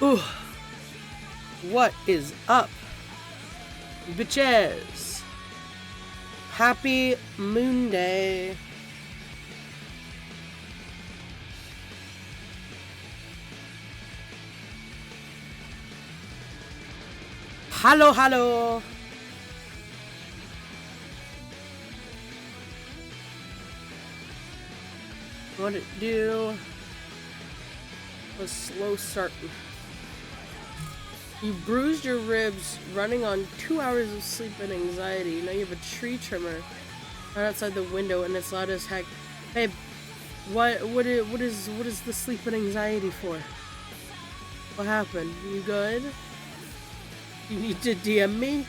Ooh. What is up, bitches? Happy Moon Day. Hello, hello. What it do? A slow start. You bruised your ribs running on 2 hours of sleep and anxiety. Now you have a tree trimmer right outside the window and it's loud as heck. Hey, what is the sleep and anxiety for? What happened? You good? You need to DM me?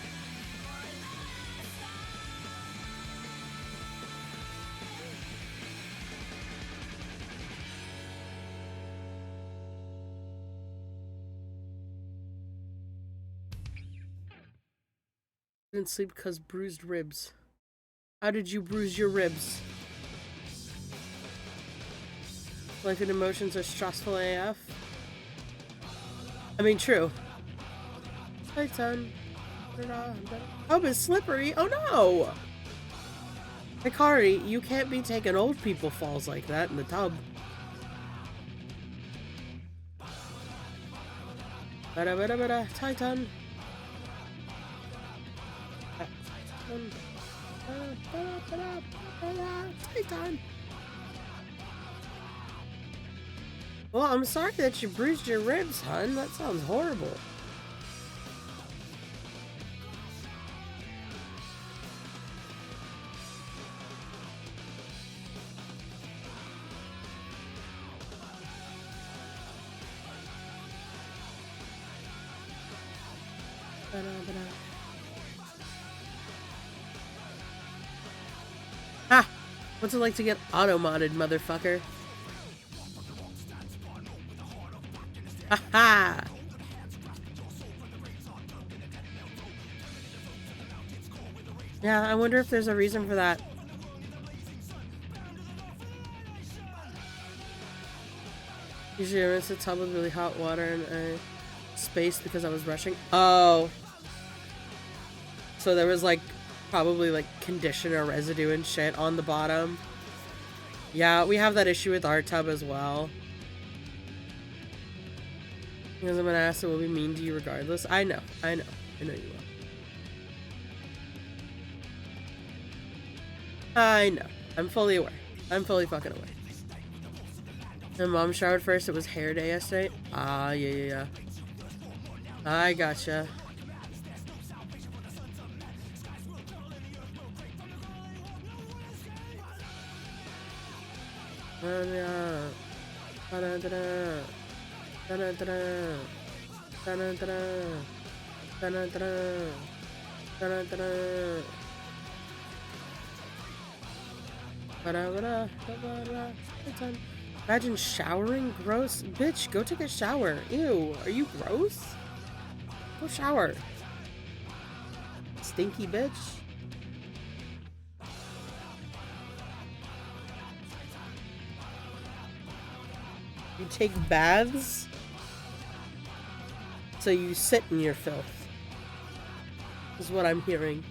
Didn't sleep because bruised ribs. How did you bruise your ribs? Life and emotions are stressful AF. I mean, true. Lights on. Oh, it's slippery. Oh no! Hikari, you can't be taking old people falls like that in the tub. Bada. Titan. Titan. Well, I'm sorry that you bruised your ribs, hun. That sounds horrible. Ha! What's it like to get auto-modded, motherfucker? Ha ha! Yeah, I wonder if there's a reason for that. Usually I rinse the tub with really hot water and I spaced because I was rushing. Oh. So there was like probably like conditioner residue and shit on the bottom. Yeah, we have that issue with our tub as well. Because I'm gonna ask it will be mean to you regardless. I know you will. I know. I'm fully aware. I'm fully fucking aware. My mom showered first. It was hair day yesterday. Ah, yeah. I gotcha. Imagine showering? Gross. Bitch, go take a shower. Ew, are you gross? Go shower. Stinky bitch. You take baths? So you sit in your filth. Is what I'm hearing.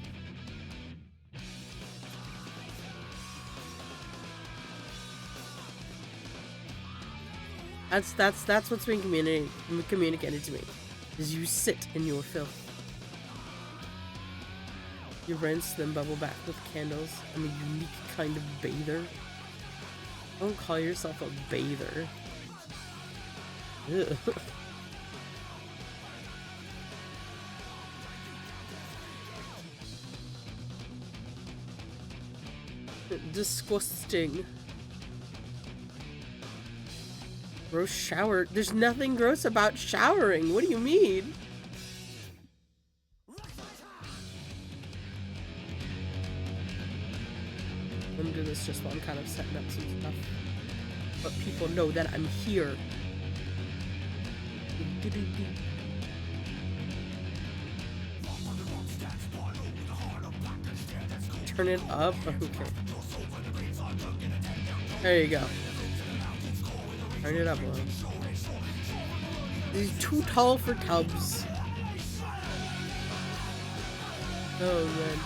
That's what's being communicated to me. Is you sit in your filth. You rinse, then bubble bath with candles. I'm a unique kind of bather. Don't call yourself a bather. Ugh. Disgusting. Gross shower. There's nothing gross about showering. What do you mean? I'm gonna do this just while I'm kind of setting up some stuff. But people know that I'm here. Turn it up? Okay. There you go. Turn it up, love. He's too tall for tubs. Oh man.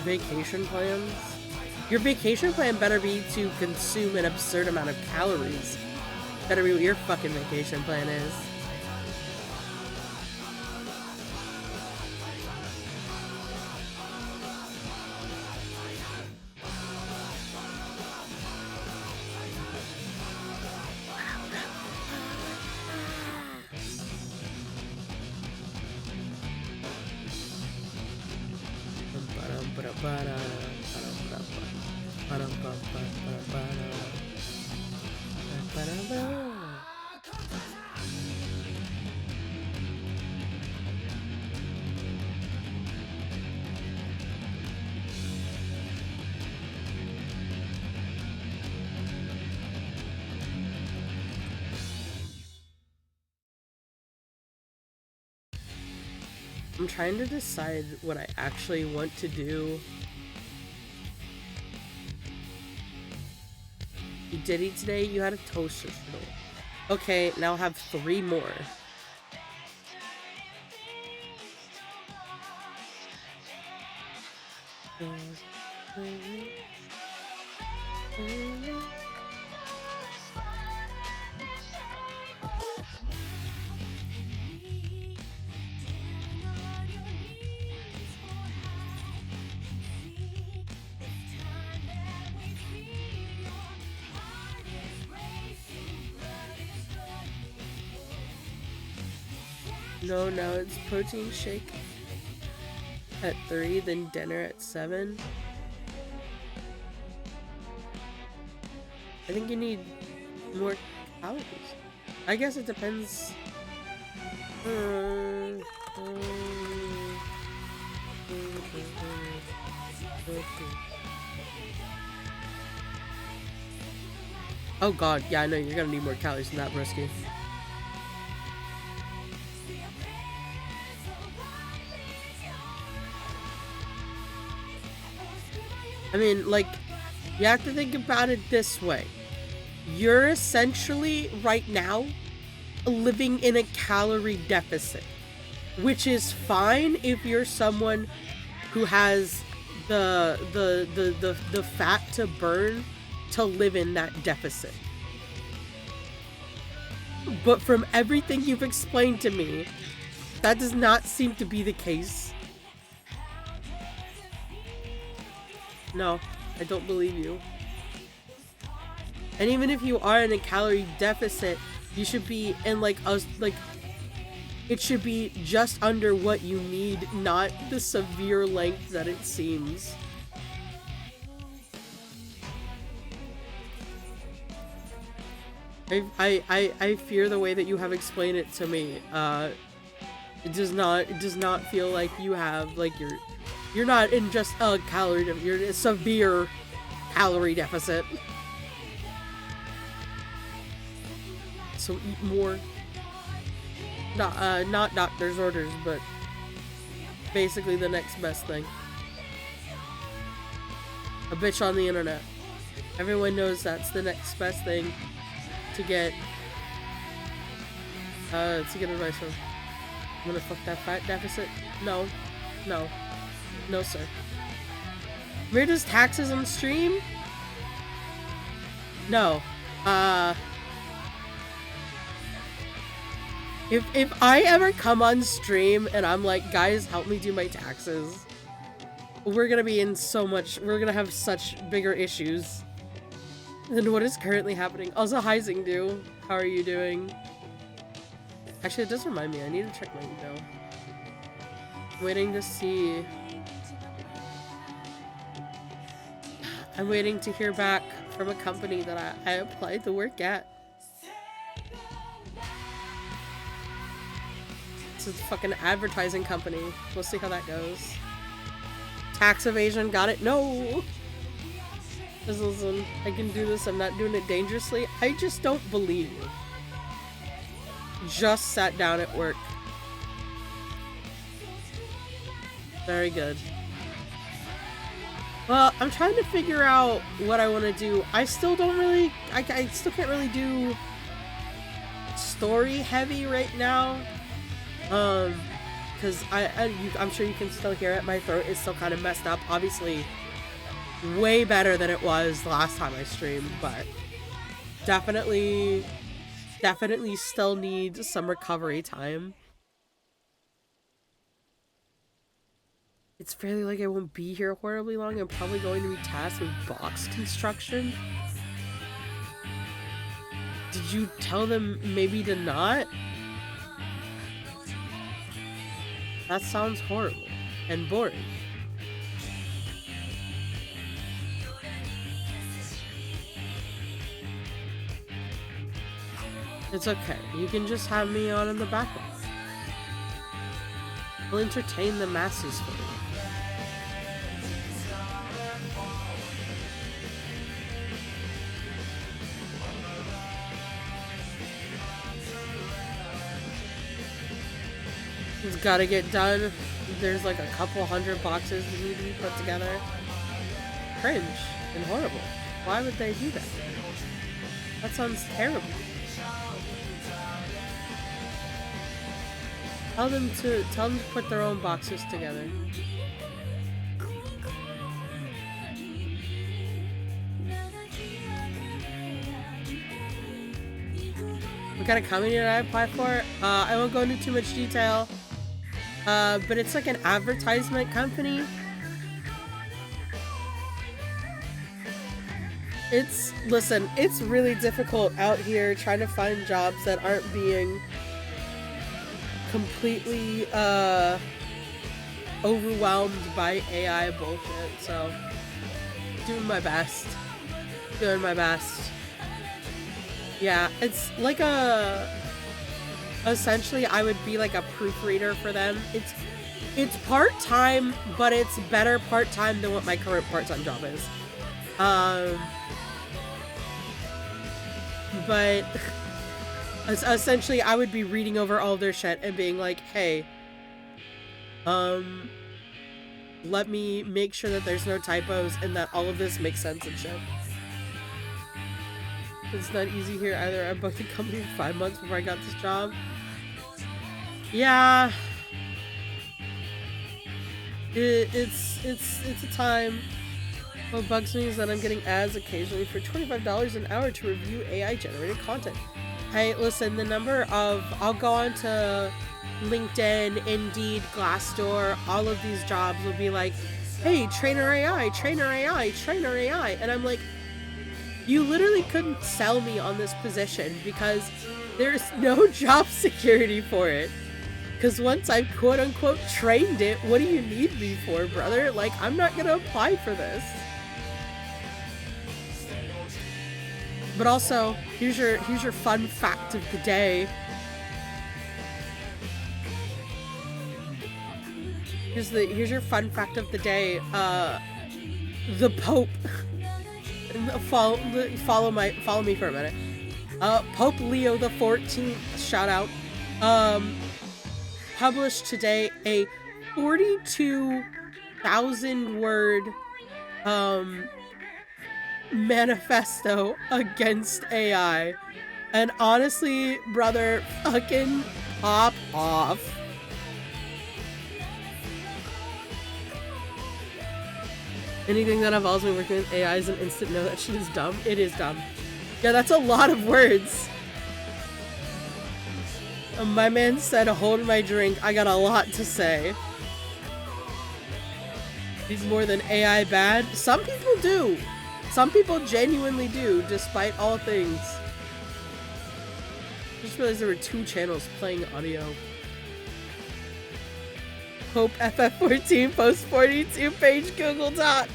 Vacation plans? Your vacation plan better be to consume an absurd amount of calories. Better be what your fucking vacation plan is. I'm trying to decide what I actually want to do. You did eat today? You had a toaster strudel. Okay, now have 3 more. No, now it's protein shake at 3, then dinner at 7. I think you need more calories. I guess it depends. Oh god, yeah, I know you're gonna need more calories than that, brisky. I mean, like, you have to think about it this way. You're essentially, right now, living in a calorie deficit. Which is fine if you're someone who has the fat to burn to live in that deficit. But from everything you've explained to me, that does not seem to be the case. No, I don't believe you. And even if you are in a calorie deficit, you should be in it should be just under what you need, not the severe length that it seems. I fear the way that you have explained it to me. It does not feel like you have, like, you're not in just a calorie deficit, you're in a severe calorie deficit. So eat more. Not doctor's orders, but basically the next best thing. A bitch on the internet. Everyone knows that's the next best thing to get advice from. I'm gonna fuck that fat deficit? No. No. No, sir. Mir does taxes on stream? No. If I ever come on stream and I'm like, guys, help me do my taxes, we're gonna be in we're gonna have such bigger issues than what is currently happening. Also, hi Zingdu. How are you doing? Actually, it does remind me, I need to check my email. I'm waiting to see. I'm waiting to hear back from a company that I applied to work at. It's a fucking advertising company. We'll see how that goes. Tax evasion, got it? No! Just listen, I can do this, I'm not doing it dangerously. I just don't believe you. Just sat down at work. Very good. Well, I'm trying to figure out what I want to do. I still don't really, I still can't really do story heavy right now. Because I'm sure you can still hear it. My throat is still kind of messed up. Obviously, way better than it was the last time I streamed, but definitely still need some recovery time. It's fairly like I won't be here horribly long. I'm probably going to be tasked with box construction. Did you tell them maybe to not? That sounds horrible and boring. It's okay. You can just have me on in the background. I'll entertain the masses for you. It's gotta get done. There's like a couple hundred boxes that need to be put together. Cringe and horrible. Why would they do that? That sounds terrible. Tell them to put their own boxes together. What kind of company did I apply for? I won't go into too much detail. But it's like an advertisement company. Listen, it's really difficult out here trying to find jobs that aren't being completely overwhelmed by AI bullshit, so doing my best. Yeah, it's like essentially I would be like a proofreader for them. It's part-time, but it's better part-time than what my current part-time job is. But essentially I would be reading over all their shit and being like, hey, let me make sure that there's no typos and that all of this makes sense and shit. It's not easy here either. I booked a company for 5 months before I got this job. Yeah. It's a time. What bugs me is that I'm getting ads occasionally for $25 an hour to review AI generated content. Hey, listen, the number of, I'll go on to LinkedIn, Indeed, Glassdoor, all of these jobs will be like, hey, trainer AI, trainer AI, trainer AI. And I'm like, you literally couldn't sell me on this position because there's no job security for it. Because once I've quote unquote trained it, what do you need me for, brother? Like, I'm not gonna apply for this. But also, here's your fun fact of the day. Here's your fun fact of the day. The Pope. Follow me for a minute. Pope Leo the 14th, shout out, published today a 42,000 word manifesto against AI. And honestly, brother, fucking pop off. Anything that involves me working with AI is an instant no. That shit is dumb. It is dumb. Yeah, that's a lot of words. My man said, hold my drink. I got a lot to say. He's more than AI bad. Some people do. Some people genuinely do, despite all things. I just realized there were 2 channels playing audio. Hope FF14 post 42 page Google Doc.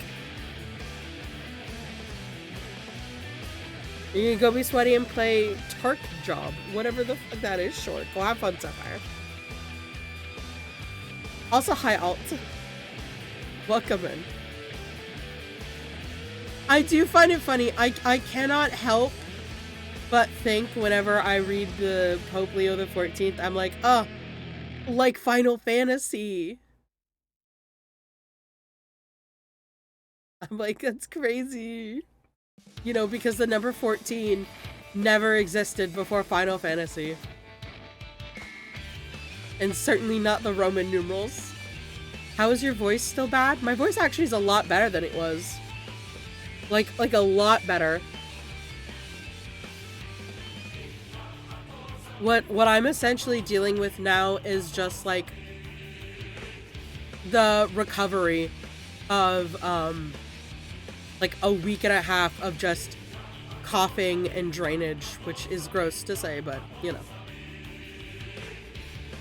You can go be sweaty and play Tark Job. Whatever the fuck that is, sure. Go have fun, Sapphire. Also, hi, Alt. Welcome in. I do find it funny. I cannot help but think whenever I read the Pope Leo the 14th, I'm like, oh, like Final Fantasy. I'm like, that's crazy. You know, because the number 14 never existed before Final Fantasy. And certainly not the Roman numerals. How is your voice still bad? My voice actually is a lot better than it was. Like a lot better. What I'm essentially dealing with now is just like the recovery of like a week and a half of just coughing and drainage, which is gross to say, but you know.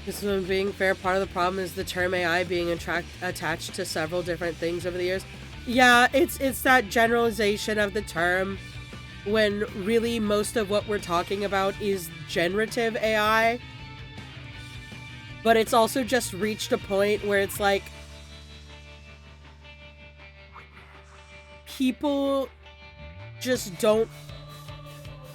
This one being fair, part of the problem is the term AI being attached to several different things over the years. Yeah, it's that generalization of the term when really most of what we're talking about is generative AI. But it's also just reached a point where it's like people just don't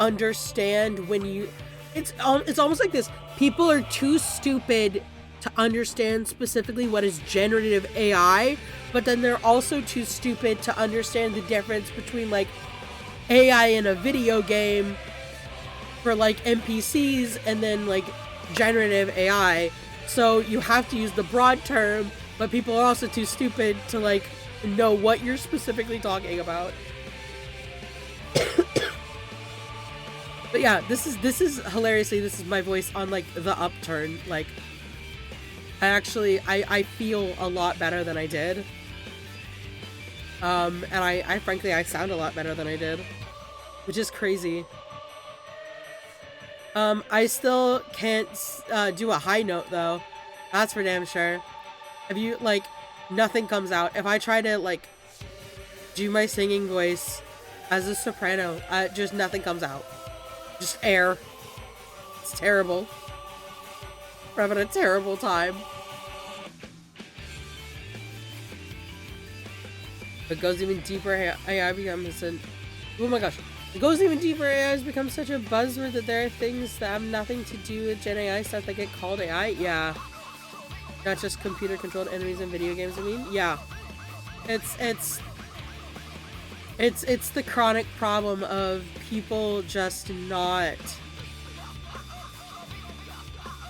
understand when you... It's almost like this. People are too stupid to understand specifically what is generative AI, but then they're also too stupid to understand the difference between like AI in a video game for like NPCs and then like generative AI. So you have to use the broad term, but people are also too stupid to like know what you're specifically talking about. But yeah, this is hilariously, this is my voice on like the upturn. Like I feel a lot better than I did. And I frankly, I sound a lot better than I did, which is crazy. I still can't do a high note though. That's for damn sure. Have you, like, nothing comes out. If I try to like do my singing voice as a soprano, just nothing comes out. Just air. It's terrible. We're having a terrible time. It goes even deeper. AI becomes an... Oh my gosh. It goes even deeper. AI has become such a buzzword that there are things that have nothing to do with Gen AI stuff that get called AI. Yeah. Not just computer-controlled enemies in video games, I mean? Yeah. It's the chronic problem of people just not...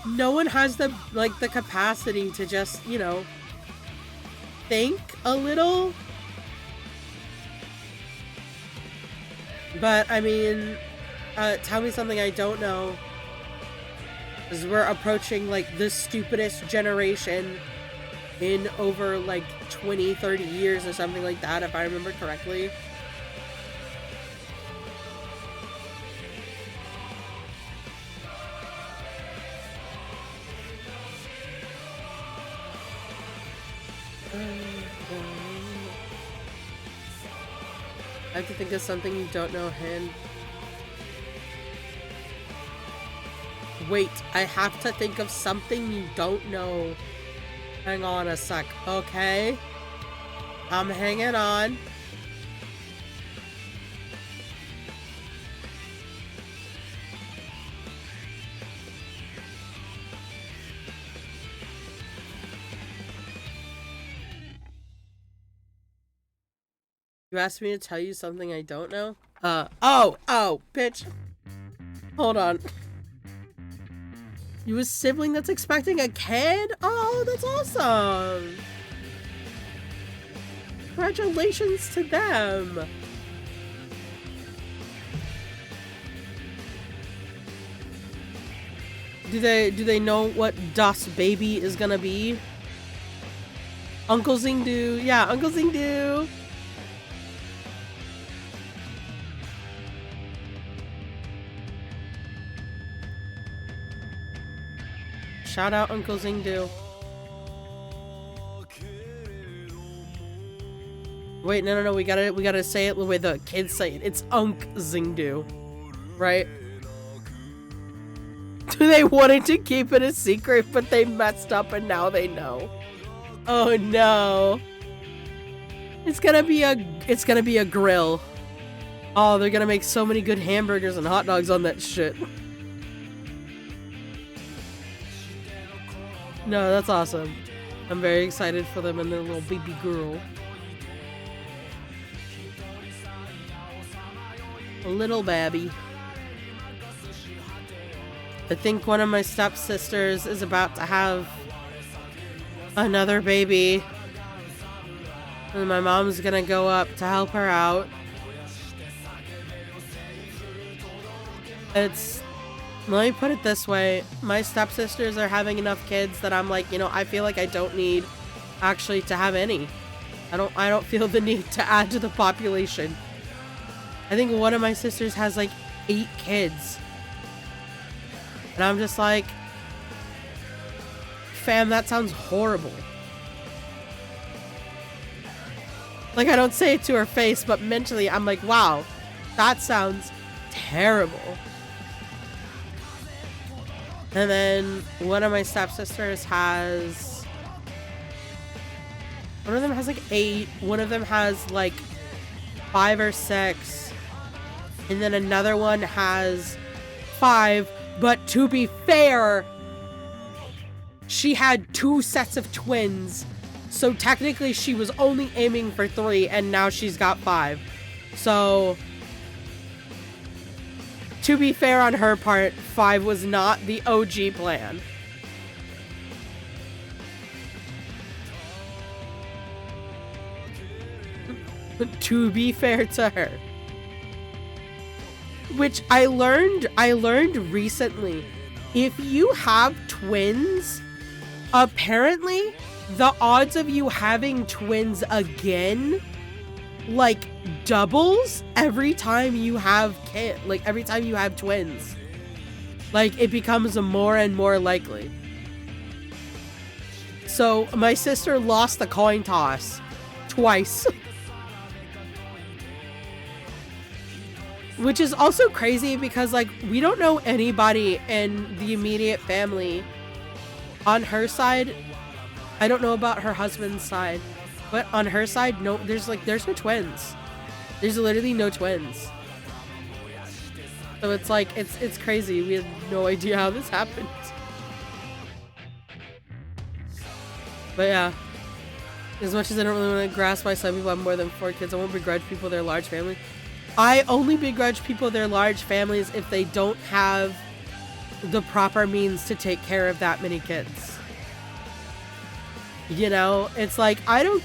No one has the, like, the capacity to just, you know, think a little. But, I mean, tell me something I don't know. Because we're approaching, like, the stupidest generation in over, like, 20, 30 years or something like that, if I remember correctly. I have to think of something you don't know, Han. Wait, I have to think of something you don't know. Hang on a sec, okay? I'm hanging on. You asked me to tell you something I don't know? Oh, bitch. Hold on. You a sibling that's expecting a kid? Oh, that's awesome. Congratulations to them. Do they know what Das Baby is gonna be? Uncle Zingdu. Yeah, Uncle Zingdu. Shout out Uncle Zingdu. Wait, no, we gotta say it the way the kids say it. It's Unk Zingdu, right? They wanted to keep it a secret, but they messed up and now they know. Oh no. It's gonna be a grill. Oh, they're gonna make so many good hamburgers and hot dogs on that shit. No, that's awesome. I'm very excited for them and their little baby girl. A little babby. I think one of my stepsisters is about to have another baby. And my mom's gonna go up to help her out. Let me put it this way. My stepsisters are having enough kids that I'm like, you know, I feel like I don't need actually to have any. I don't feel the need to add to the population. I think one of my sisters has like 8 kids. And I'm just like, fam, that sounds horrible. Like, I don't say it to her face, but mentally I'm like, wow, that sounds terrible. And then one of my stepsisters has... One of them has like 8. One of them has like 5 or 6. And then another one has 5. But to be fair, she had 2 sets of twins. So technically she was only aiming for 3 and now she's got 5. So... to be fair on her part, 5 was not the OG plan. To be fair to her. Which I learned recently. If you have twins, apparently the odds of you having twins again, like, doubles every time you have every time you have twins. Like, it becomes more and more likely. So my sister lost the coin toss twice. Which is also crazy because, like, we don't know anybody in the immediate family. On her side, I don't know about her husband's side, but on her side, no, there's no twins. There's literally no twins. So it's like, it's crazy. We have no idea how this happened. But yeah, as much as I don't really want to grasp why some people have more than 4 kids, I won't begrudge people their large family. I only begrudge people their large families if they don't have the proper means to take care of that many kids. You know, it's like, I don't,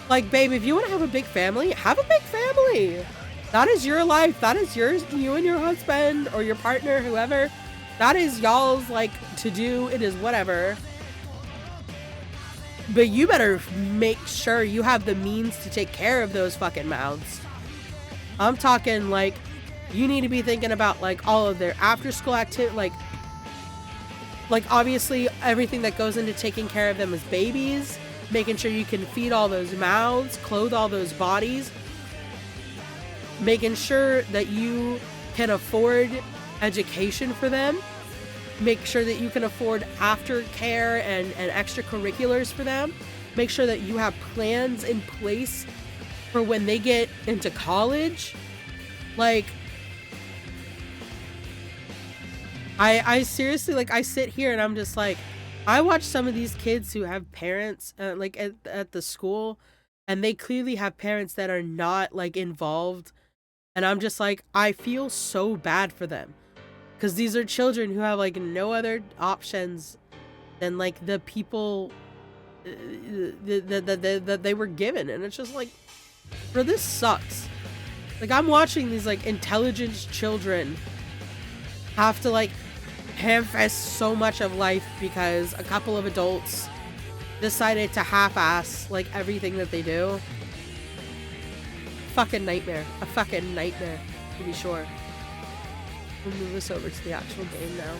like, babe, if you want to have a big family, have a big family. That is your life. That is yours, you and your husband or your partner, whoever. That is y'all's, like, to do. It is whatever. But you better make sure you have the means to take care of those fucking mouths. I'm talking, like, you need to be thinking about, like, all of their after-school activity, like, obviously, everything that goes into taking care of them as babies, making sure you can feed all those mouths, clothe all those bodies, making sure that you can afford education for them, make sure that you can afford aftercare and extracurriculars for them, make sure that you have plans in place for when they get into college. Like, I seriously, like, I sit here and I'm just like, I watch some of these kids who have parents like at the school, and they clearly have parents that are not, like, involved, and I'm just like, I feel so bad for them, because these are children who have, like, no other options than, like, the people that they were given, and it's just like, bro, this sucks. Like, I'm watching these, like, intelligent children have to, like, ham-fist so much of life because a couple of adults decided to half-ass, like, everything that they do. Fucking nightmare. A fucking nightmare, to be sure. We'll move this over to the actual game now.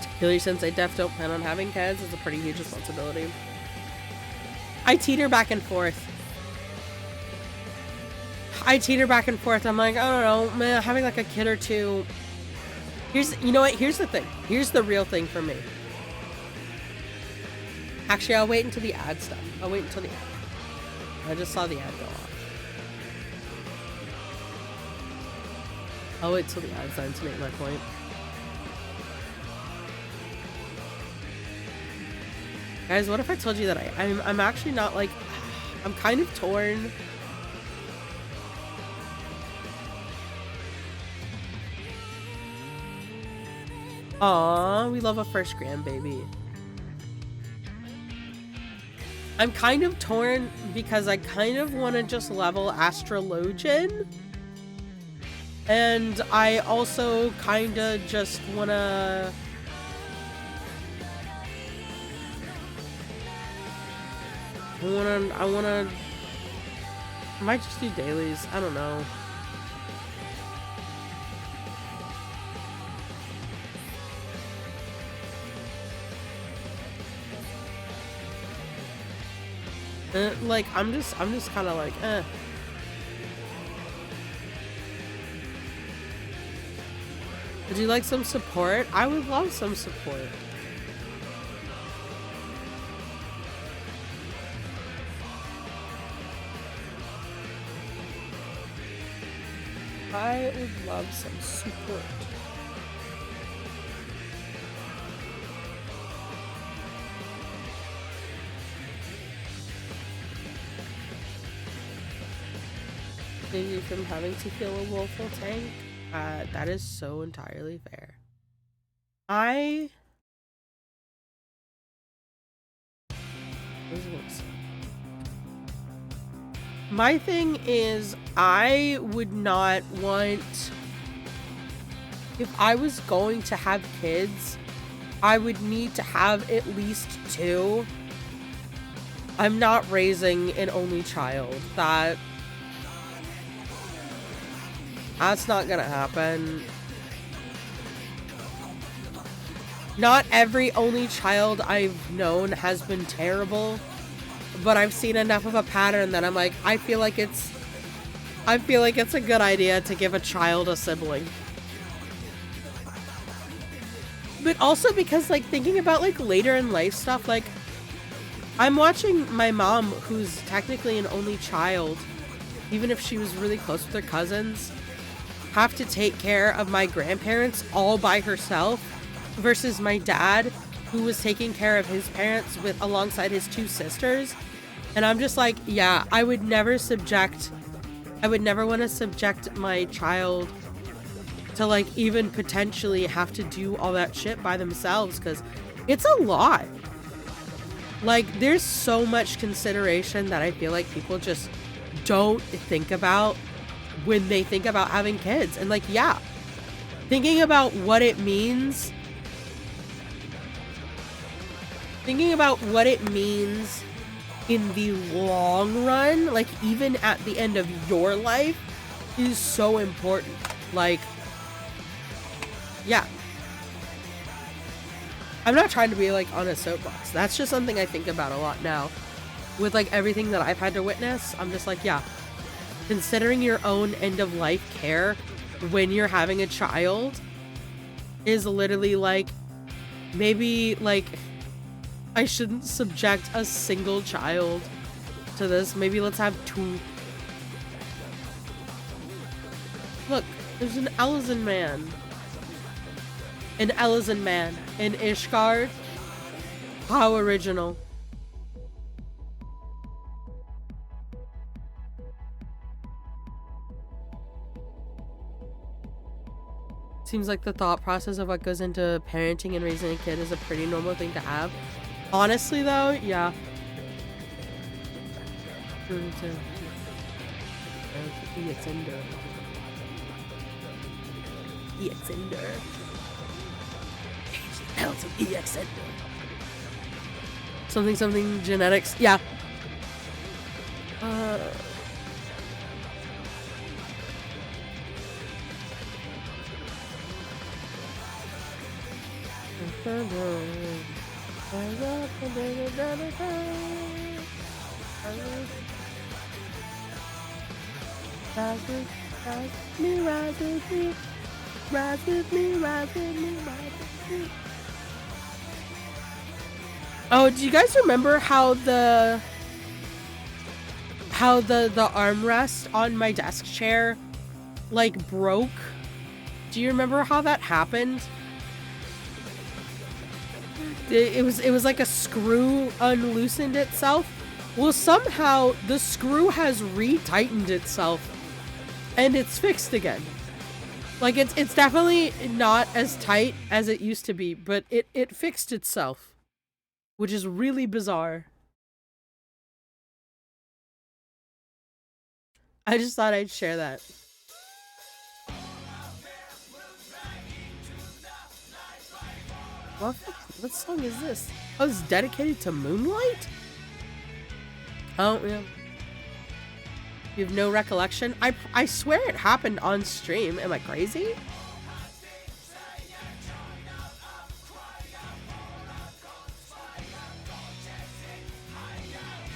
Particularly since I don't plan on having kids, it's a pretty huge responsibility. I teeter back and forth. I'm like, I don't know, man, having, like, a kid or two, You know what? Here's the thing. Here's the real thing for me. Actually, I'll wait until the ad stuff. I'll wait until the ad. I just saw the ad go off. I'll wait till the ad's done to make my point. Guys, what if I told you that I'm actually not like... I'm kind of torn. Aww, we love a first grandbaby. I'm kind of torn because I kind of want to just level Astrologian. And I also kind of just want to... I might just do dailies. I don't know. Like, I'm just kind of like, eh. Would you like some support? I would love some support. I would love some support. Save you from having to heal a woeful tank. That is so entirely fair. My thing is, I would not want... If I was going to have kids, I would need to have at least 2. I'm not raising an only child. That's not gonna happen. Not every only child I've known has been terrible, but I've seen enough of a pattern that I'm like, I feel like it's a good idea to give a child a sibling. But also because, like, thinking about, like, later in life stuff, like, I'm watching my mom, who's technically an only child, even if she was really close with her cousins, have to take care of my grandparents all by herself versus my dad, who was taking care of his parents alongside his 2 sisters. And I'm just like, yeah, I would never want to subject my child to, like, even potentially have to do all that shit by themselves, because it's a lot. Like, there's so much consideration that I feel like people just don't think about when they think about having kids. And, like, yeah, thinking about what it means in the long run, like, even at the end of your life, is so important. Like, yeah. I'm not trying to be, like, on a soapbox. That's just something I think about a lot now. With, like, everything that I've had to witness, I'm just like, yeah. Considering your own end-of-life care when you're having a child is literally, like, maybe, like, I shouldn't subject a single child to this. Maybe let's have 2. Look, there's an Elizan man. An Elizan man. In Ishgard. How original. Seems like the thought process of what goes into parenting and raising a kid is a pretty normal thing to have. Honestly, though, yeah. Something genetics. Yeah. Rise with me, rise with me, rise with me. Oh, do you guys remember how the armrest on my desk chair like broke? Do you remember how that happened? It was like a screw unloosened itself. Well, somehow the screw has re-tightened itself and it's fixed again. Like it's definitely not as tight as it used to be, but it fixed itself, which is really bizarre. I just thought I'd share that. What song is this? Oh, it's dedicated to Moonlight? Oh, yeah. You have no recollection? I swear it happened on stream. Am I crazy?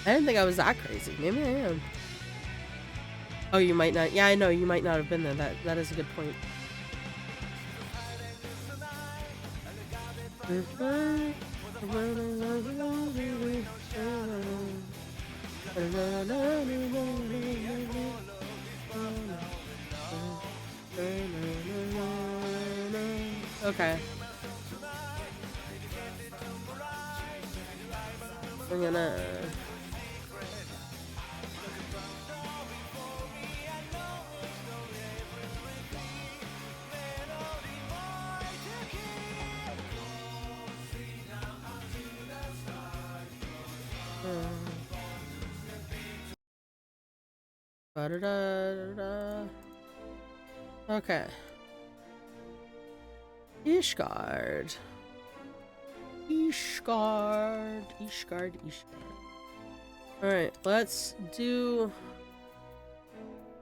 I didn't think I was that crazy. Maybe I am. Oh, you might not. Yeah, I know. You might not have been there. That is a good point. Okay. We're gonna... Ba-da-da-da-da. Okay. Ishgard. Alright, let's do...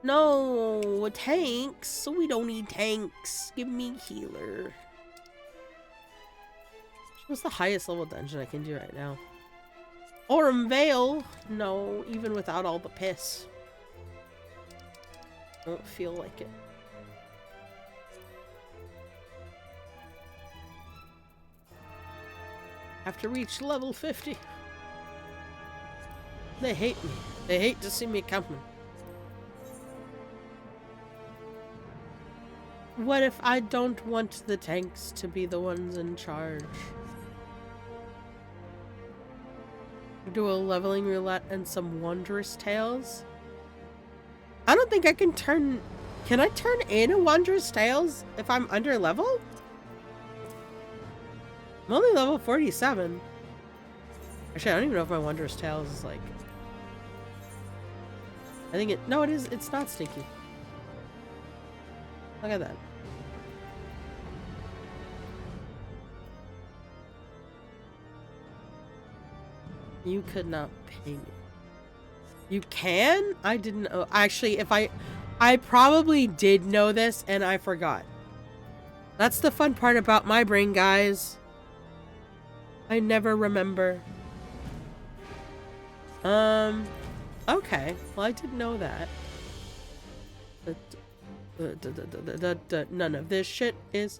No, tanks. We don't need tanks. Give me healer. What's the highest level dungeon I can do right now? Aurum Vale? No, even without all the piss. Don't feel like it. Have to reach level 50. They hate me. They hate to see me coming. What if I don't want the tanks to be the ones in charge? Do a leveling roulette and some wondrous tales? I don't think I can turn... Can I turn in a wondrous tales if I'm under level? I'm only level 47. Actually, I don't even know if my wondrous tales is like... I think it... No, it is. It's not stinky. Look at that. You could not pay me. You can? I didn't know. Actually, if I probably did know this and I forgot. That's the fun part about my brain, guys. I never remember. Okay. Well, I didn't know that. None of this shit is...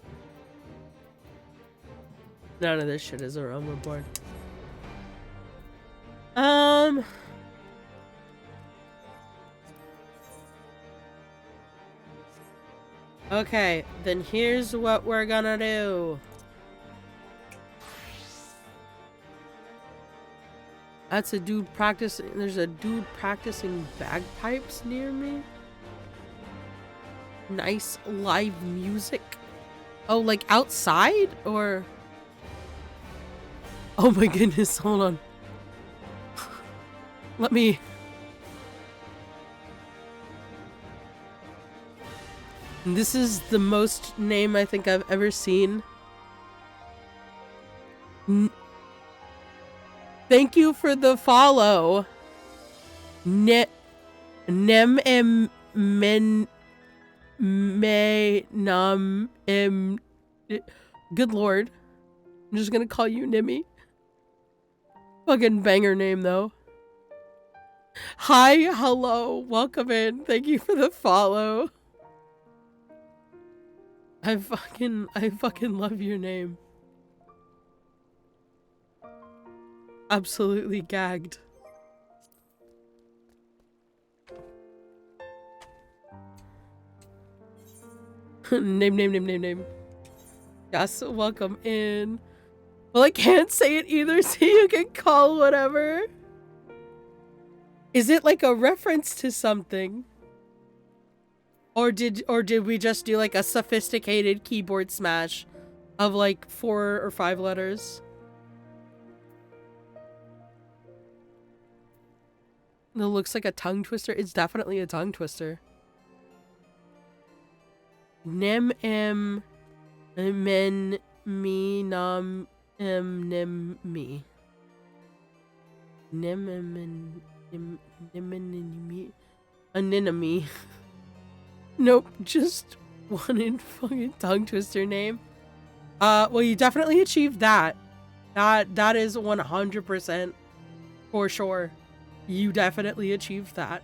None of this shit is a realm reborn. Okay, then here's what we're gonna do. That's a dude practicing. There's a dude practicing bagpipes near me. Nice live music. Oh, like outside or... Oh my goodness, hold on. Let me... This is the most name I think I've ever seen. Thank you for the follow. Nem em men me nam em. Good lord. I'm just gonna call you Nimmy. Fucking banger name though. Hi, hello, welcome in. Thank you for the follow. I fucking love your name. Absolutely gagged. Name. Yes, welcome in. Well, I can't say it either, so you can call whatever. Is it like a reference to something? Or did we just do like a sophisticated keyboard smash of like 4 or 5 letters? It looks like a tongue twister. It's definitely a tongue twister. Nem em men me nam em nem me. Nem em me anemone. Nope, just one fucking tongue twister name. Well, you definitely achieved that. That is 100% for sure. You definitely achieved that.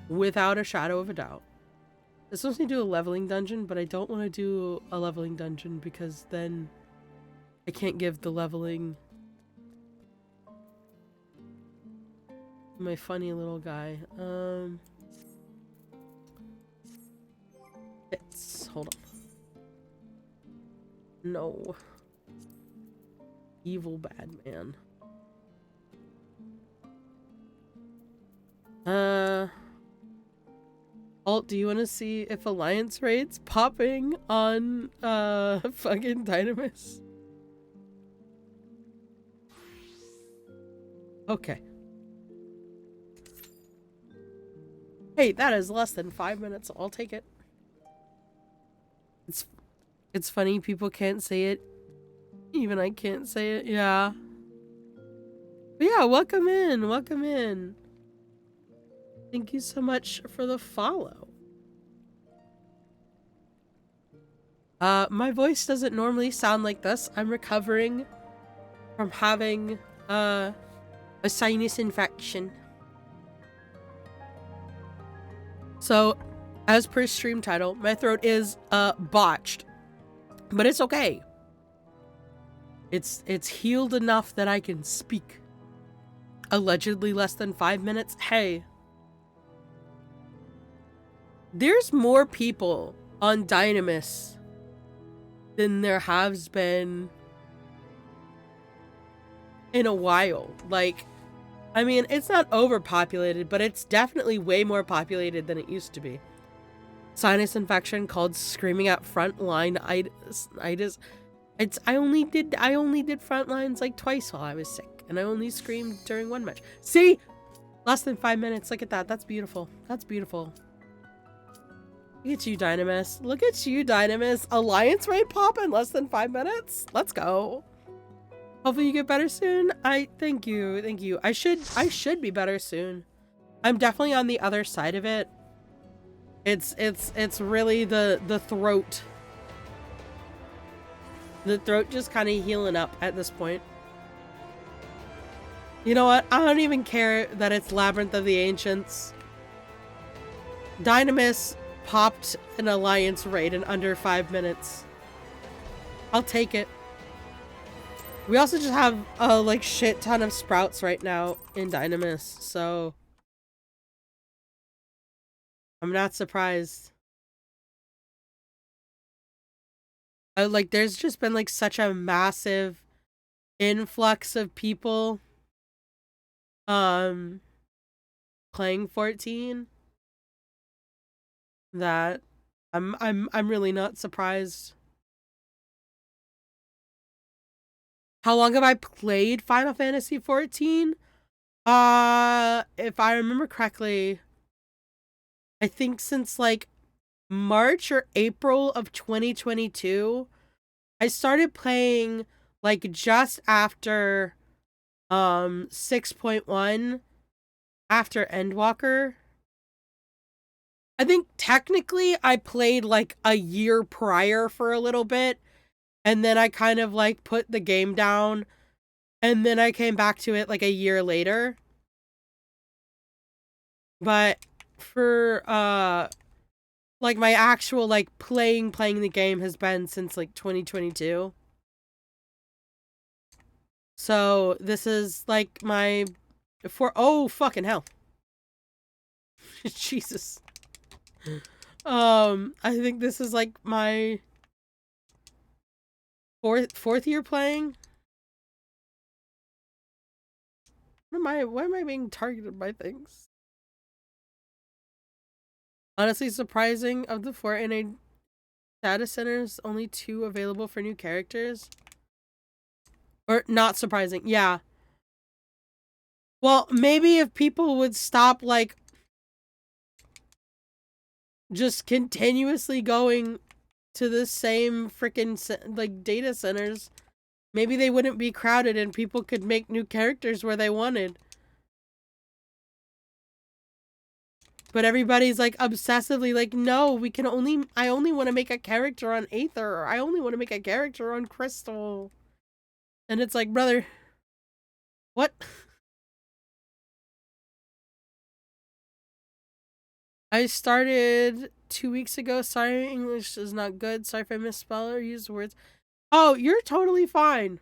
Without a shadow of a doubt. This wants me to do a leveling dungeon, but I don't want to do a leveling dungeon because then I can't give the leveling my funny little guy. It's hold on. No. Evil bad man. Alt, do you want to see if Alliance raid's popping on fucking Dynamis? Okay. Hey, that is less than 5 minutes. I'll take it. It's funny people can't say it. Even I can't say it. Yeah. But yeah, welcome in. Welcome in. Thank you so much for the follow. My voice doesn't normally sound like this. I'm recovering from having a sinus infection. So, as per stream title, my throat is botched. But it's okay. It's healed enough that I can speak. Allegedly less than 5 minutes. Hey. There's more people on Dynamis than there has been in a while. Like, I mean, it's not overpopulated, but it's definitely way more populated than it used to be. Sinus infection called screaming at frontline-itis. I only did front lines like twice while I was sick, and I only screamed during one match. See? Less than 5 minutes. Look at that. That's beautiful. That's beautiful. Look at you, Dynamis. Look at you, Dynamis. Alliance raid pop in less than 5 minutes? Let's go. Hopefully you get better soon. Thank you. I should be better soon. I'm definitely on the other side of it. It's really the throat. The throat just kind of healing up at this point. You know what? I don't even care that it's Labyrinth of the Ancients. Dynamis popped an Alliance raid in under 5 minutes. I'll take it. We also just have a like shit ton of sprouts right now in Dynamis, so I'm not surprised. Like there's just been like such a massive influx of people playing 14 that I'm really not surprised. How long have I played Final Fantasy 14? If I remember correctly, I think since like March or April of 2022. I started playing like just after 6.1, after Endwalker. I think technically I played like a year prior for a little bit, and then I kind of like put the game down, and then I came back to it like a year later. But for Like my actual like playing the game has been since like 2022. So this is like my oh fucking hell. Jesus. I think this is like my fourth year playing. Why am I being targeted by things? Honestly surprising, of the 4 NA data centers, only 2 available for new characters. Or not surprising, yeah. Well, maybe if people would stop like just continuously going to the same freaking like data centers, maybe they wouldn't be crowded and people could make new characters where they wanted. But everybody's like obsessively like, no, I only want to make a character on Aether, or I only want to make a character on Crystal. And it's like, brother, what? I started 2 weeks ago. Sorry, English is not good. Sorry if I misspell or use words. Oh, you're totally fine.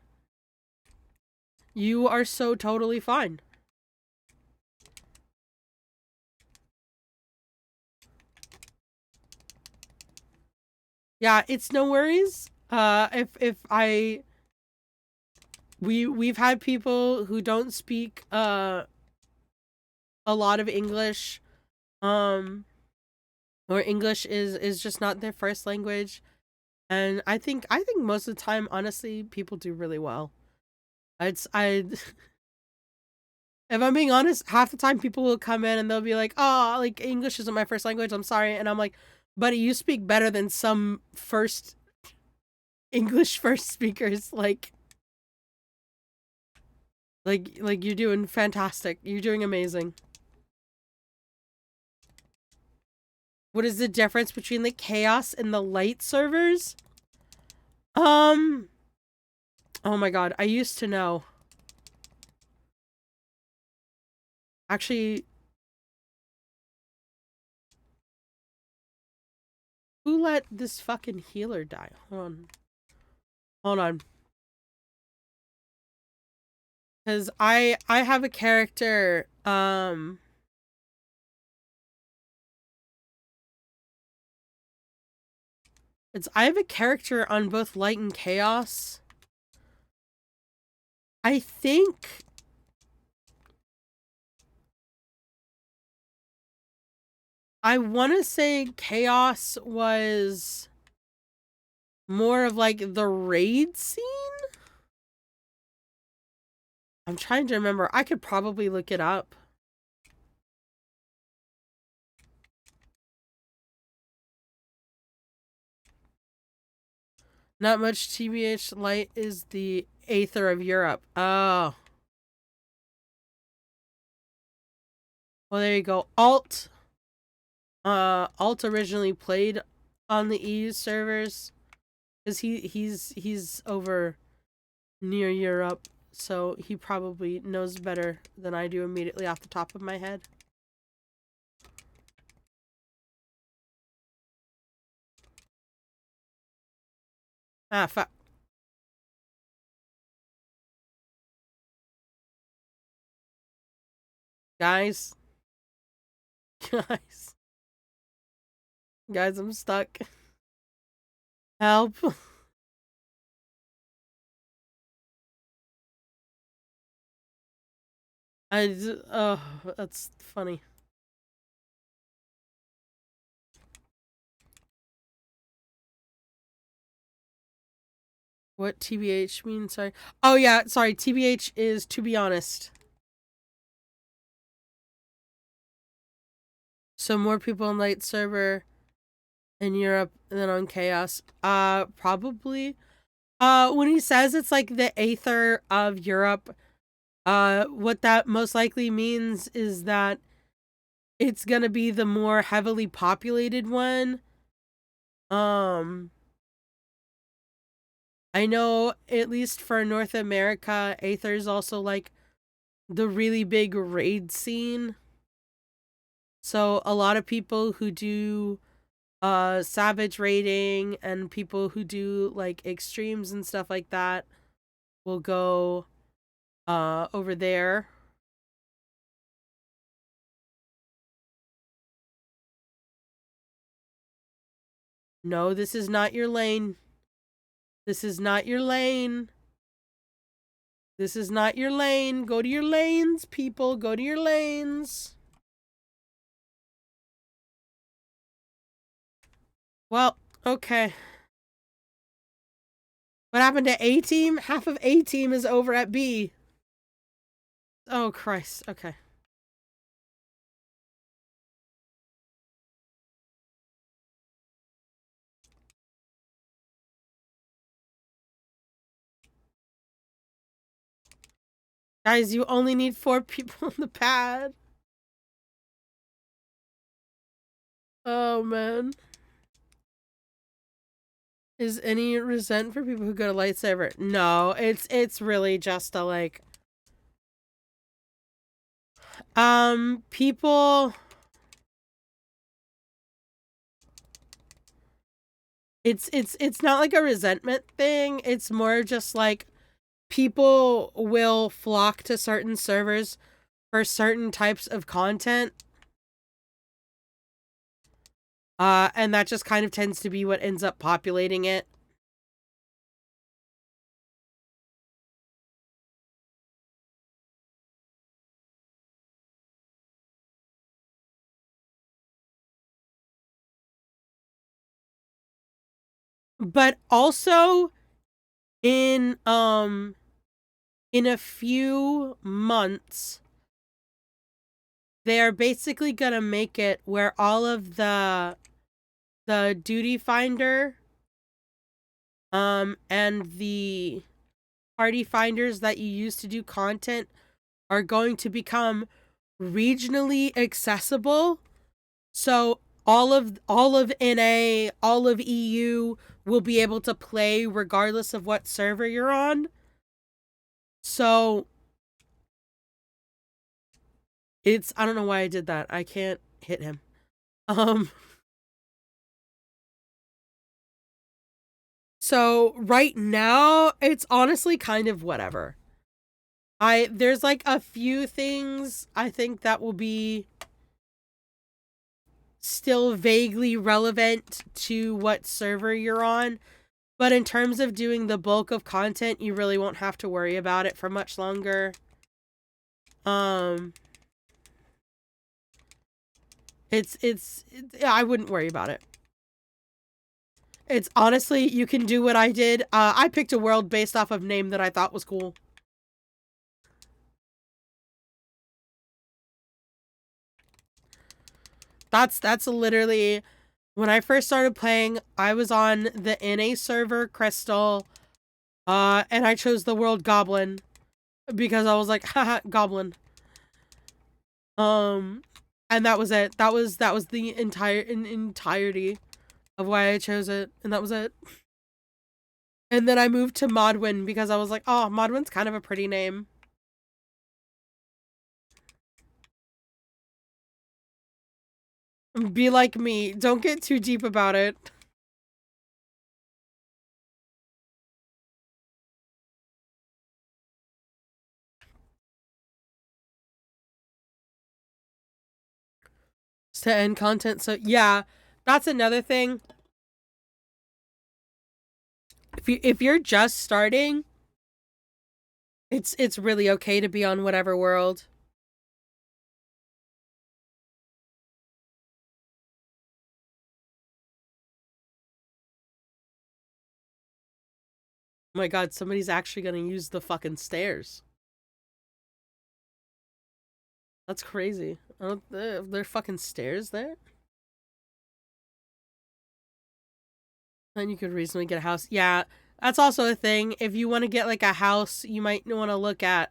You are so totally fine. Yeah, it's no worries. We've had people who don't speak a lot of English, or English is just not their first language, and I think most of the time, honestly, people do really well. I if I'm being honest, half the time people will come in and they'll be like, "Oh, like English isn't my first language. I'm sorry," and I'm like, "Buddy, you speak better than some English first speakers. Like you're doing fantastic. You're doing amazing." What is the difference between the chaos and the light servers? Oh my god, I used to know. Actually, who let this fucking healer die? Hold on. Hold on. Cause I have a character, I have a character on both light and chaos. I think I want to say chaos was more of like the raid scene. I'm trying to remember. I could probably look it up. Not much. TBH, light is the Aether of Europe. Oh. Well, there you go. Alt originally played on the EU servers, because he's over near Europe, so he probably knows better than I do immediately off the top of my head. Ah, fuck. Guys. Guys. Guys, I'm stuck. Help. Oh, that's funny. What TBH means? Sorry. Oh yeah, sorry. TBH is to be honest. So more people on light server in Europe than on chaos. Probably. When he says it's like the Aether of Europe, what that most likely means is that it's gonna be the more heavily populated one. I know at least for North America, Aether's also like the really big raid scene. So a lot of people who do Savage raiding and people who do like extremes and stuff like that will go over there. No, this is not your lane. This is not your lane. This is not your lane. Go to your lanes, people. Go to your lanes. Well, okay. What happened to A team? Half of A team is over at B. Oh, Christ. Okay. Guys, you only need 4 people on the pad. Oh, man. Is any resent for people who go to lightsaber? No, it's really just a like people it's not like a resentment thing. It's more just like people will flock to certain servers for certain types of content. And that just kind of tends to be what ends up populating it. But also in a few months they're basically gonna make it where all of the duty finder and the party finders that you use to do content are going to become regionally accessible. So all of NA, all of EU will be able to play regardless of what server you're on. So it's, I don't know why I did that. I can't hit him. So right now it's honestly kind of whatever. There's like a few things I think that will be still vaguely relevant to what server you're on. But in terms of doing the bulk of content, you really won't have to worry about it for much longer. It's I wouldn't worry about it. It's honestly, you can do what I did. I picked a world based off of name that I thought was cool. That's literally when I first started playing, I was on the NA server, Crystal, and I chose the world Goblin because I was like, haha, Goblin. And that was it. That was the entirety of why I chose it, and that was it. And then I moved to Modwin because I was like, oh, Modwin's kind of a pretty name. Be like me. Don't get too deep about it. To end content. So yeah, that's another thing. If you're just starting, it's really okay to be on whatever world. Oh my god, somebody's actually gonna use the fucking stairs. That's crazy. There fucking stairs there? Then you could reasonably get a house. Yeah, that's also a thing. If you want to get like a house, you might want to look at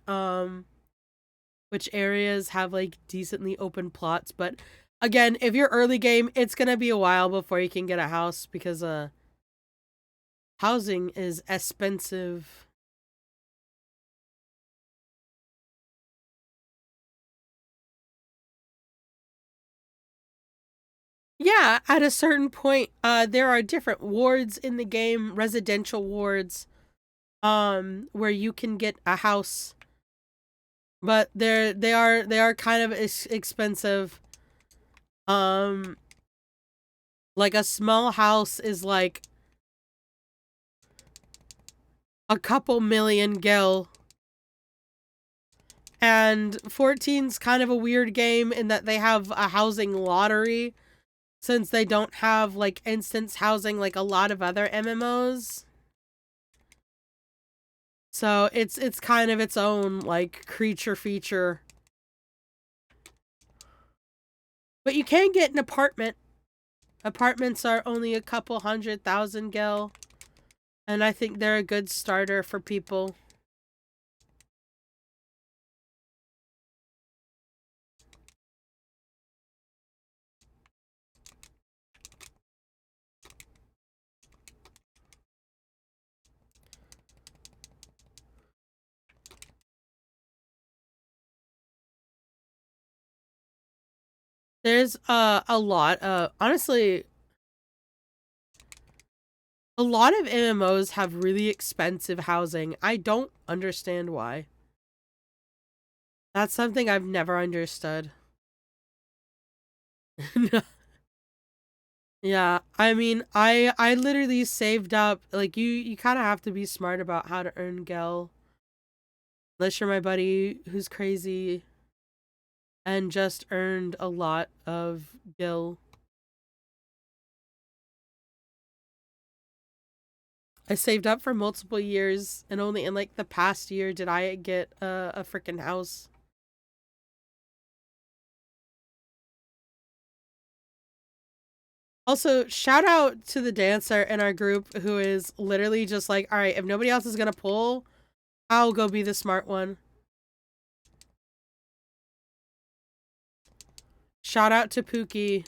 which areas have like decently open plots. But again, if you're early game, it's gonna be a while before you can get a house because housing is expensive. Yeah, at a certain point, there are different wards in the game, residential wards, where you can get a house, but they are kind of expensive. Um, like a small house is like a couple million gil. And 14's kind of a weird game in that they have a housing lottery since they don't have like instance housing like a lot of other MMOs. So it's kind of its own like creature feature. But you can get an apartment. Apartments are only a couple 100,000 gil. And I think they're a good starter for people. There's a lot honestly, a lot of MMOs have really expensive housing. I don't understand why. That's something I've never understood. Yeah, I mean, I literally saved up, like you kind of have to be smart about how to earn gel. Unless you're my buddy who's crazy and just earned a lot of gil. I saved up for multiple years, and only in like the past year did I get a freaking house. Also, shout out to the dancer in our group who is literally just like, all right, if nobody else is gonna pull, I'll go be the smart one. Shout out to Pookie.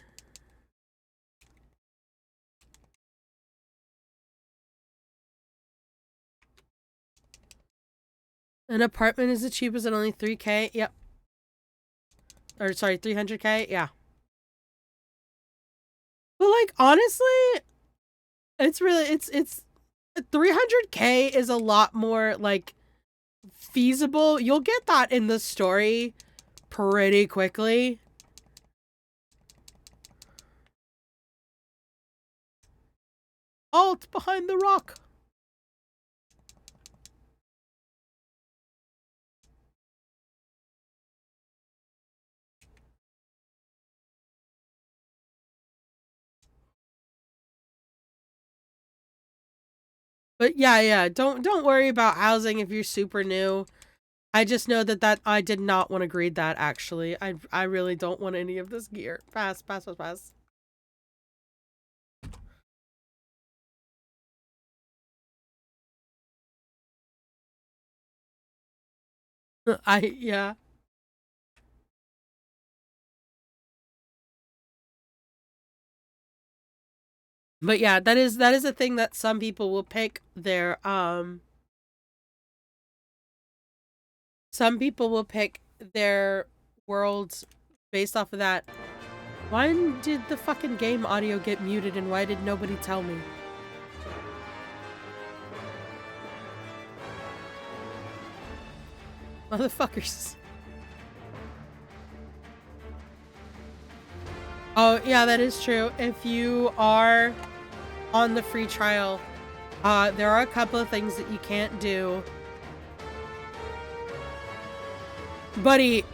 An apartment is the cheapest at only 3K. Yep. Or sorry, 300K. Yeah. But like honestly, it's really it's 300K is a lot more like feasible. You'll get that in the story pretty quickly. Alt behind the rock. But yeah, don't worry about housing if you're super new. I just know that I did not want to grade that actually. I really don't want any of this gear. Pass. Yeah. But yeah, that is a thing that some people will pick their some people will pick their worlds based off of that. When did the fucking game audio get muted and why did nobody tell me? Motherfuckers. Oh, yeah, that is true. If you are on the free trial, there are a couple of things that you can't do. Buddy,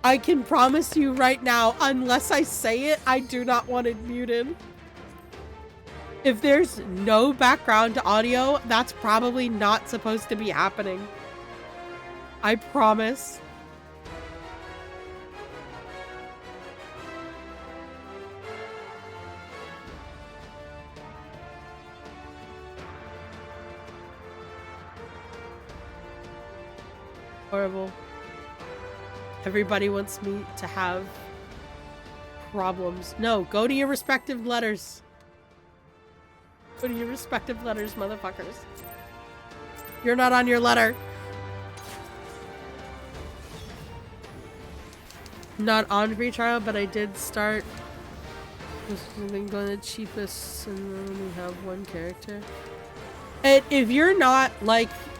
I can promise you right now, unless I say it, I do not want it muted. If there's no background audio, that's probably not supposed to be happening. I promise. Horrible. Everybody wants me to have problems. No, go to your respective letters. Go to your respective letters, motherfuckers. You're not on your letter. not on free trial, but I did start. Just been going the cheapest, and we only have one character. And if you're not a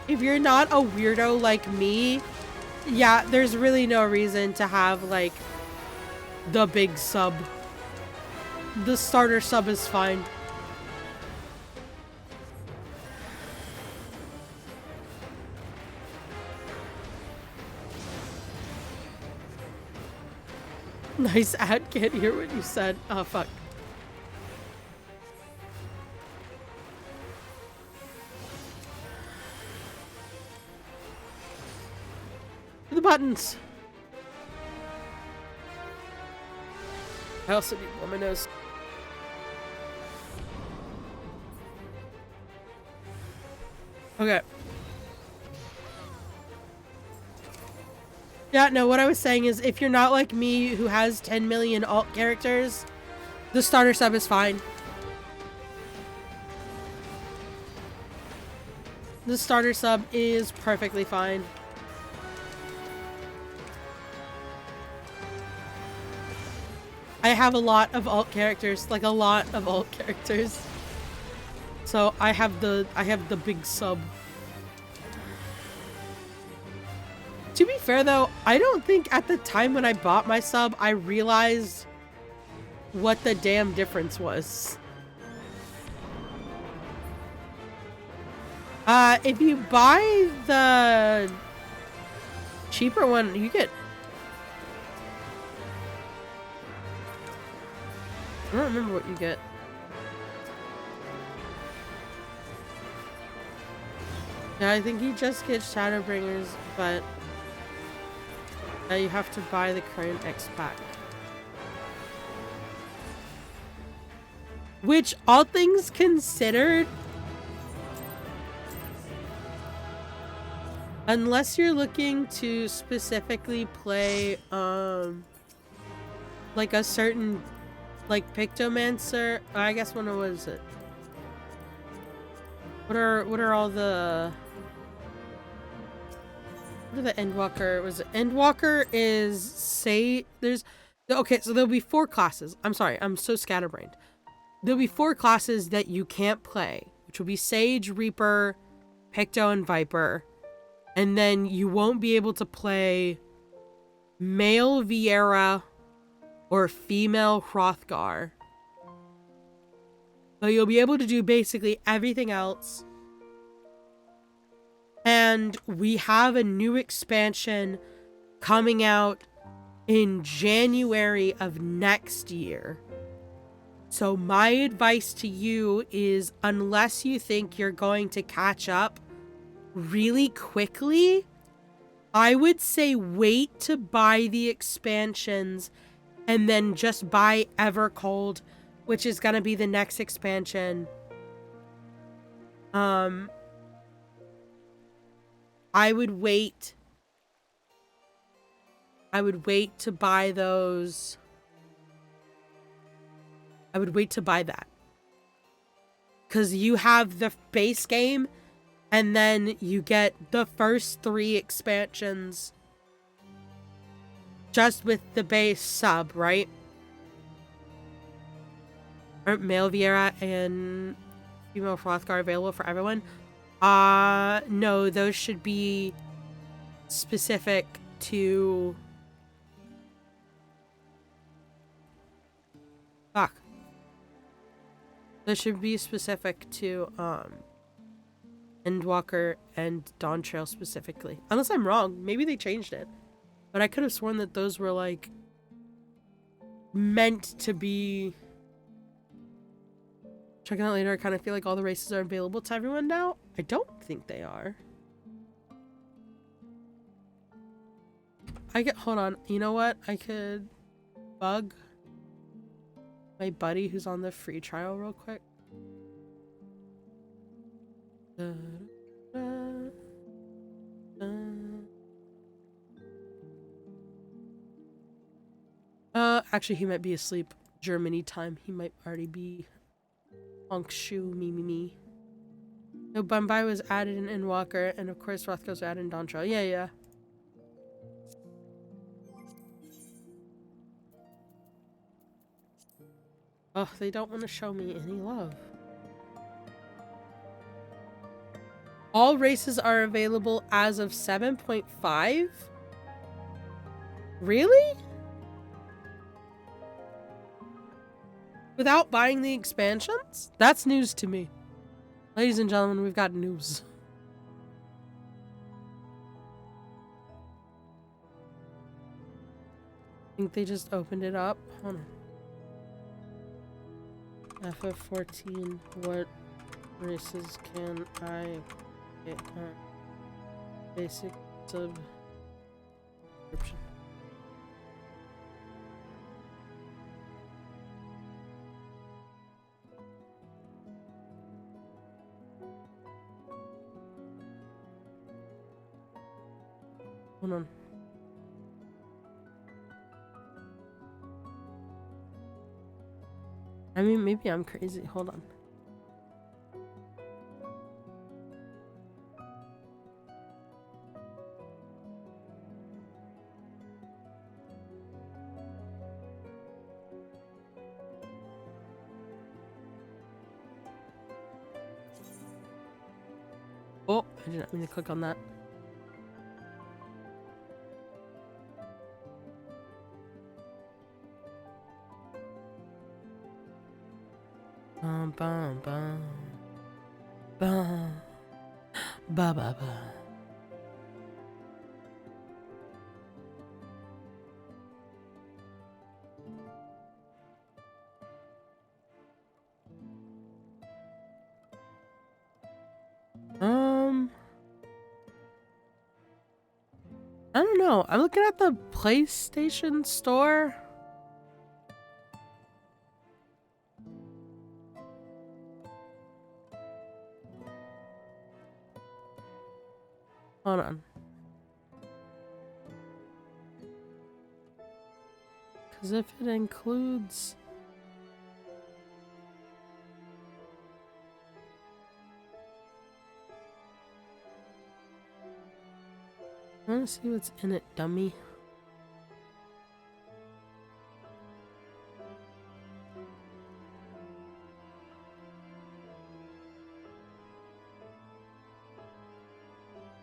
weirdo like me, yeah, there's really no reason to have like the big sub. The starter sub is fine. Nice ad, can't hear what you said. Oh, fuck. The buttons. I also need to blow my nose. Okay. Yeah, no, what I was saying is if you're not like me who has 10 million alt characters, the starter sub is fine. The starter sub is perfectly fine. I have a lot of alt characters, like a lot of alt characters. So I have the big sub. To be fair though, I don't think at the time when I bought my sub, I realized what the damn difference was. If you buy the cheaper one, you get... I don't remember what you get. Yeah, I think you just get Shadowbringers, but you have to buy the current X pack. Which, all things considered, unless you're looking to specifically play, like a certain, like, Pictomancer, I guess what was it? What are all the... What are the Endwalker? Was it Endwalker is say there's okay, so there'll be 4 classes. I'm sorry, I'm so scatterbrained. There'll be 4 classes that you can't play, which will be Sage, Reaper, Picto, and Viper. And then you won't be able to play male Viera or female Hrothgar. But you'll be able to do basically everything else. And we have a new expansion coming out in January of next year. So my advice to you is, unless you think you're going to catch up really quickly, I would say wait to buy the expansions and then just buy Evercold, which is going to be the next expansion. I would wait to buy those. I would wait to buy that. Because you have the base game, and then you get the first 3 expansions just with the base sub, right? Aren't male Viera and female Hrothgar available for everyone? No, those should be specific to... Fuck. Those should be specific to, Endwalker and Dawntrail specifically. Unless I'm wrong. Maybe they changed it. But I could have sworn that those were, like, meant to be... Checking out later, I kind of feel like all the races are available to everyone now. I don't think they are. Hold on. You know what? I could bug my buddy who's on the free trial real quick. Actually, he might be asleep. Germany time. He might already be honk shoe me. No, Bumbai was added in Endwalker, and of course Rothko's added in Dawntrail. Yeah. Oh, they don't want to show me any love. All races are available as of 7.5? Really? Without buying the expansions? That's news to me. Ladies and gentlemen, we've got news. I think they just opened it up. Hold on. FF14, what races can I get on? Basic subscription. Hold on. I mean, maybe I'm crazy. Hold on. Oh, I did not mean to click on that. Bum bum bum bum ba ba ba. I don't know. I'm looking at the PlayStation Store. Hold on. Because if it includes... I want to see what's in it, dummy.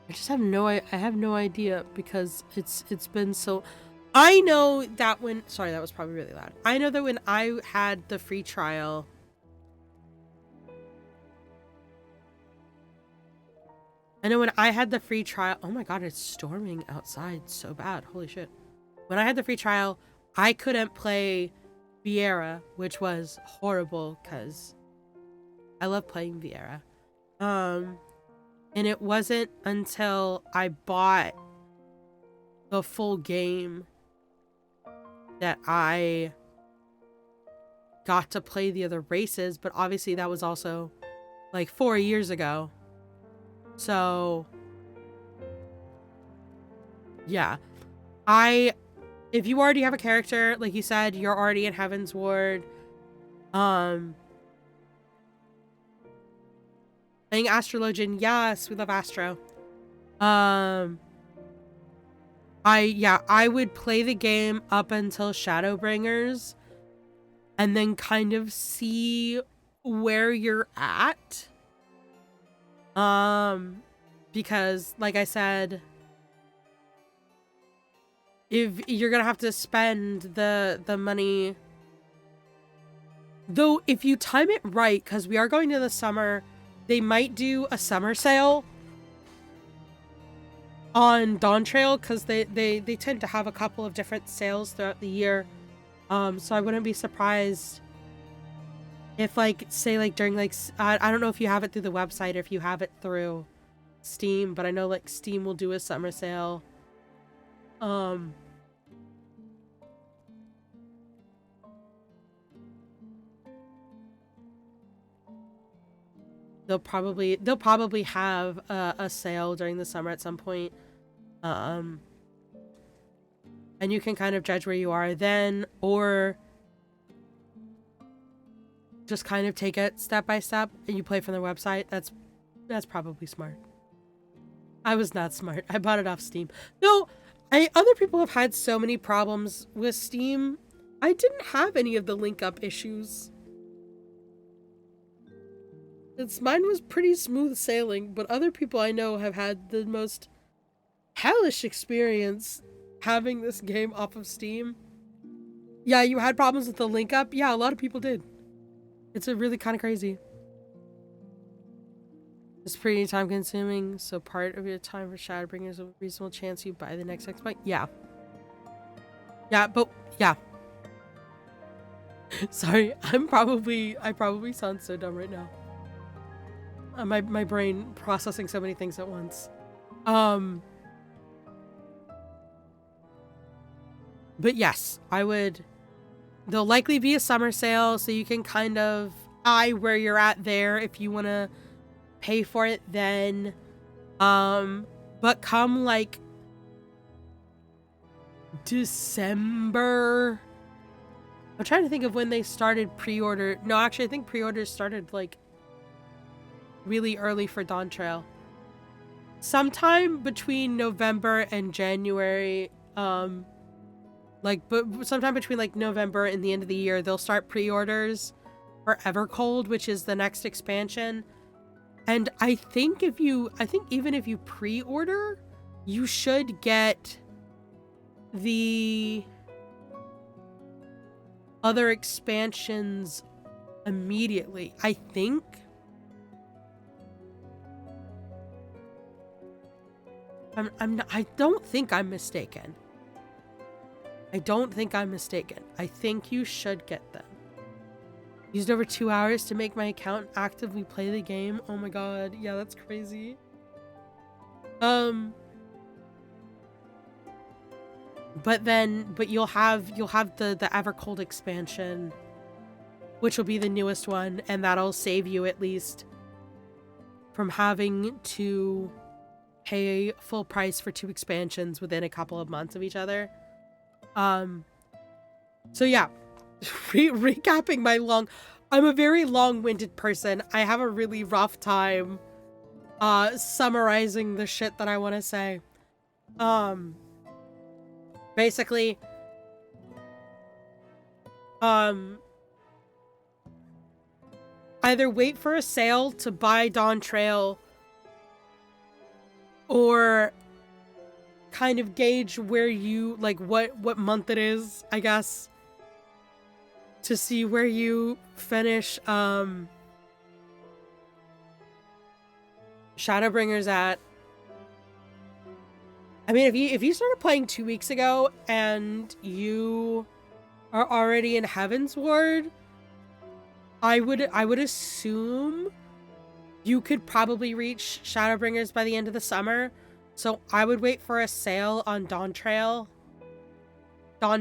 I just have I have no idea because it's been so... I know that when... Sorry, that was probably really loud. I know that when I had the free trial... I know when I had the free trial... Oh my god, it's storming outside so bad. Holy shit. When I had the free trial, I couldn't play Vieira, which was horrible because I love playing Vieira. And it wasn't until I bought the full game that I got to play the other races, but obviously that was also like 4 years ago. So yeah, if you already have a character, like you said, you're already in Heaven's Ward, playing Astrologian, yes, we love Astro. I would play the game up until Shadowbringers and then kind of see where you're at. Because like I said, if you're gonna have to spend the money, though, if you time it right, because we are going to the summer, they might do a summer sale on Dawn Trail, because they tend to have a couple of different sales throughout the year. So I wouldn't be surprised if, like, say, like, during, like, I don't know if you have it through the website or if you have it through Steam, but I know, like, Steam will do a summer sale. They'll probably have a sale during the summer at some point. And you can kind of judge where you are then, or just kind of take it step by step and you play from the website. That's probably smart. I was not smart. I bought it off Steam. No, other people have had so many problems with Steam. I didn't have any of the link up issues. Mine was pretty smooth sailing, but other people I know have had the most hellish experience having this game off of Steam. Yeah, you had problems with the link up? Yeah, a lot of people did. It's a really kind of crazy. It's pretty time consuming, so part of your time for Shadowbringers is a reasonable chance you buy the next Xbox. Yeah. Yeah, but yeah. Sorry, I probably sound so dumb right now. My brain processing so many things at once. But yes, there'll likely be a summer sale, so you can kind of eye where you're at there if you want to pay for it then. But come like December, I'm trying to think of when they started pre-order. No, actually I think pre-orders started like really early for Dawn Trail. Sometime between November and January, but sometime between like November and the end of the year, they'll start pre-orders for Evercold, which is the next expansion. And I think even if you pre-order, you should get the other expansions immediately. I think. I don't think I'm mistaken. I think you should get them. Used over 2 hours to make my account actively play the game. Oh my god. Yeah, that's crazy. But you'll have the Evercold expansion, which will be the newest one, and that'll save you at least from having to pay full price for 2 expansions within a couple of months of each other. So yeah, recapping I'm a very long-winded person. I have a really rough time summarizing the shit that I want to say. Basically, either wait for a sale to buy Dawn Trail, or kind of gauge where you, like, what month it is, I guess, to see where you finish, Shadowbringers at. I mean, if you started playing 2 weeks ago and you are already in Heaven's Ward, I would assume you could probably reach Shadowbringers by the end of the summer. So I would wait for a sale on Dawn Trail. Oh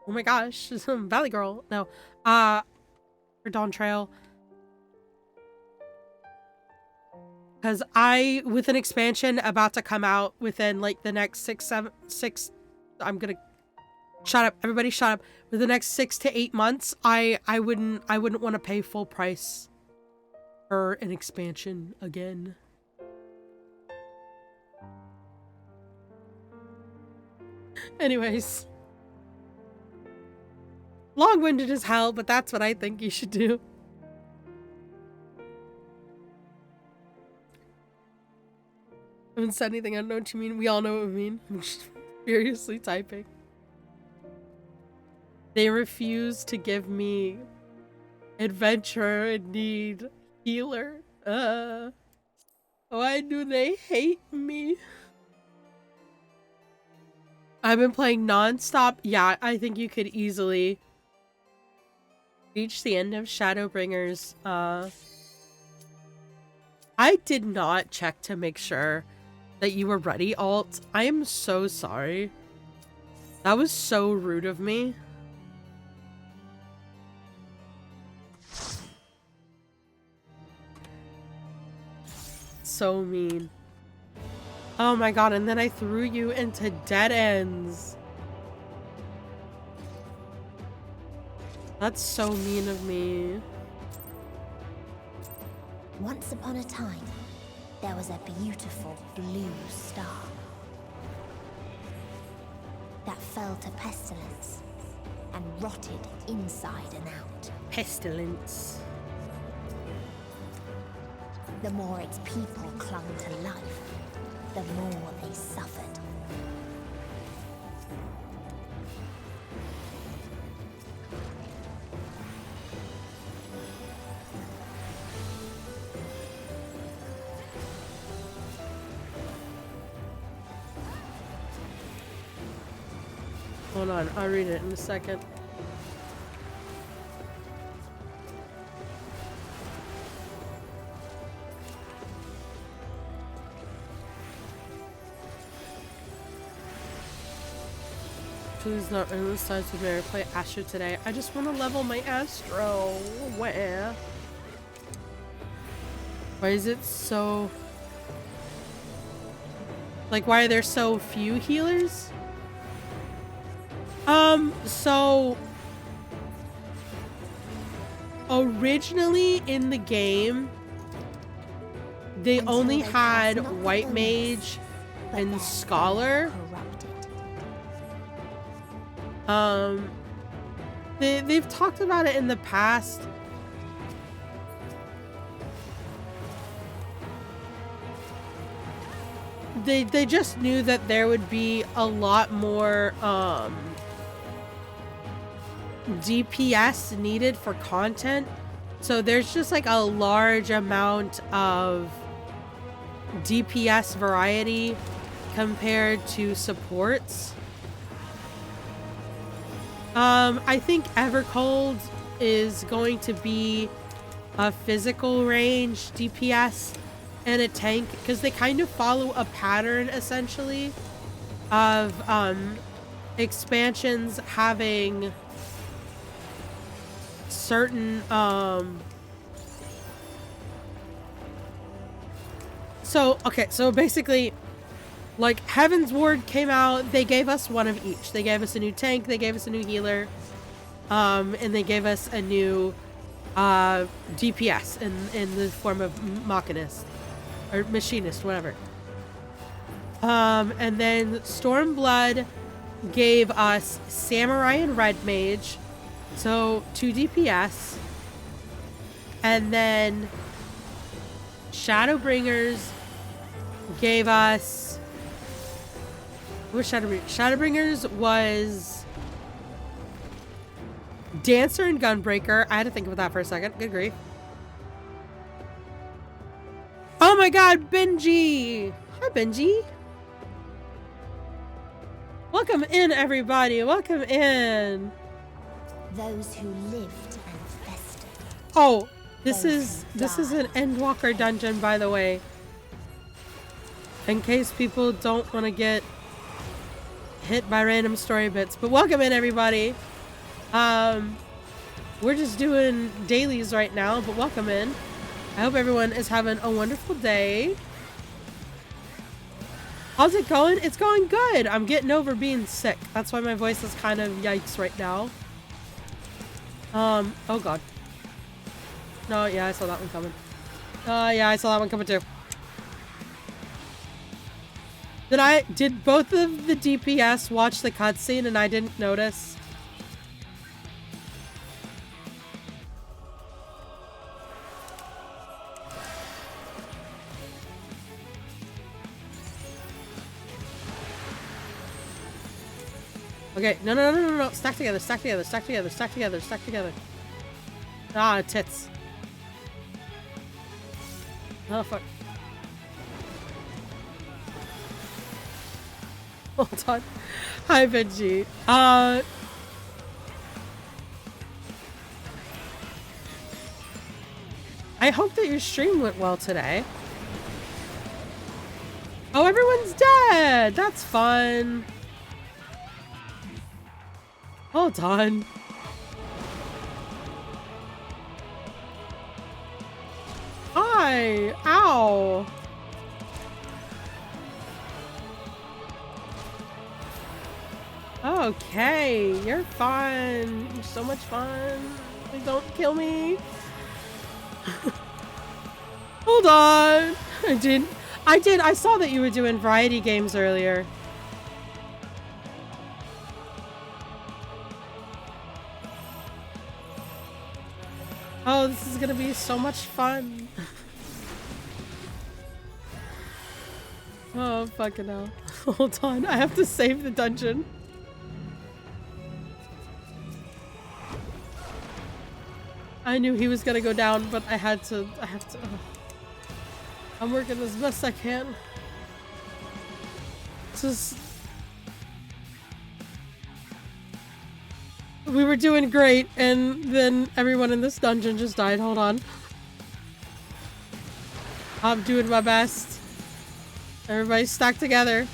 my gosh, Valley Girl. No, for Dawn Trail. Because with an expansion about to come out within like the next 6, I'm gonna shut up. Everybody shut up. With the next 6 to 8 months, I wouldn't want to pay full price for an expansion again. Anyways. Long-winded as hell, but that's what I think you should do. I haven't said anything. I don't know what you mean. We all know what we mean. I'm just furiously typing. They refuse to give me adventure and need healer. Why do they hate me? I've been playing non-stop. Yeah, I think you could easily reach the end of Shadowbringers. I did not check to make sure that you were ready, Alt. I am so sorry. That was so rude of me. So mean. Oh my god, and then I threw you into dead ends. That's so mean of me. Once upon a time, there was a beautiful blue star that fell to pestilence and rotted inside and out. Pestilence. The more its people clung to life, the more they suffered. Hold on, I'll read it in a second. Please not run the sides with me. Play Astro today. I just want to level my Astro. Where? Why is it so... Like, why are there so few healers? So... Originally in the game, they only had White Mage and Scholar. They've talked about it in the past. They just knew that there would be a lot more DPS needed for content. So there's just like a large amount of DPS variety compared to supports. I think Evercold is going to be a physical range DPS and a tank because they kind of follow a pattern essentially of expansions having certain so basically, like, Heaven's Ward came out, they gave us one of each. They gave us a new tank, they gave us a new healer, and they gave us a new DPS in the form of Machinist or Machinist, whatever. And then Stormblood gave us Samurai and Red Mage, so 2 DPS, and then Shadowbringers gave us... What was Shadowbringers? Shadowbringers was Dancer and Gunbreaker. I had to think about that for a second. Good grief. Oh my god, Benji! Hi, Benji. Welcome in, everybody. Welcome in. Those who lived and festered. Oh, this is an Endwalker dungeon, by the way. In case people don't want to get hit by random story bits. But welcome in, everybody. We're just doing dailies right now, but welcome in. I hope everyone is having a wonderful day. How's it going? It's going good. I'm getting over being sick. That's why my voice is kind of yikes right now. Oh god. No, yeah, I saw that one coming. Yeah, I saw that one coming too. Did both of the DPS watch the cutscene and I didn't notice? Okay, no. Stack together, stack together, stack together, stack together, stack together. Ah, tits. Oh, fuck. Hold on. Hi, Benji. I hope that your stream went well today. Oh, everyone's dead! That's fun. Hold on. Hi! Ow! Okay, you're fun. You're so much fun. Please don't kill me. Hold on. I saw that you were doing variety games earlier. Oh, this is gonna be so much fun. Oh, fucking hell. Hold on, I have to save the dungeon. I knew he was gonna go down, but I have to. I'm working as best I can. Just... We were doing great, and then everyone in this dungeon just died. Hold on. I'm doing my best. Everybody's stuck together.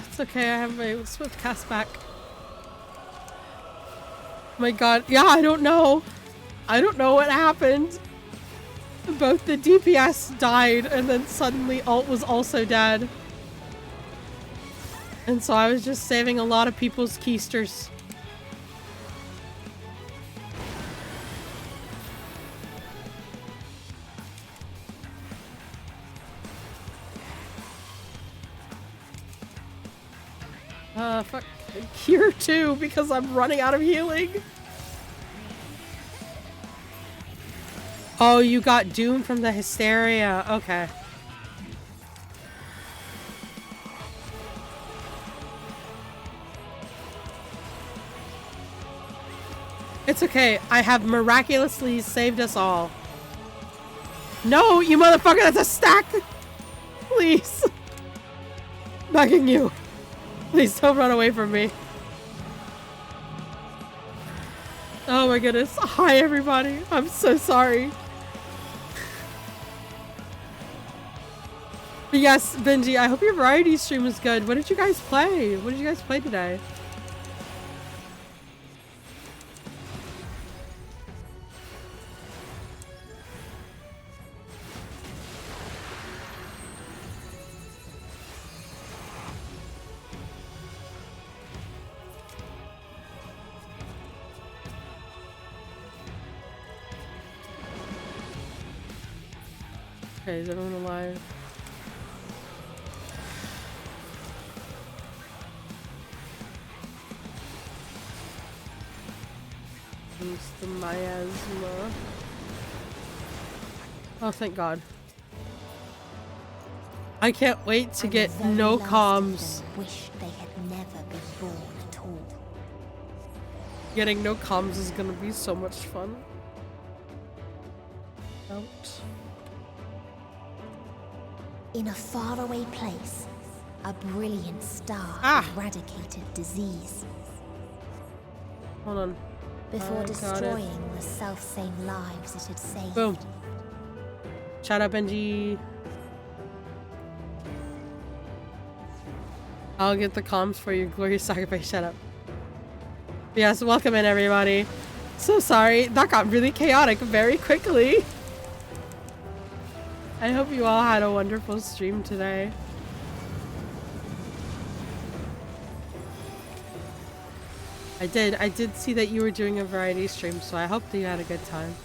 It's okay, I have my swift cast back. Oh my god, yeah, I don't know. I don't know what happened. Both the DPS died and then suddenly Alt was also dead. And so I was just saving a lot of people's keisters. Fuck. Cure too, because I'm running out of healing. Oh, you got doomed from the hysteria. Okay. It's okay. I have miraculously saved us all. No, you motherfucker, that's a stack! Please. Begging you. Please don't run away from me. Oh my goodness. Hi everybody. I'm so sorry. But yes, Benji, I hope your variety stream was good. What did you guys play? What did you guys play today? Okay, is everyone alive? It's the miasma. Oh, thank God. I can't wait to get no comms. Wish they had never been born at all. Getting no comms is gonna be so much fun. Out. In a faraway place, a brilliant star eradicated disease. Hold on. Before destroying the self-same lives it had saved. Boom. Shout out, Benji. I'll get the comms for your glorious sacrifice. Shut up. Yes, welcome in, everybody. So sorry. That got really chaotic very quickly. I hope you all had a wonderful stream today. I did see that you were doing a variety stream, so I hope that you had a good time.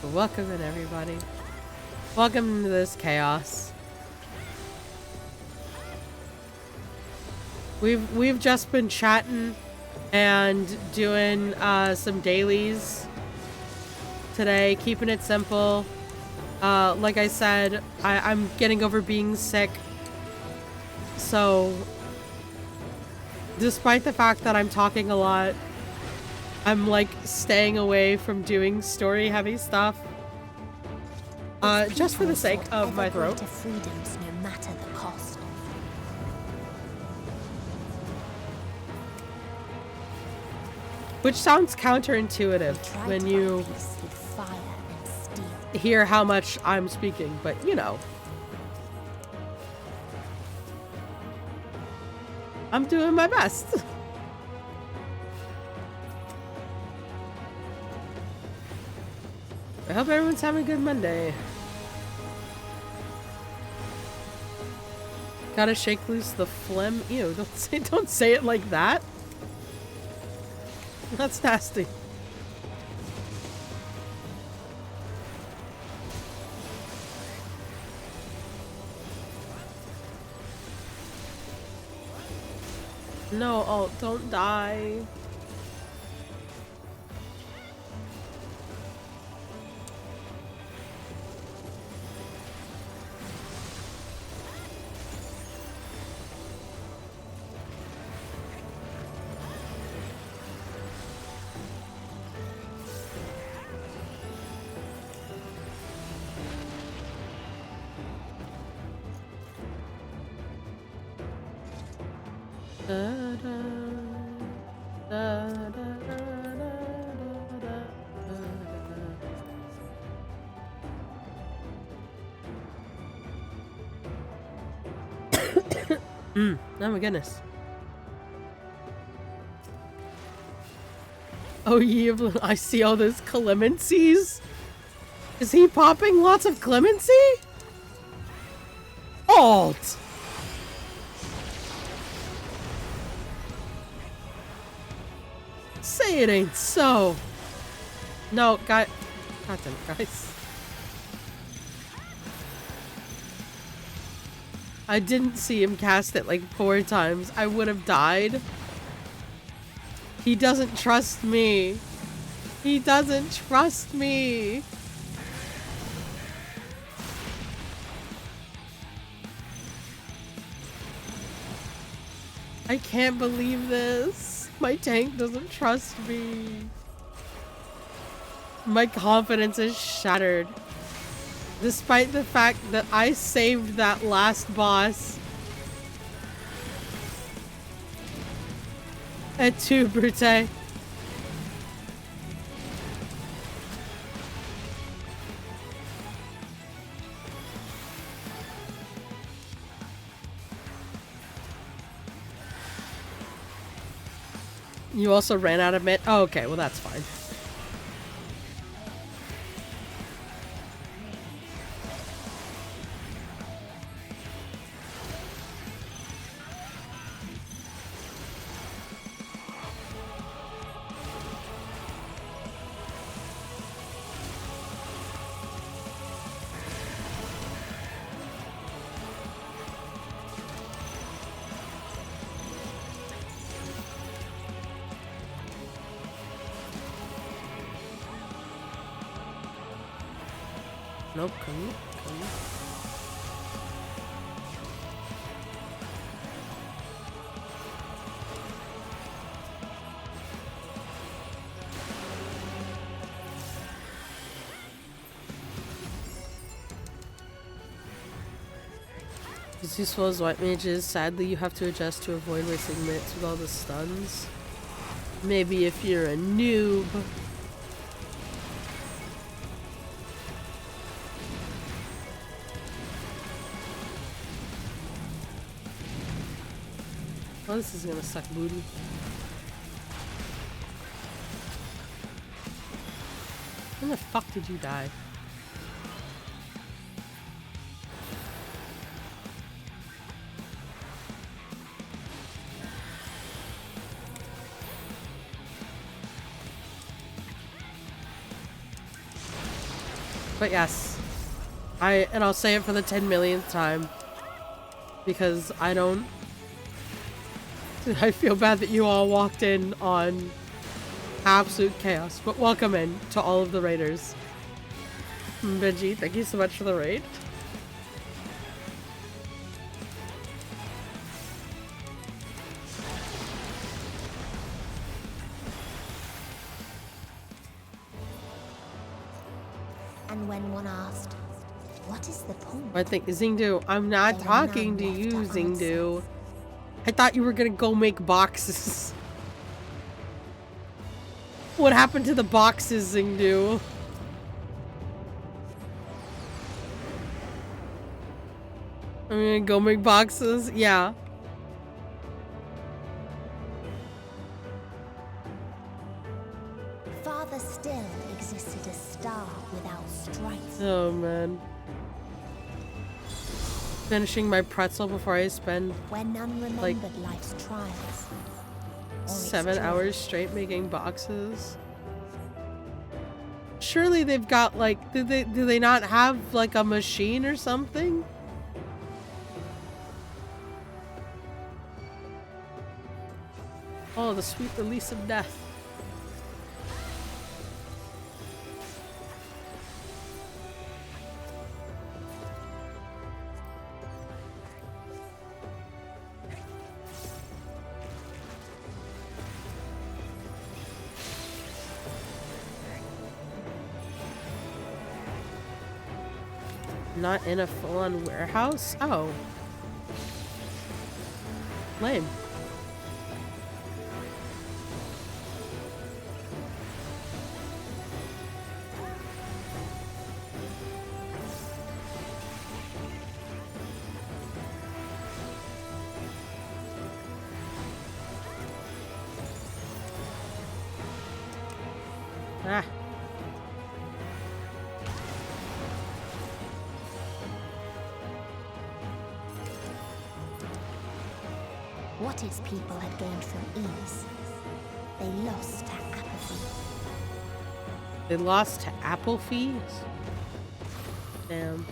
But welcome in, everybody. Welcome to this chaos. We've just been chatting and doing some dailies today, keeping it simple. Like I said, I'm getting over being sick, so despite the fact that I'm talking a lot, I'm like staying away from doing story heavy stuff, just for the sake of my throat. Freedoms, no matter the cost. Which sounds counterintuitive when you hear how much I'm speaking, but you know. I'm doing my best. I hope everyone's having a good Monday. Gotta shake loose the phlegm. Ew, don't say it like that. That's nasty. No, oh, don't die. Oh my goodness. Oh yeah, I see all those clemencies. Is he popping lots of clemency? Alt! Say it ain't so. No, God damn it, guys. I didn't see him cast it like 4 times. I would have died. He doesn't trust me. He doesn't trust me. I can't believe this. My tank doesn't trust me. My confidence is shattered. Despite the fact that I saved that last boss. Et tu, Brute? You also ran out of mint? Oh, okay, well that's fine. Nope, come. As useful as white mages, sadly you have to adjust to avoid wasting minutes with all the stuns. Maybe if you're a noob. Oh, this is gonna suck booty. When the fuck did you die? But yes, I'll say it for the 10 millionth time because I feel bad that you all walked in on absolute chaos, but welcome in to all of the raiders. Benji, thank you so much for the raid. And when one asked, what is the point? I think, Zingdu, I'm not talking to you, Zingdu. I thought you were gonna go make boxes. What happened to the boxes, Zingdu? I'm gonna go make boxes? Yeah. Farther still existed a star without strife. Oh man. Finishing my pretzel before I spend where none remembered like life's trials. 7 hours straight making boxes. Surely they've got like, do they not have like a machine or something? Oh, the sweet release of death. Not in a full-on warehouse? Oh. Lame. Ah. What its people had gained from ease, they lost to apathy. They lost to apple fees? Damn.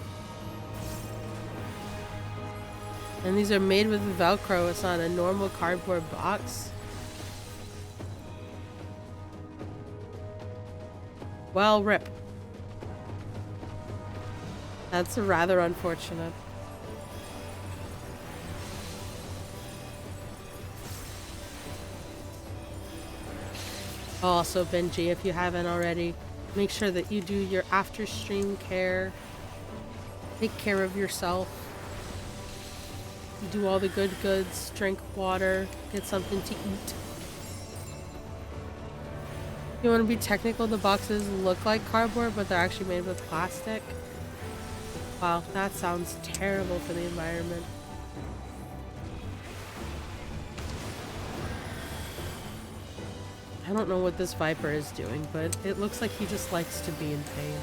And these are made with Velcro. It's not a normal cardboard box. Well, rip. That's rather unfortunate. Also, Benji, if you haven't already, make sure that you do your after stream care. Take care of yourself. Do all the good goods, drink water, get something to eat. You want to be technical, the boxes look like cardboard, but they're actually made with plastic. Wow, that sounds terrible for the environment. I don't know what this Viper is doing, but it looks like he just likes to be in pain.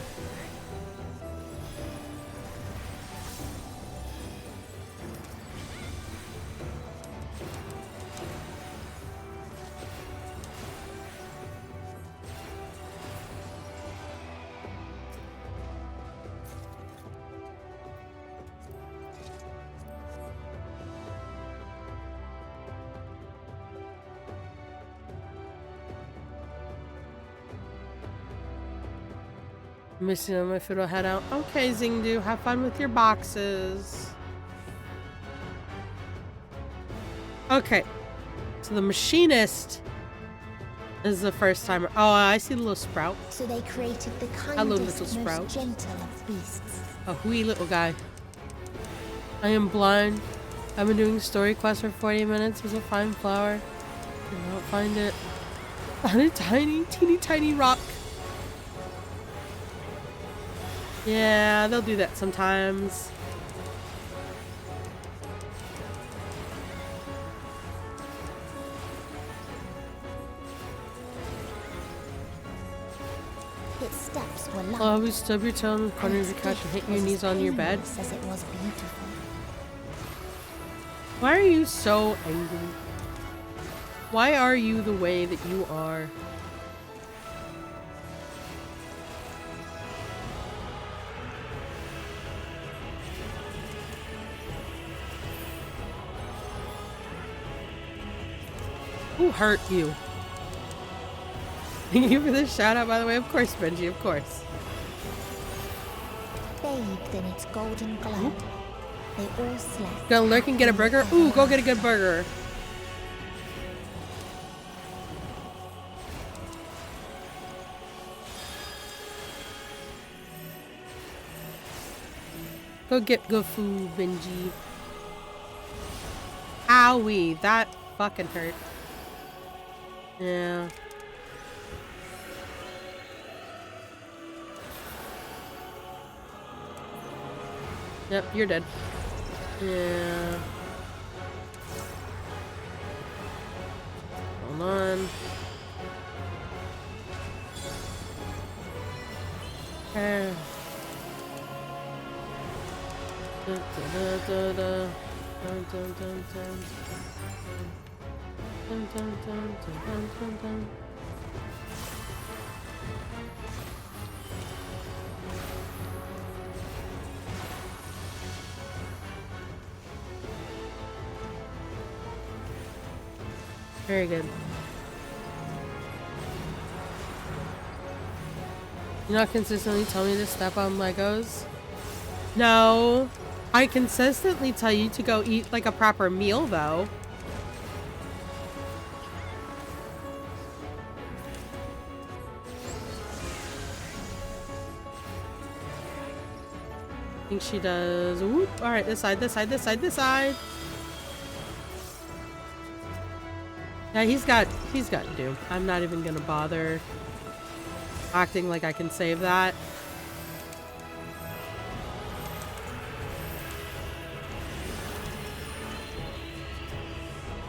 Missing on my foot, I'll head out. Okay, Zingdu, have fun with your boxes. Okay, so the machinist is the first timer. Oh, I see the little sprout. So they created the Hello, kindest, little most sprout. gentle of beasts. A wee little guy. I am blind. I've been doing story quests for 40 minutes. There's a fine flower. Cannot find it. On a tiny, teeny tiny rock. Yeah, they'll do that sometimes. Its steps were light. Always stub your toe in the corner of the couch and hit your knees on your bed. As it was beautiful. Why are you so angry? Why are you the way that you are? Who hurt you? Thank you for the shout out, by the way. Of course, Benji, of course. Bathed in its golden glow, they all slept. Gonna lurk and get a burger? Ooh, go get a good burger. Go get good food, Benji. Owie, that fucking hurt. Yeah. Yep, you're dead. Yeah. Hold on. Okay. Da, da, da, da. Dun, dun, dun, dun. Dun, dun, dun, dun, dun, dun. Very good. You not consistently tell me to step on Legos? No. I consistently tell you to go eat like a proper meal though. I think she does. Whoop. All right, this side, this side, this side, this side. Yeah, he's got Doom. I'm not even gonna bother acting like I can save that.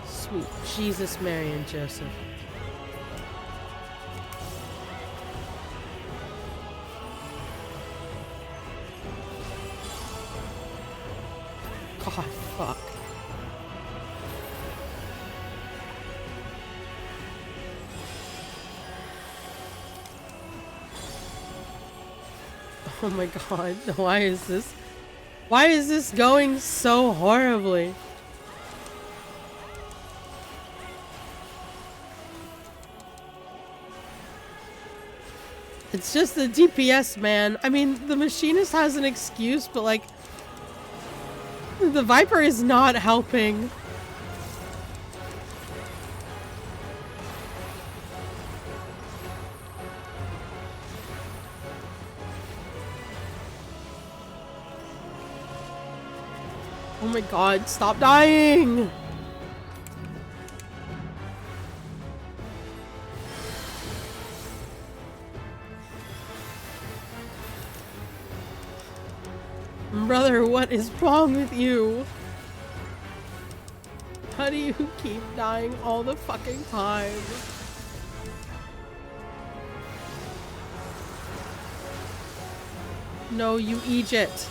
Sweet Jesus, Mary, and Joseph. God, fuck. Oh my god, why is this going so horribly? It's just the DPS, man. I mean, the machinist has an excuse, but like, the Viper is not helping. Oh my god, stop dying! Brother, what is wrong with you? How do you keep dying all the fucking time? No, you Egypt.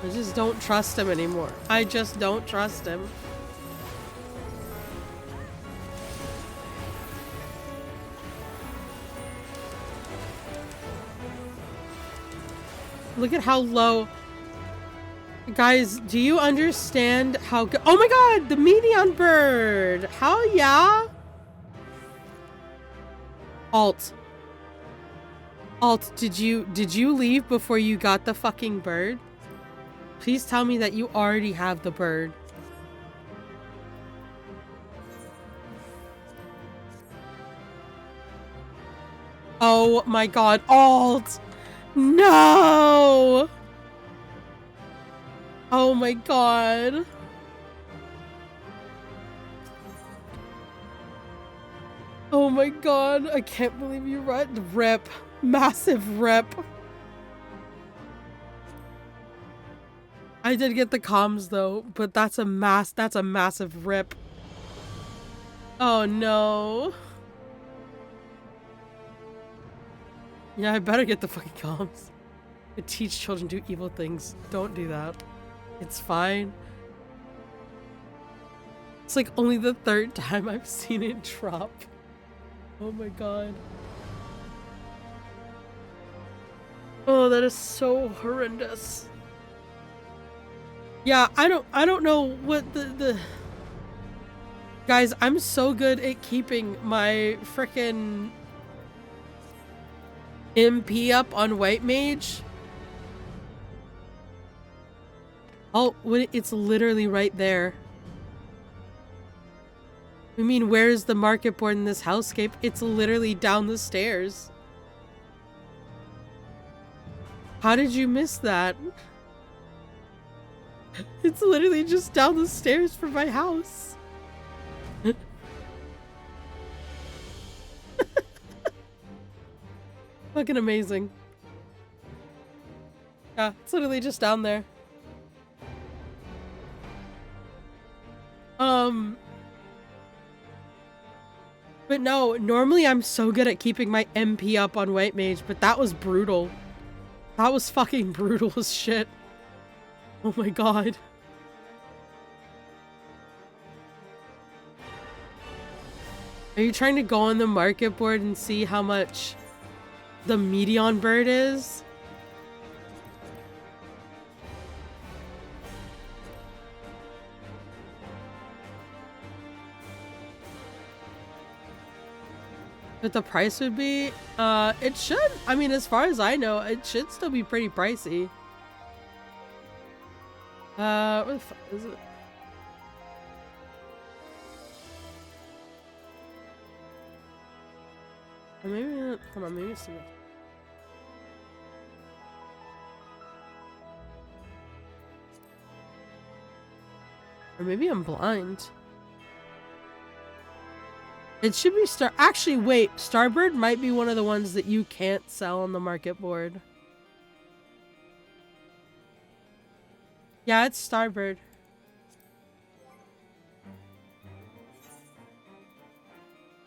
I just don't trust him anymore. I just don't trust him. Look at how low. Guys, do you understand how good? Oh my god, the median bird. How yeah? Alt, did you leave before you got the fucking bird? Please tell me that you already have the bird. Oh my god, Alt! No! Oh my god. Oh my god, I can't believe you rip. Massive rip. I did get the comms though, but that's a massive rip. Oh no. Yeah, I better get the fucking comms. I teach children to do evil things. Don't do that. It's fine. It's like only the third time I've seen it drop. Oh my god. Oh, that is so horrendous. Yeah, I don't know what the guys, I'm so good at keeping my frickin' MP up on White Mage. Oh, it's literally right there. I mean, where is the market board in this housecape? It's literally down the stairs. How did you miss that? It's literally just down the stairs from my house. Fucking amazing. Yeah, it's literally just down there. But no, normally I'm so good at keeping my MP up on White Mage, but that was brutal. That was fucking brutal as shit. Oh my god. Are you trying to go on the market board and see how much the median bird is? What the price would be? It should. I mean, as far as I know, it should still be pretty pricey. Where the fuck is it? Or maybe, hold on, maybe it's the... Or maybe I'm blind. It should be actually, wait, Starbird might be one of the ones that you can't sell on the market board. Yeah, it's Starbird.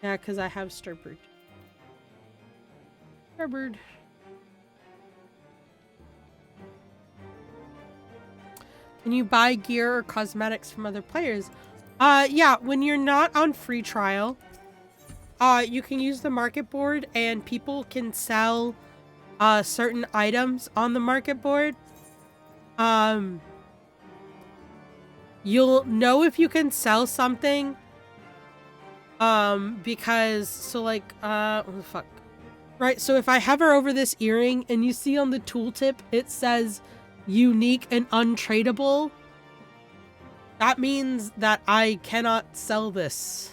Yeah, because I have Starbird. Starbird. Can you buy gear or cosmetics from other players? Yeah, when you're not on free trial, you can use the market board and people can sell certain items on the market board. You'll know if you can sell something because so like what the fuck, right? So if I hover over this earring and you see on the tooltip it says unique and untradeable, that means that I cannot sell this.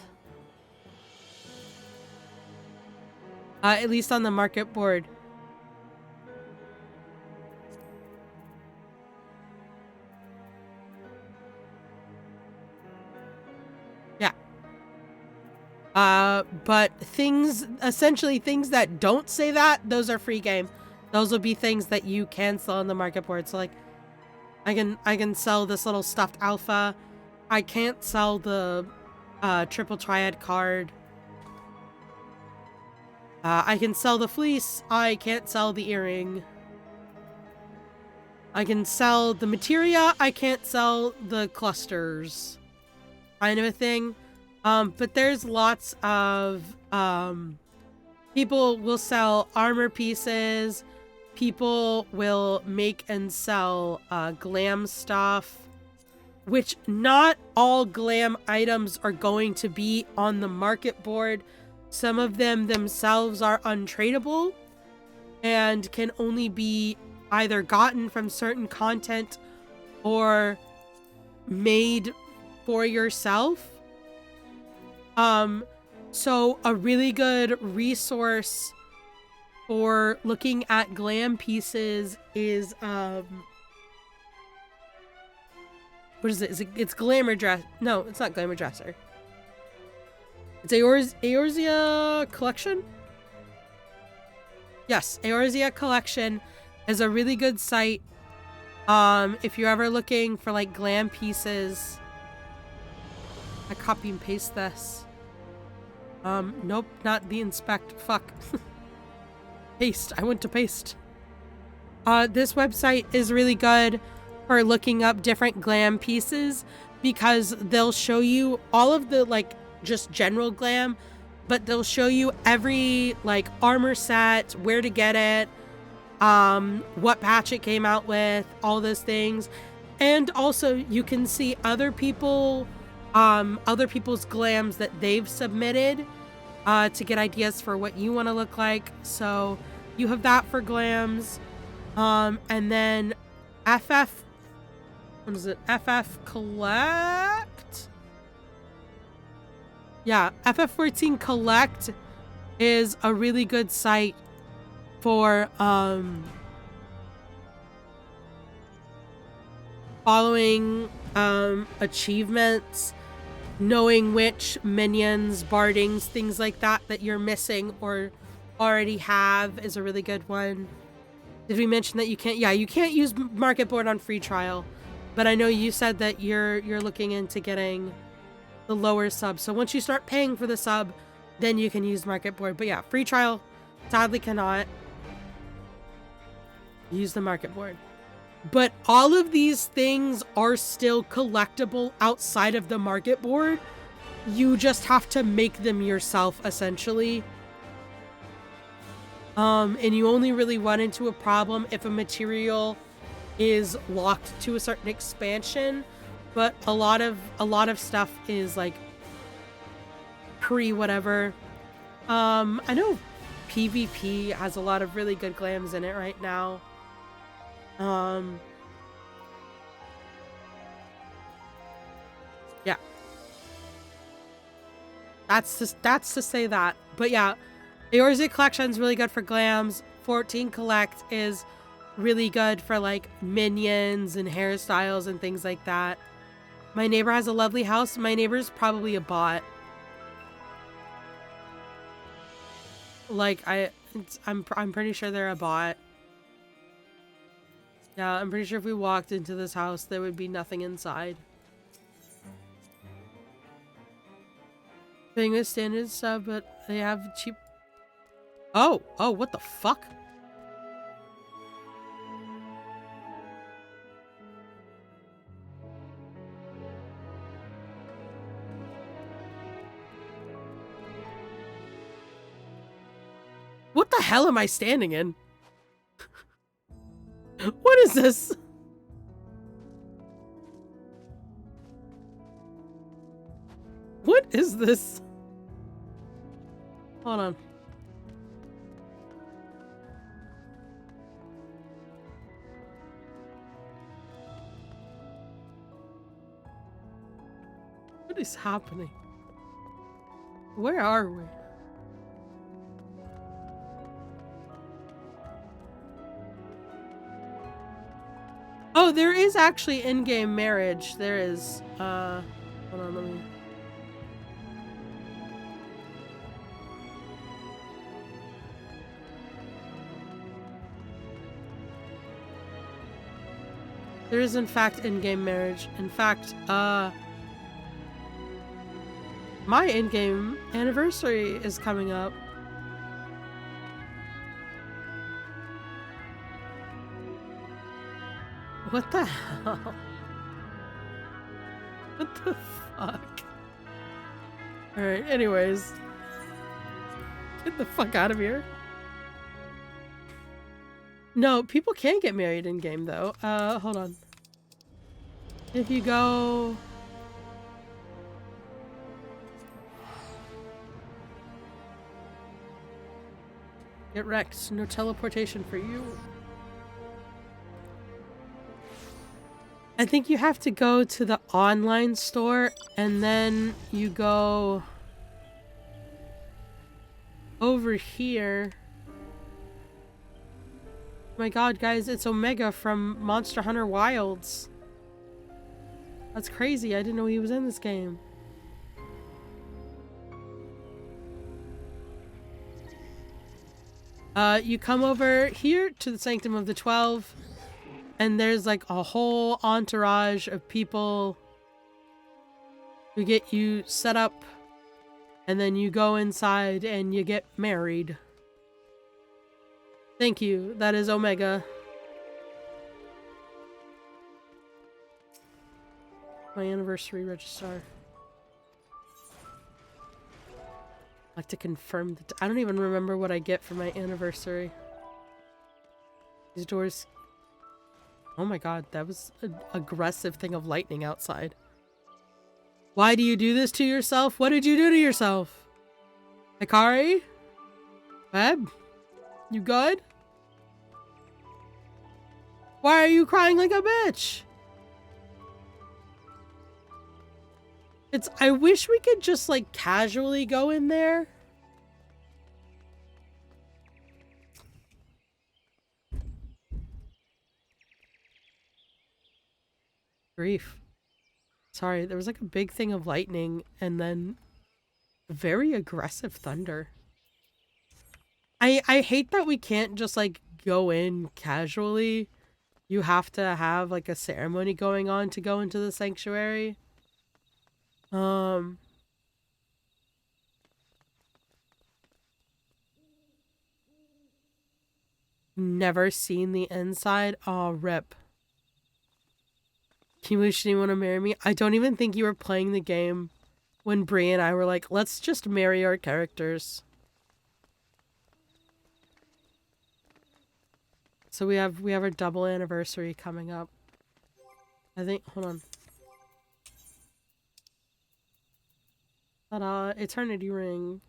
At least on the market board. Yeah. But things, essentially things that don't say that, those are free game. Those will be things that you can sell on the market board. So like, I can sell this little stuffed alpha. I can't sell the triple triad card. I can sell the fleece. I can't sell the earring. I can sell the materia. I can't sell the clusters. Kind of a thing. But there's lots of people will sell armor pieces. People will make and sell glam stuff, which not all glam items are going to be on the market board. Some of them themselves are untradeable and can only be either gotten from certain content or made for yourself. So a really good resource for looking at glam pieces is what is it? It's Glamour Dress. No, it's not Glamour Dresser. It's Eorzea Collection? Yes, Eorzea Collection is a really good site. If you're ever looking for like glam pieces. I copy and paste this. Nope, not the inspect. Fuck. Paste. I went to paste. This website is really good for looking up different glam pieces because they'll show you all of the like just general glam, but they'll show you every like armor set, where to get it, what patch it came out with, all those things. And also you can see other people's glams that they've submitted to get ideas for what you want to look like. So you have that for glams. And then FF, what is it? FF Collect? Yeah, FF14 Collect is a really good site for following achievements, knowing which minions, bardings, things like that that you're missing or already have is a really good one. Did we mention that you can't? Yeah, you can't use market board on free trial, but I know you said that you're looking into getting the lower sub. So once you start paying for the sub, then you can use market board. But yeah, free trial sadly cannot use the market board. But all of these things are still collectible outside of the market board. You just have to make them yourself, essentially. And you only really run into a problem if a material is locked to a certain expansion. But a lot of stuff is like pre whatever. I know PvP has a lot of really good glams in it right now. Yeah. That's to say that. But yeah, Eorzea Collection's really good for glams. 14 Collect is really good for like minions and hairstyles and things like that. My neighbor has a lovely house. My neighbor's probably a bot. Like I'm pretty sure they're a bot. Yeah, I'm pretty sure if we walked into this house, there would be nothing inside. Being a standard sub, but they have cheap. Oh, what the fuck? What the hell am I standing in? What is this? What is this? Hold on. What is happening? Where are we? Oh, there is actually in-game marriage. There is. Hold on, let me... There is, in fact, in-game marriage. In fact, my in-game anniversary is coming up. What the hell? What the fuck? Alright, anyways. Get the fuck out of here. No, people can get married in-game, though. Hold on. If you go... Get wrecked. No teleportation for you. I think you have to go to the online store and then you go over here. Oh my god, guys, it's Omega from Monster Hunter Wilds. That's crazy. I didn't know he was in this game. You come over here to the Sanctum of the 12. And there's like a whole entourage of people who get you set up, and then you go inside and you get married. Thank you. That is Omega. My anniversary register. I'd like to confirm that. I don't even remember what I get for my anniversary. These doors... Oh my god, that was an aggressive thing of lightning outside. Why do you do this to yourself? What did you do to yourself? Hikari? Web? You good? Why are you crying like a bitch? I wish we could just like casually go in there. Grief. Sorry, there was like a big thing of lightning and then very aggressive thunder. I hate that we can't just like go in casually. You have to have like a ceremony going on to go into the sanctuary. Never seen the inside. Oh, rip. Can you believe she didn't want to marry me? I don't even think you were playing the game when Bree and I were like, let's just marry our characters. So we have our double anniversary coming up. I think, hold on. Ta-da, Eternity Ring.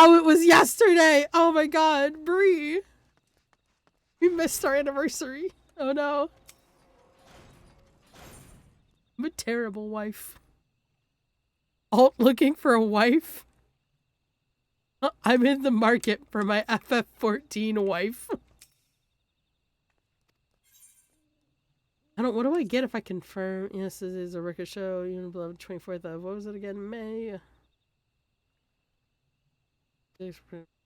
Oh, it was yesterday. Oh my god, Bree. We missed our anniversary. Oh no. I'm a terrible wife. Alt looking for a wife? I'm in the market for my FF14 wife. What do I get if I confirm? Yes, this is a record show. You know, 24th of, what was it again? May.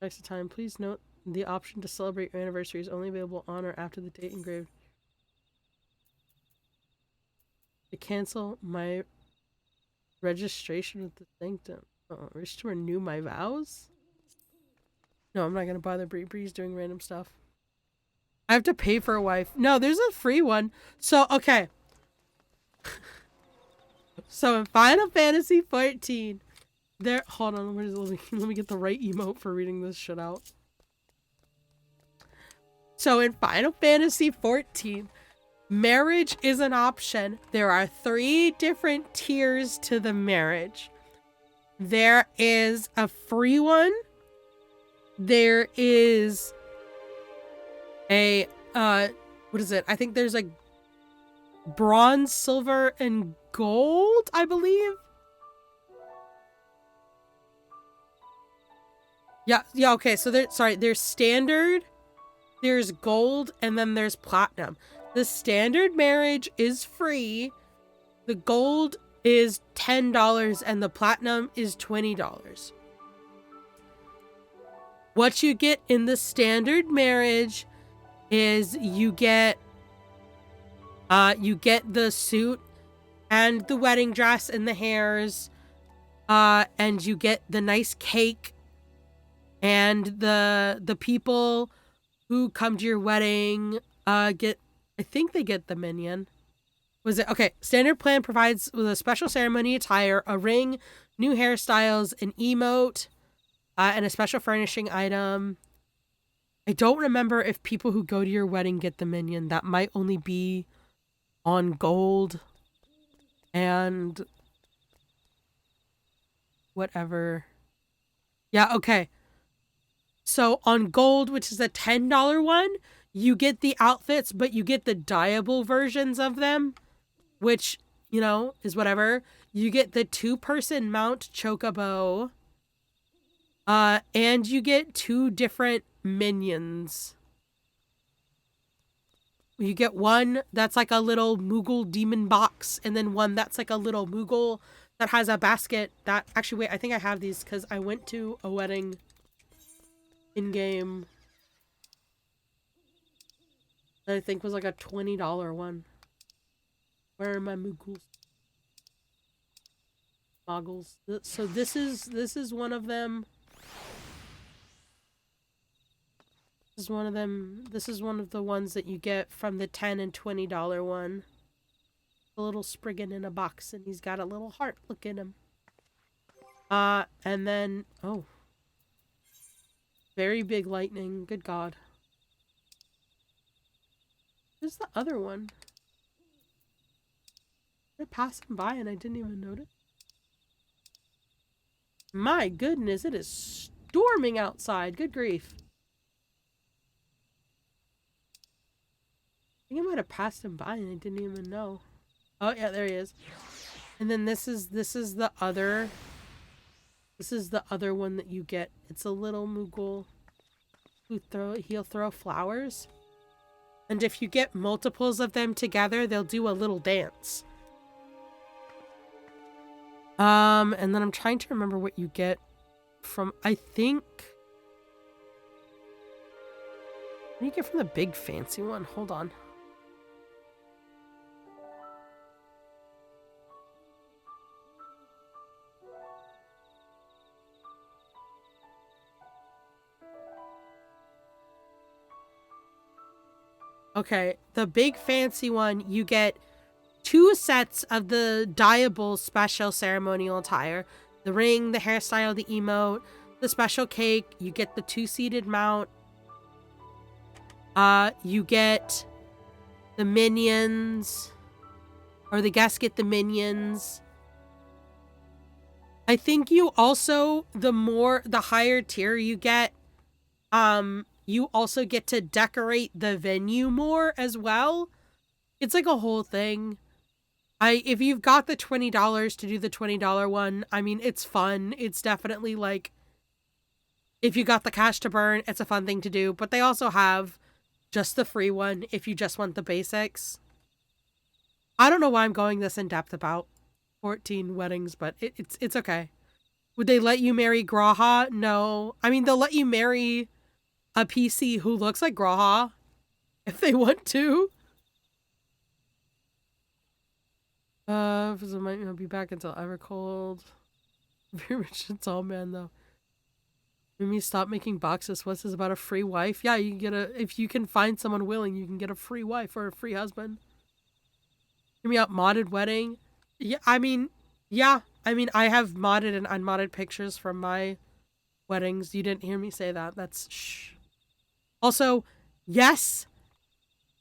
Next time, please note the option to celebrate your anniversary is only available on or after the date engraved. To cancel my registration with the sanctum. Wish to renew my vows? No, I'm not gonna bother Bree. Bree's doing random stuff. I have to pay for a wife. No, there's a free one. So, okay. So in Final Fantasy 14, there. Hold on, let me get the right emote for reading this shit out. So in Final Fantasy 14, marriage is an option. There are 3 different tiers to the marriage. There is a free one. There is a what is it? I think there's like bronze, silver, and gold, I believe. Yeah, okay. So there's standard, there's gold, and then there's platinum. The standard marriage is free. The gold is $10 and the platinum is $20. What you get in the standard marriage is you get the suit and the wedding dress and the hairs, and you get the nice cake and the people who come to your wedding I think they get the minion. Was it okay? Standard plan provides with a special ceremony attire, a ring, new hairstyles, an emote, and a special furnishing item. I don't remember if people who go to your wedding get the minion. That might only be on gold and whatever. Yeah, okay. So on gold, which is a $10 one, you get the outfits, but you get the dyeable versions of them, which, you know, is whatever. You get the 2-person mount chocobo, and you get 2 different minions. You get one that's like a little Moogle demon box, and then one that's like a little Moogle that has a basket that... Actually, wait, I think I have these because I went to a wedding in-game that I think was like a $20 one. Where are my Moogles? Moggles. So this is one of them. This is one of them. This is one of the ones that you get from the $10 and $20 one. A little Spriggan in a box, and he's got a little heart. Look at him. And then, oh. Very big lightning. Good God. There's the other one. I passed him by and I didn't even notice. My goodness, it is storming outside. Good grief. I think I might have passed him by and I didn't even know. Oh yeah, there he is. And then this is the other. This is the other one that you get. It's a little Moogle he'll throw flowers. And if you get multiples of them together, they'll do a little dance. And then I'm trying to remember what you get from, I think... What do you get from the big fancy one? Hold on. Okay, the big fancy one, you get 2 sets of the dyeable special ceremonial attire. The ring, the hairstyle, the emote, the special cake. You get the 2-seated mount. You get the minions. Or the guests get the minions. I think you also, the higher tier you get, you also get to decorate the venue more as well. It's like a whole thing. If you've got the $20 to do the $20 one, I mean, it's fun. It's definitely like, if you got the cash to burn, it's a fun thing to do. But they also have just the free one if you just want the basics. I don't know why I'm going this in depth about 14 weddings, but it's okay. Would they let you marry Graha? No. I mean, they'll let you marry a PC who looks like Graha if they want to. So might not be back until Evercold. Very rich and tall man though. Mimi, stop making boxes. What's this about a free wife? Yeah, you can get if you can find someone willing, you can get a free wife or a free husband. Hear me out, modded wedding. Yeah, I mean, I have modded and unmodded pictures from my weddings. You didn't hear me say that. That's shh. Also, yes,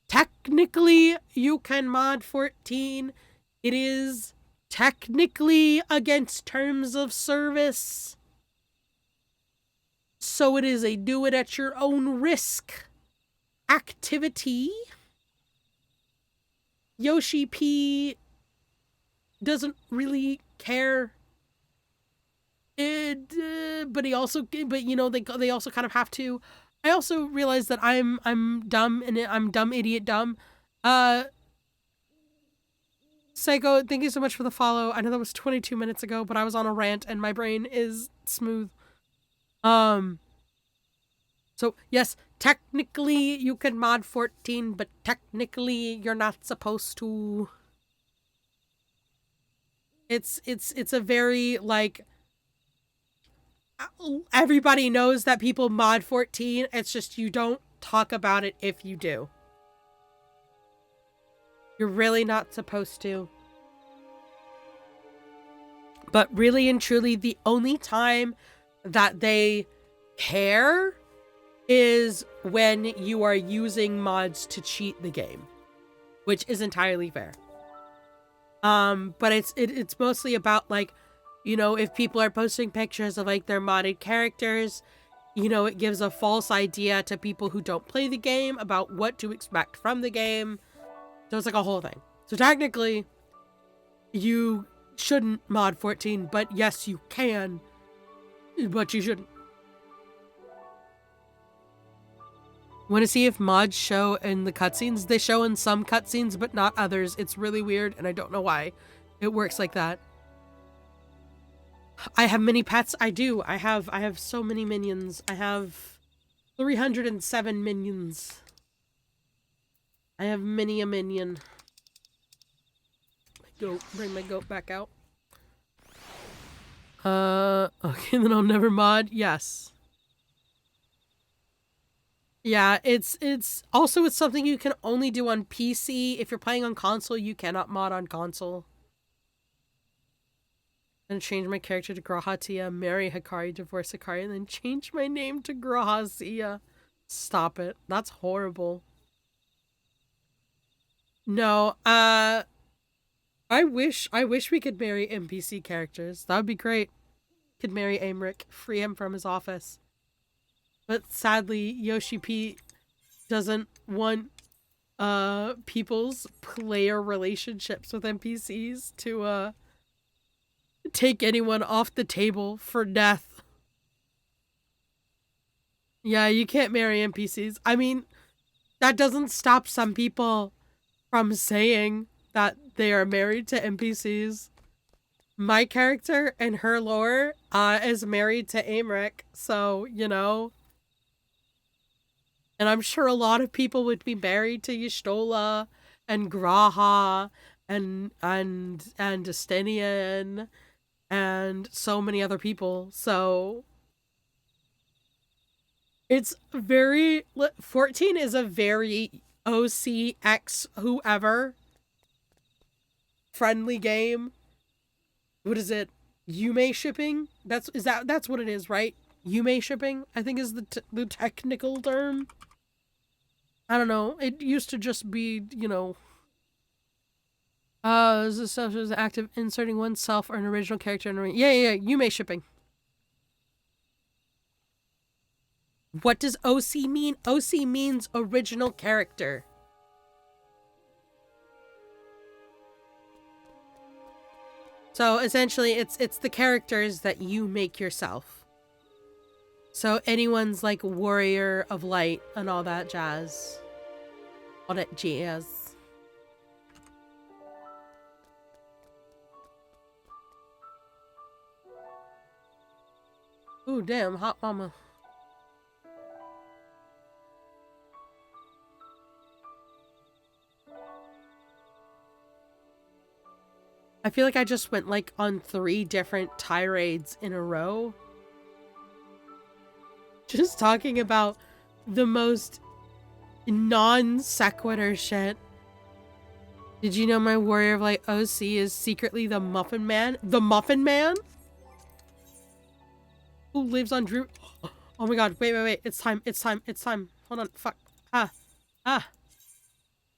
technically you can mod 14. It is technically against terms of service. So it is a do it at your own risk activity. Yoshi P doesn't really care. But you know, they also kind of have to. I also realize that I'm dumb and I'm dumb idiot dumb. Psycho, thank you so much for the follow. I know that was 22 minutes ago, but I was on a rant and my brain is smooth. So yes, technically you can mod 14, but technically you're not supposed to. It's a very, like, everybody knows that people mod 14. It's just you don't talk about it if you do. You're really not supposed to. But really and truly, the only time that they care is when you are using mods to cheat the game, which is entirely fair. But it's mostly about, like, you know, if people are posting pictures of, like, their modded characters, you know, it gives a false idea to people who don't play the game about what to expect from the game. So it's like a whole thing. So technically, you shouldn't mod 14, but yes, you can, but you shouldn't. Want to see if mods show in the cutscenes? They show in some cutscenes, but not others. It's really weird, and I don't know why it works like that. I have many pets. I do. I have so many minions. I have 307 minions. I have many a minion. Bring my goat back out. Okay, then I'll never mod. Yes. Yeah, it's also, it's something you can only do on PC. If you're playing on console, you cannot mod on console. And change my character to Grahatia, marry Hikari, divorce Hikari, and then change my name to Grahatia. Stop it. That's horrible. No, I wish we could marry NPC characters. That would be great. Could marry Aymeric, free him from his office. But sadly, Yoshi P doesn't want people's player relationships with NPCs to take anyone off the table for death. Yeah, you can't marry NPCs. I mean, that doesn't stop some people from saying that they are married to NPCs. My character in her lore is married to Aymeric, so, you know. And I'm sure a lot of people would be married to Y'shtola and Graha and Destinian and so many other people. So it's very 14 is a very OCX whoever friendly game. What is it? Yume shipping? That's what it is, right? Yume shipping, I think, is the technical term. I don't know. It used to just be, you know, This is stuff is active inserting oneself or an original character in a yeah, you may shipping. What does OC mean? OC means original character. So essentially it's the characters that you make yourself. So anyone's like warrior of light and all that jazz. All that jazz. Ooh, damn, hot mama. I feel like I just went like on 3 different tirades in a row. Just talking about the most non sequitur shit. Did you know my warrior of light OC is secretly the Muffin Man? The Muffin Man? Who lives on Drew? Oh my god, wait. It's time. Hold on, fuck.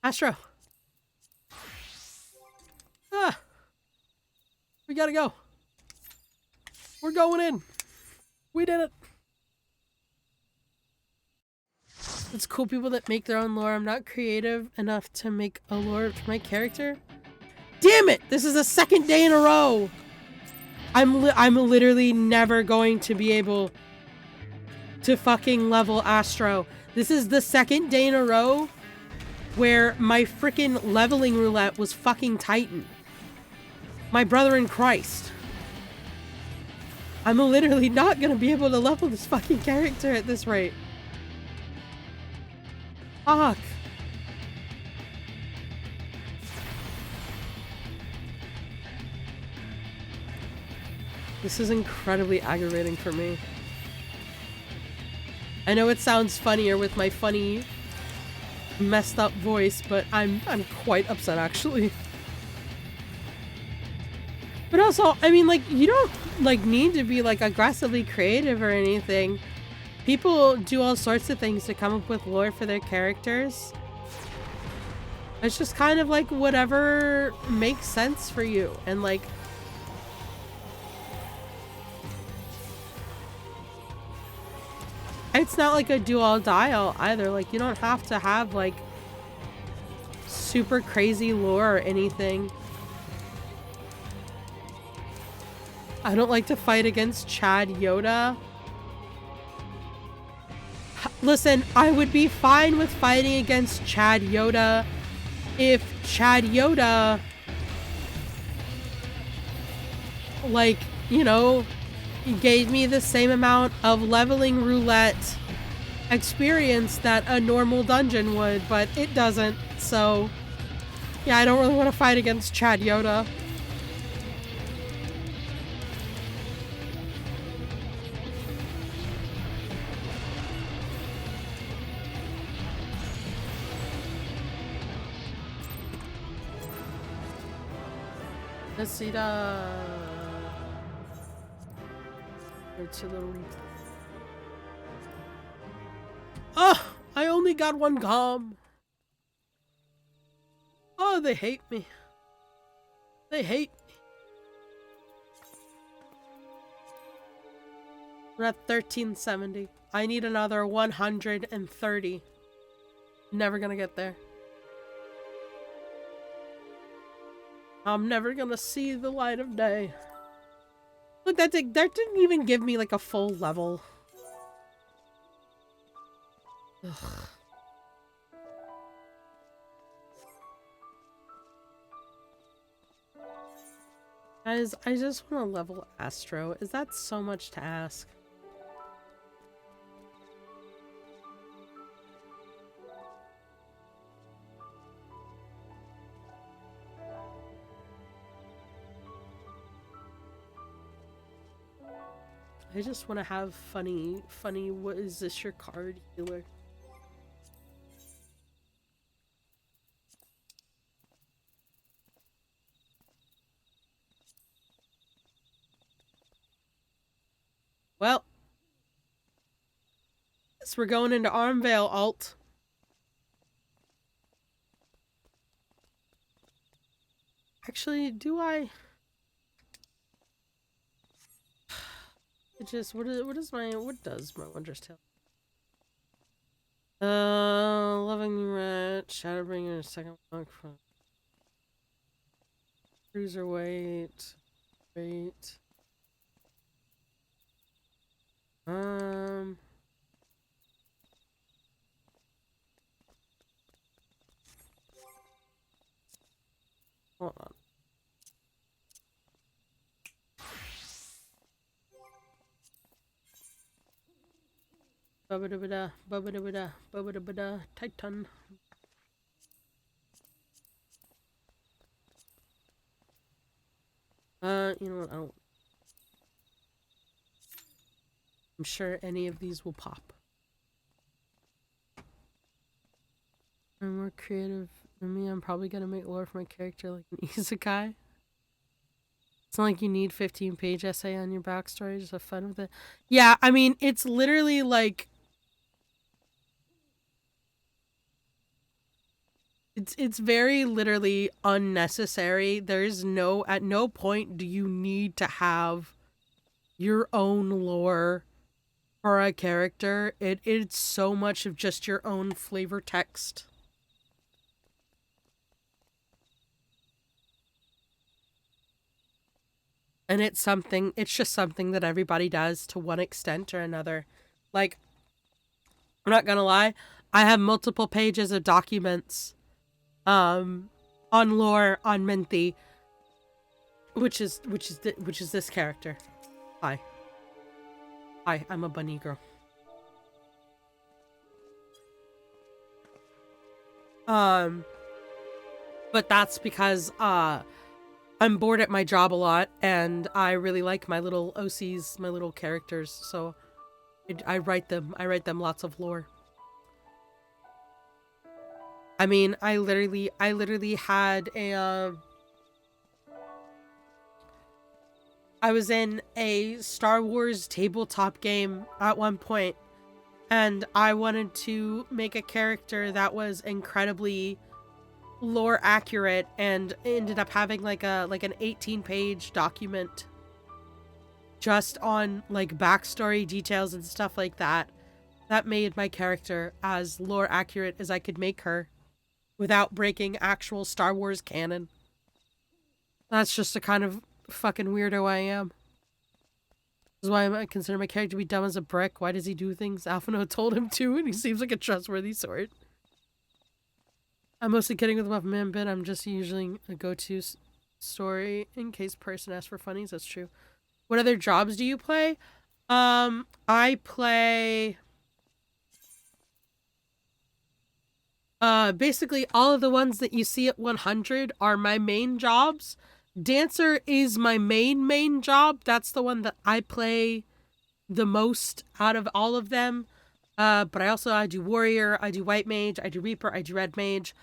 Astro. We gotta go. We're going in. We did it. It's cool people that make their own lore. I'm not creative enough to make a lore for my character. Damn it! This is the 2nd day in a row. I'm literally never going to be able to fucking level Astro. This is the 2nd day in a row where my freaking leveling roulette was fucking Titan. My brother in Christ. I'm literally not gonna be able to level this fucking character at this rate. Fuck. This is incredibly aggravating for me. I know it sounds funnier with my funny, messed up voice, but I'm quite upset actually. But also, I mean, like, you don't, like, need to be, like, aggressively creative or anything. People do all sorts of things to come up with lore for their characters. It's just kind of, like, whatever makes sense for you. And, like... It's not, like, a do-all-die-all either. Like, you don't have to have, like, super crazy lore or anything. I don't like to fight against Chad Yoda. Listen, I would be fine with fighting against Chad Yoda if Chad Yoda, like, you know, gave me the same amount of leveling roulette experience that a normal dungeon would, but it doesn't, so yeah, I don't really want to fight against Chad Yoda. Let's see the... It's a little... Oh! I only got 1 gom! Oh, they hate me. They hate me. We're at 1370. I need another 130. Never gonna get there. I'm never gonna see the light of day. Look, that didn't even give me like a full level. Ugh. Guys, I just want to level Astro. Is that so much to ask? I just want to have funny, what is this, your card healer? Well, guess we're going into Armvale alt. Actually, do I? It just what does my Wondrous Tale? Loving Rat, Shadowbringer, second monk from Cruiserweight. Wait. Hold on. Bubba-da-ba-da, bubba-da-ba-da, bubba-da-ba-da, Titan. You know what? I'm sure any of these will pop. I'm more creative than me. I'm probably gonna make lore for my character like an isekai. It's not like you need 15-page essay on your backstory. Just have fun with it. Yeah, I mean, it's literally like it's very literally unnecessary. There's no at no point do you need to have your own lore for a character. It's so much of just your own flavor text. And it's just something that everybody does to one extent or another. Like, I'm not gonna lie, I have multiple pages of documents on lore on Minty, which is this character. Hi, I'm a bunny girl. But that's because I'm bored at my job a lot, and I really like my little OCs, my little characters, so I write them lots of lore. I mean, I literally had a I was in a Star Wars tabletop game at one point, and I wanted to make a character that was incredibly lore accurate, and ended up having like an 18-page document just on like backstory details and stuff like that. That made my character as lore accurate as I could make her without breaking actual Star Wars canon. That's just the kind of fucking weirdo I am. This is why I consider my character to be dumb as a brick. Why does he do things Alphino told him to, and he seems like a trustworthy sort? I'm mostly kidding with Muffin Man bit. I'm just usually a go-to story in case person asks for funnies. That's true. What other jobs do you play? I play basically all of the ones that you see at 100 are my main jobs. Dancer is my main job. That's the one that I play the most out of all of them. But I do Warrior, I do White Mage, I do Reaper, I do Red Mage.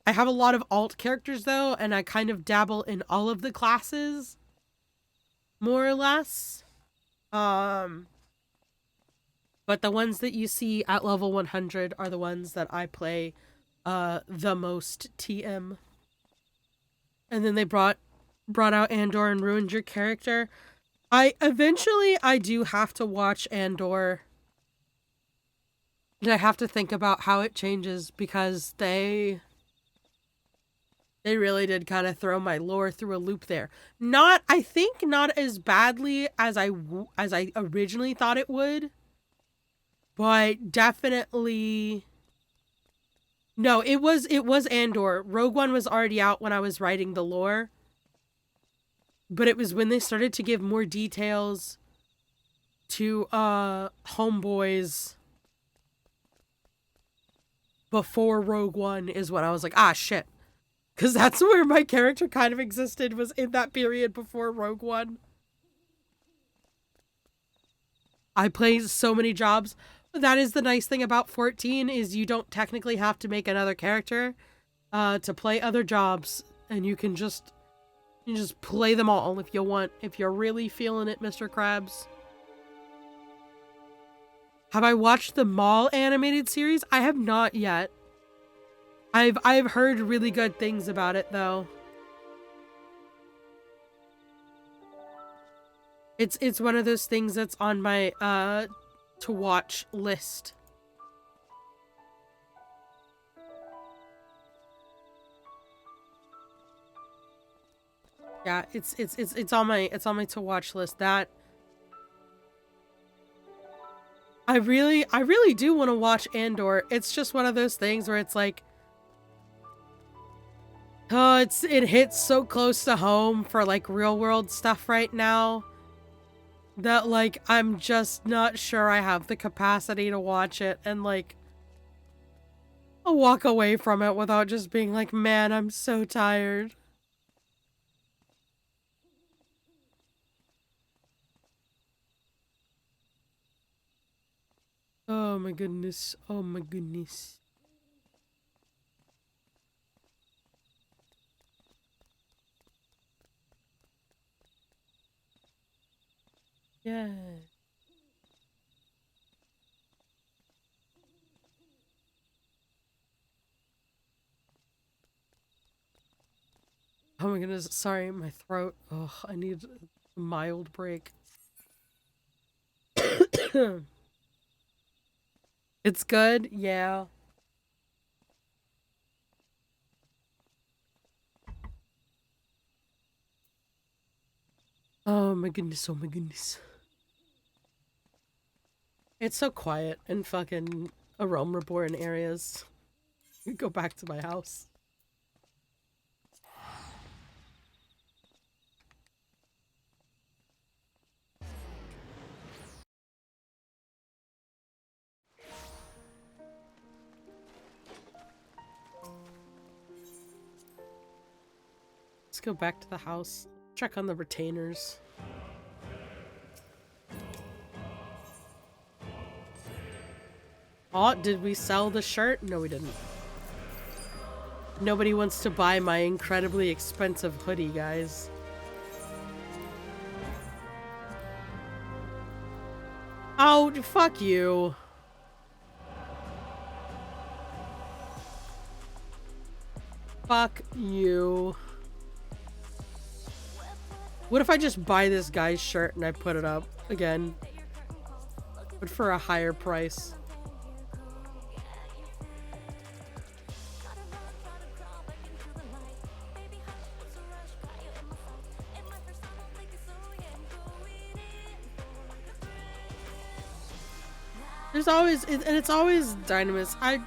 I have a lot of alt characters though, and I kind of dabble in all of the classes, more or less. But the ones that you see at level 100 are the ones that I play the most TM. And then they brought out Andor and ruined your character. I do have to watch Andor. And I have to think about how it changes, because they really did kind of throw my lore through a loop there. I think not as badly as I originally thought it would. But definitely... No, it was Andor. Rogue One was already out when I was writing the lore. But it was when they started to give more details to Homeboys before Rogue One is when I was like, ah, shit. Because that's where my character kind of existed, was in that period before Rogue One. I played so many jobs. That is the nice thing about 14, is you don't technically have to make another character to play other jobs. And you can just play them all if you want. If you're really feeling it, Mr. Krabs. Have I watched the Maul animated series? I have not yet. I've heard really good things about it though. It's one of those things that's on my to watch list. Yeah, it's on my to watch list. That I really do want to watch Andor. It's just one of those things where it's like, oh, it hits so close to home for like real world stuff right now that like I'm just not sure I have the capacity to watch it and like I'll walk away from it without just being like, man, I'm so tired. Oh my goodness. Oh my goodness. Yeah. Oh my goodness. Sorry, my throat. Oh, I need a mild break. It's good? Yeah. Oh my goodness, oh my goodness. It's so quiet in fucking A Realm Reborn areas. Go back to my house. Let's go back to the house. Check on the retainers. Oh, did we sell the shirt? No, we didn't. Nobody wants to buy my incredibly expensive hoodie, guys. Oh, fuck you. Fuck you. What if I just buy this guy's shirt and I put it up again? But for a higher price. There's always, and it's always Dynamis. I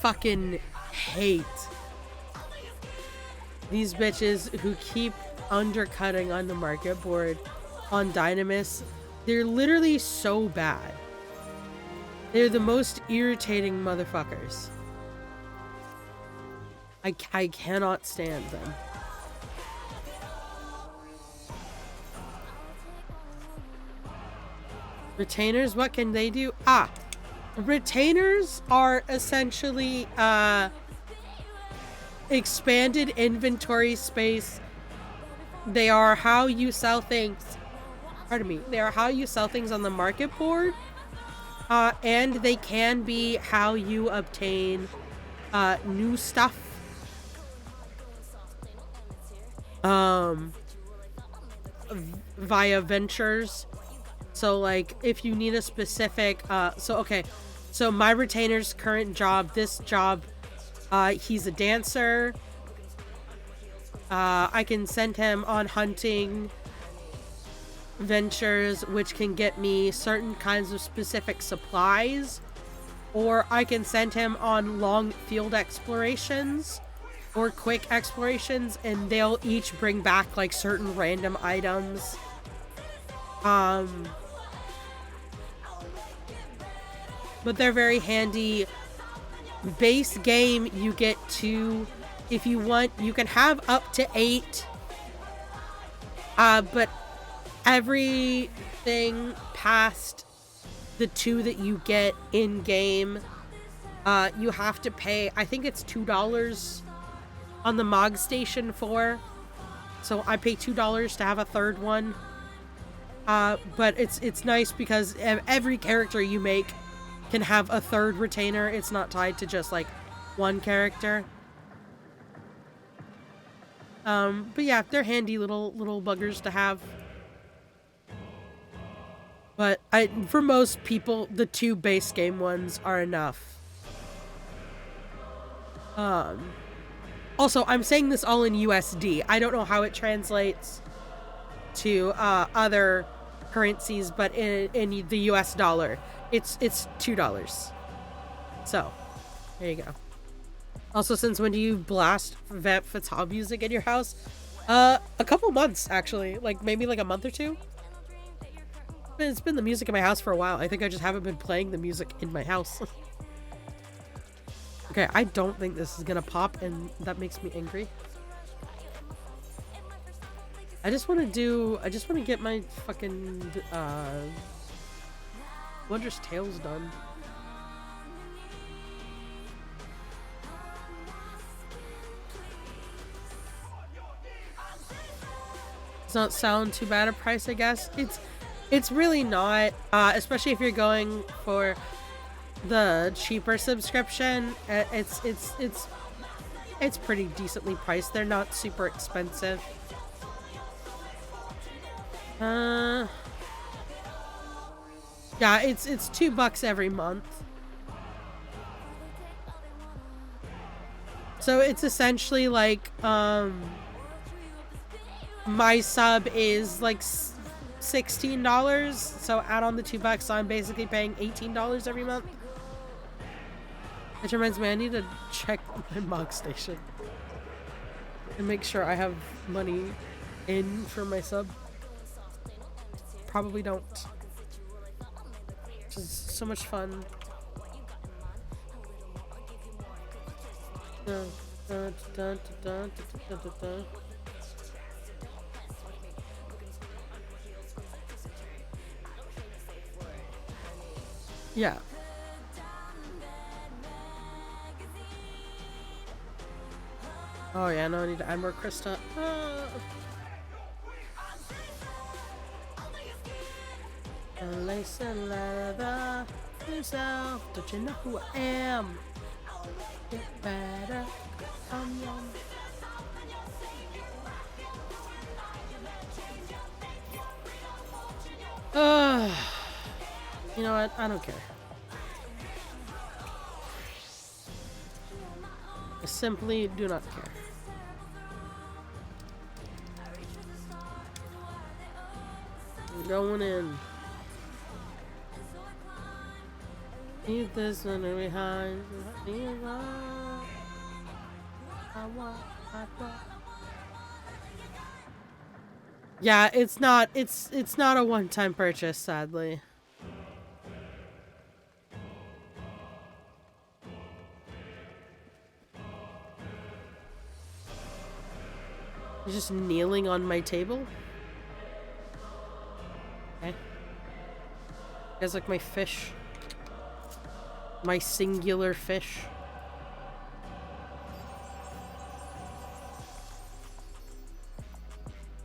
fucking hate these bitches who keep undercutting on the market board on Dynamis. They're literally so bad. They're the most irritating motherfuckers. I cannot stand them. Retainers, what can they do? Ah, retainers are essentially expanded inventory space. They are how you sell things. Pardon me. They are how you sell things on the market board. And they can be how you obtain new stuff. Via ventures. So like if you need a specific so my retainer's current job, this job, he's a dancer. I can send him on hunting ventures which can get me certain kinds of specific supplies, or I can send him on long field explorations or quick explorations, and they'll each bring back like certain random items. But they're very handy. Base game, you get 2. If you want, you can have up to 8. But everything past the 2 that you get in game, you have to pay, I think it's $2 on the Mog Station for. So I pay $2 to have a third one. But it's nice because every character you make can have a third retainer. It's not tied to just like one character. But yeah, they're handy little buggers to have. But for most people, the 2 base game ones are enough. Also, I'm saying this all in USD. I don't know how it translates to other currencies, but in the US dollar, it's $2. So, there you go. Also, since when do you blast Vamp Fatale music in your house? A couple months, actually. Like, maybe like a month or 2. It's been the music in my house for a while. I think I just haven't been playing the music in my house. Okay, I don't think this is gonna pop, and that makes me angry. I just want to get my fucking, Wondrous Tales done. Does not sound too bad a price, I guess. It's really not, especially if you're going for the cheaper subscription. It's pretty decently priced. They're not super expensive. Yeah, it's $2 every month. So it's essentially like my sub is like $16, so add on the $2, so I'm basically paying $18 every month. Which reminds me, I need to check my mug station and make sure I have money in for my sub. Probably don't. Which is so much fun. Yeah. Oh yeah, no, I need to add more Krista. Listen, leather yourself. Don't you know who I am? Get better. Come on. You know what? I don't care. I simply do not care. I'm going in. Leave this one behind. Yeah, it's not a one-time purchase, sadly. You're just kneeling on my table? Okay. You guys like my fish? My singular fish?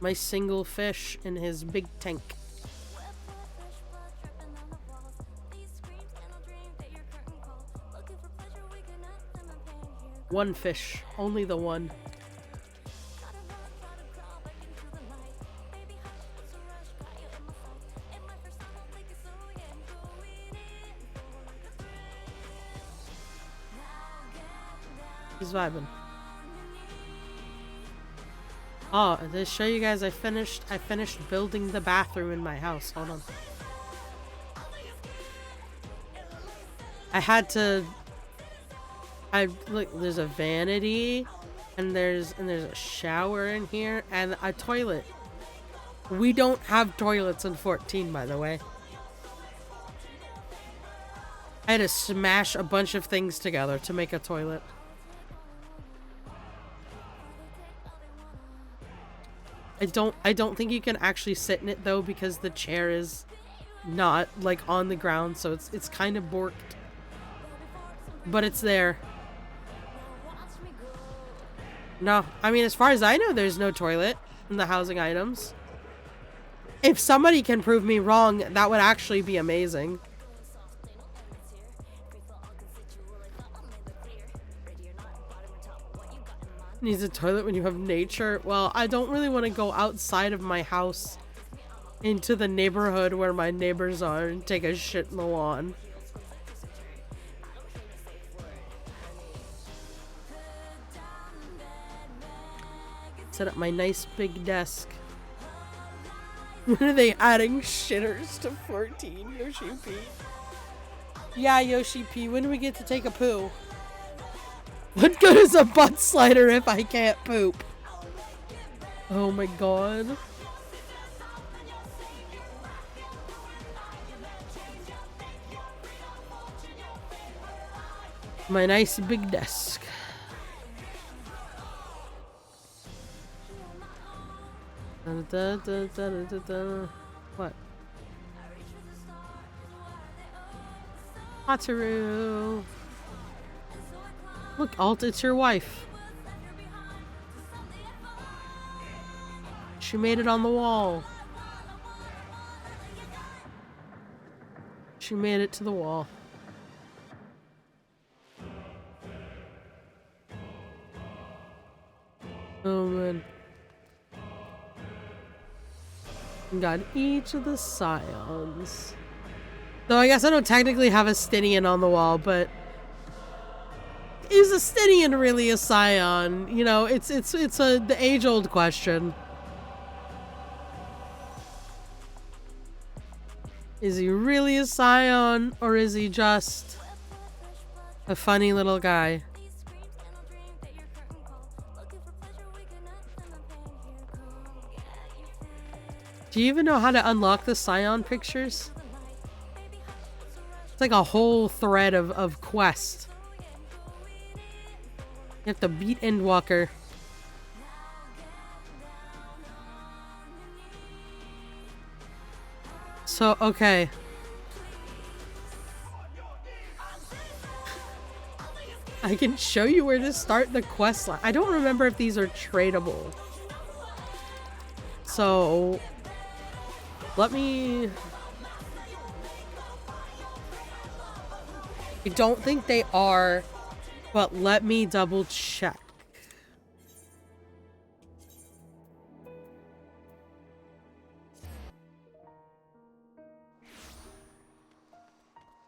My single fish in his big tank. One fish. Only the one. He's vibing. Oh, to show you guys, I finished building the bathroom in my house. Hold on. I had to. Look. There's a vanity, and there's a shower in here, and a toilet. We don't have toilets in 14, by the way. I had to smash a bunch of things together to make a toilet. I don't think you can actually sit in it though, because the chair is not like on the ground, so it's kind of borked. But it's there. No, I mean, as far as I know, there's no toilet in the housing items. If somebody can prove me wrong, that would actually be amazing. Needs a toilet when you have nature. Well, I don't really want to go outside of my house into the neighborhood where my neighbors are and take a shit in the lawn. Set up my nice big desk. When are they adding shitters to 14, Yoshi P? Yeah, Yoshi P, when do we get to take a poo? What good is a butt slider if I can't poop? Oh my god. My nice big desk. Da, da, da, da, da, da. What? Hataru. Look, Alt, it's your wife. She made it on the wall. She made it to the wall. Oh man. Got each of the scions. Though I guess I don't technically have a Stinian on the wall, but is a Stinian really a scion? You know, it's the age-old question. Is he really a scion, or is he just a funny little guy? Do you even know how to unlock the scion pictures? It's like a whole thread of quest. You have to beat Endwalker. So, okay. I can show you where to start the quest line. I don't remember if these are tradable. So, let me... I don't think they are, but let me double check.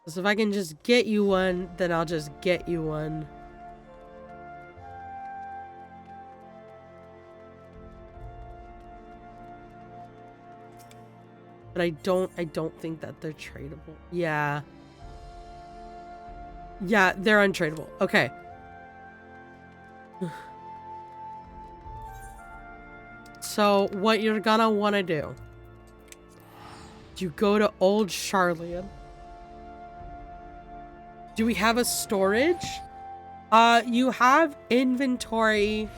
So if I can just get you one, then I'll just get you one. But I don't think that they're tradable. Yeah. Yeah, they're untradeable. Okay. So what you're gonna want to do, you go to Old Charlian. Do we have a storage? You have inventory,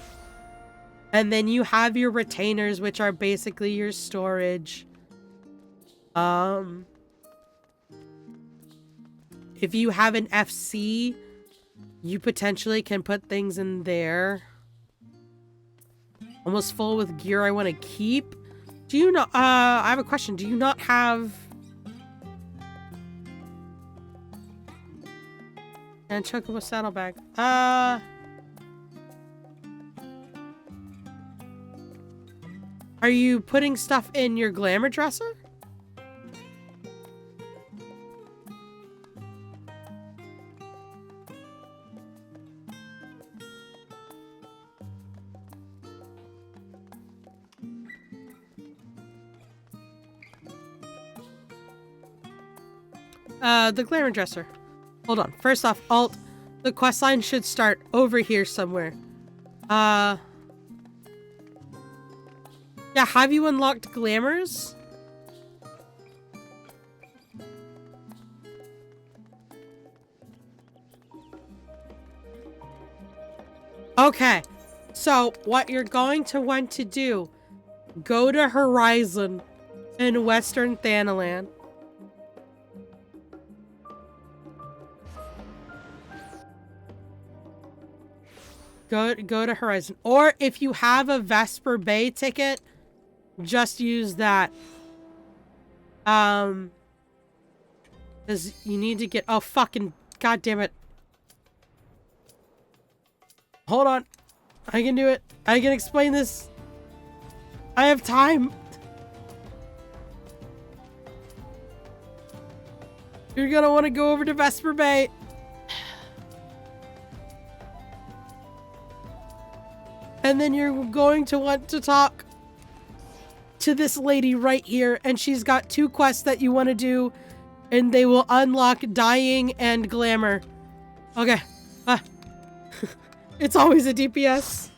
and then you have your retainers, which are basically your storage. If you have an FC, you potentially can put things in there. Almost full with gear I want to keep. Do you not, I have a question. Do you not have... And Chocobo saddlebag. Are you putting stuff in your glamour dresser? The glamour dresser. Hold on. First off, Alt, the quest line should start over here somewhere. Yeah, have you unlocked glamours? Okay. So, what you're going to want to do, go to Horizon in Western Thanalan. Go to Horizon. Or if you have a Vesper Bay ticket, just use that. Because you need to get... Oh, fucking... God damn it. Hold on. I can do it. I can explain this. I have time. You're gonna want to go over to Vesper Bay. And then you're going to want to talk to this lady right here. And she's got 2 quests that you want to do. And they will unlock dying and glamour. Okay. It's always a DPS.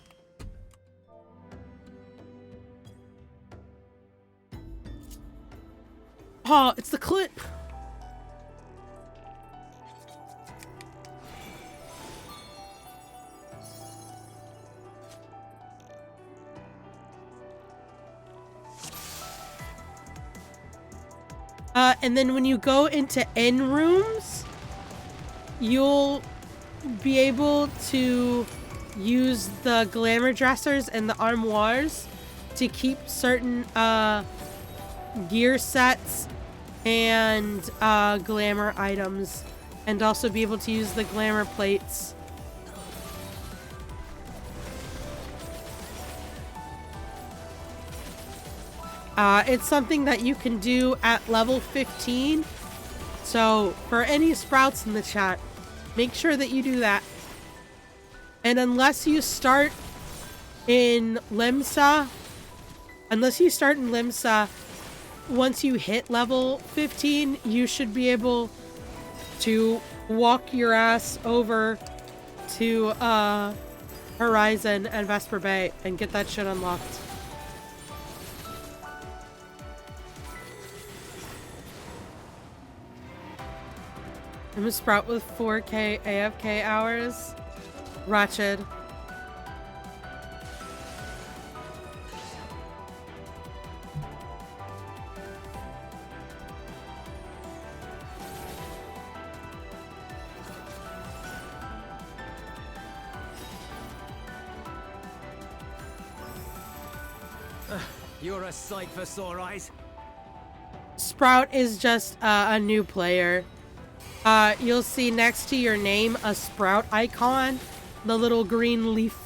Oh, it's the clip. And then when you go into end rooms, you'll be able to use the glamour dressers and the armoires to keep certain gear sets and glamour items, and also be able to use the glamour plates. It's something that you can do at level 15. So for any sprouts in the chat, make sure that you do that. And unless you start in Limsa, once you hit level 15, you should be able to walk your ass over to Horizon and Vesper Bay and get that shit unlocked. I'm a sprout with 4K AFK hours. Ratchet. You're a sight for sore eyes. Sprout is just a new player. You'll see next to your name a sprout icon, the little green leaf.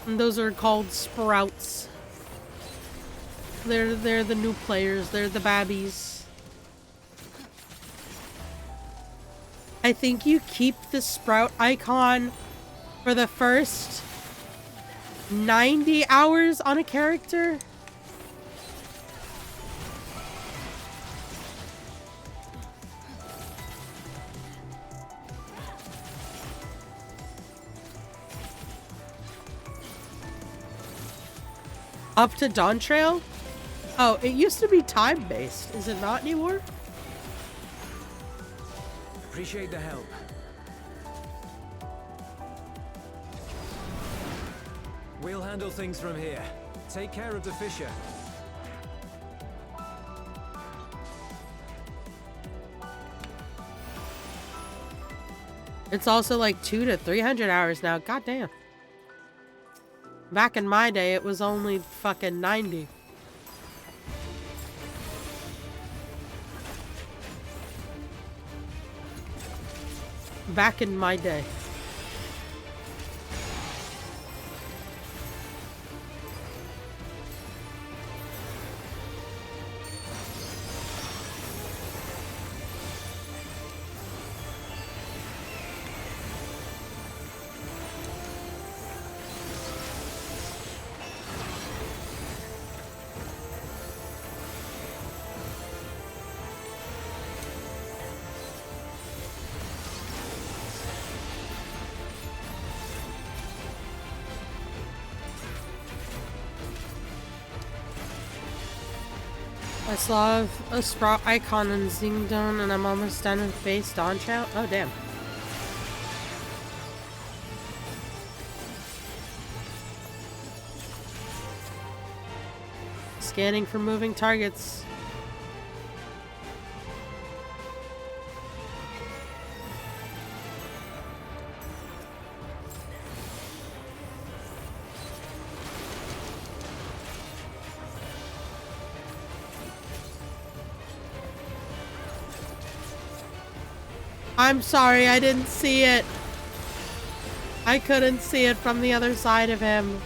And those are called sprouts. They're the new players. They're the babbies. I think you keep the sprout icon for the first 90 hours on a character. Up to Dawn Trail? Oh, it used to be time-based. Is it not anymore? Appreciate the help. We'll handle things from here. Take care of the Fisher. It's also like 200 to 300 hours now. God damn. Back in my day, it was only fucking 90. Back in my day. I saw a sprout icon in Zingdon and I'm almost done with base Dawn Trail. Oh, damn. Scanning for moving targets. I'm sorry, I didn't see it. I couldn't see it from the other side of him.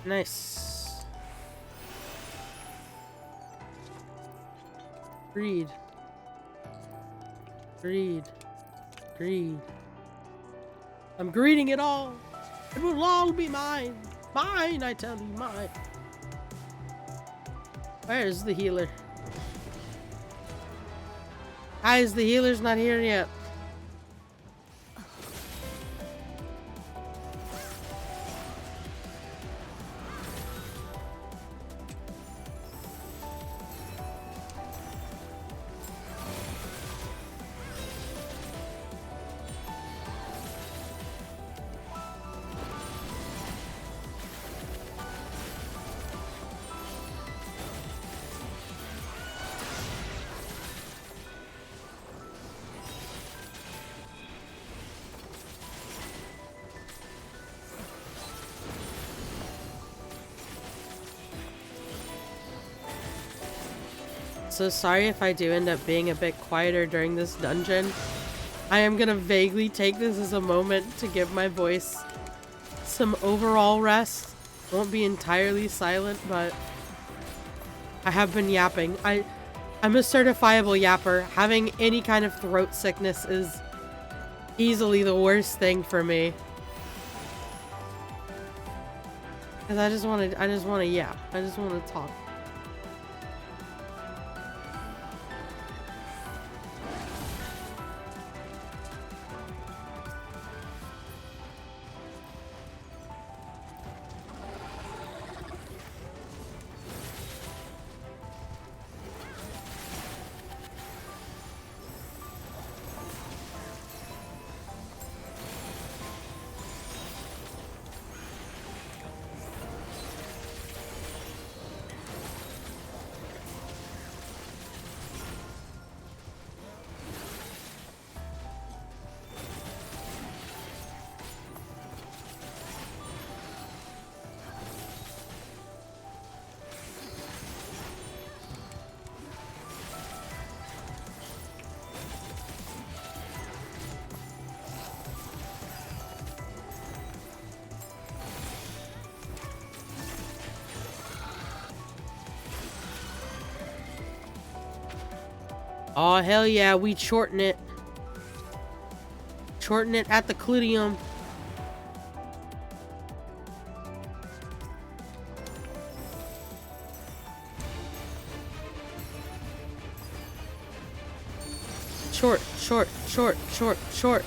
Nice. Greed. Greed. Greed. I'm greeting it all. It will all be mine. Mine, I tell you, mine. Where's the healer? Guys, the healer's not here yet. So sorry if I do end up being a bit quieter during this dungeon. I am gonna vaguely take this as a moment to give my voice some overall rest. Won't be entirely silent, but I have been yapping. I'm a certifiable yapper. Having any kind of throat sickness is easily the worst thing for me. Cause I just wanna yap. I just wanna talk. Oh, hell yeah, we shorten it. Shorten it at the cludium. Short, short, short, short, short.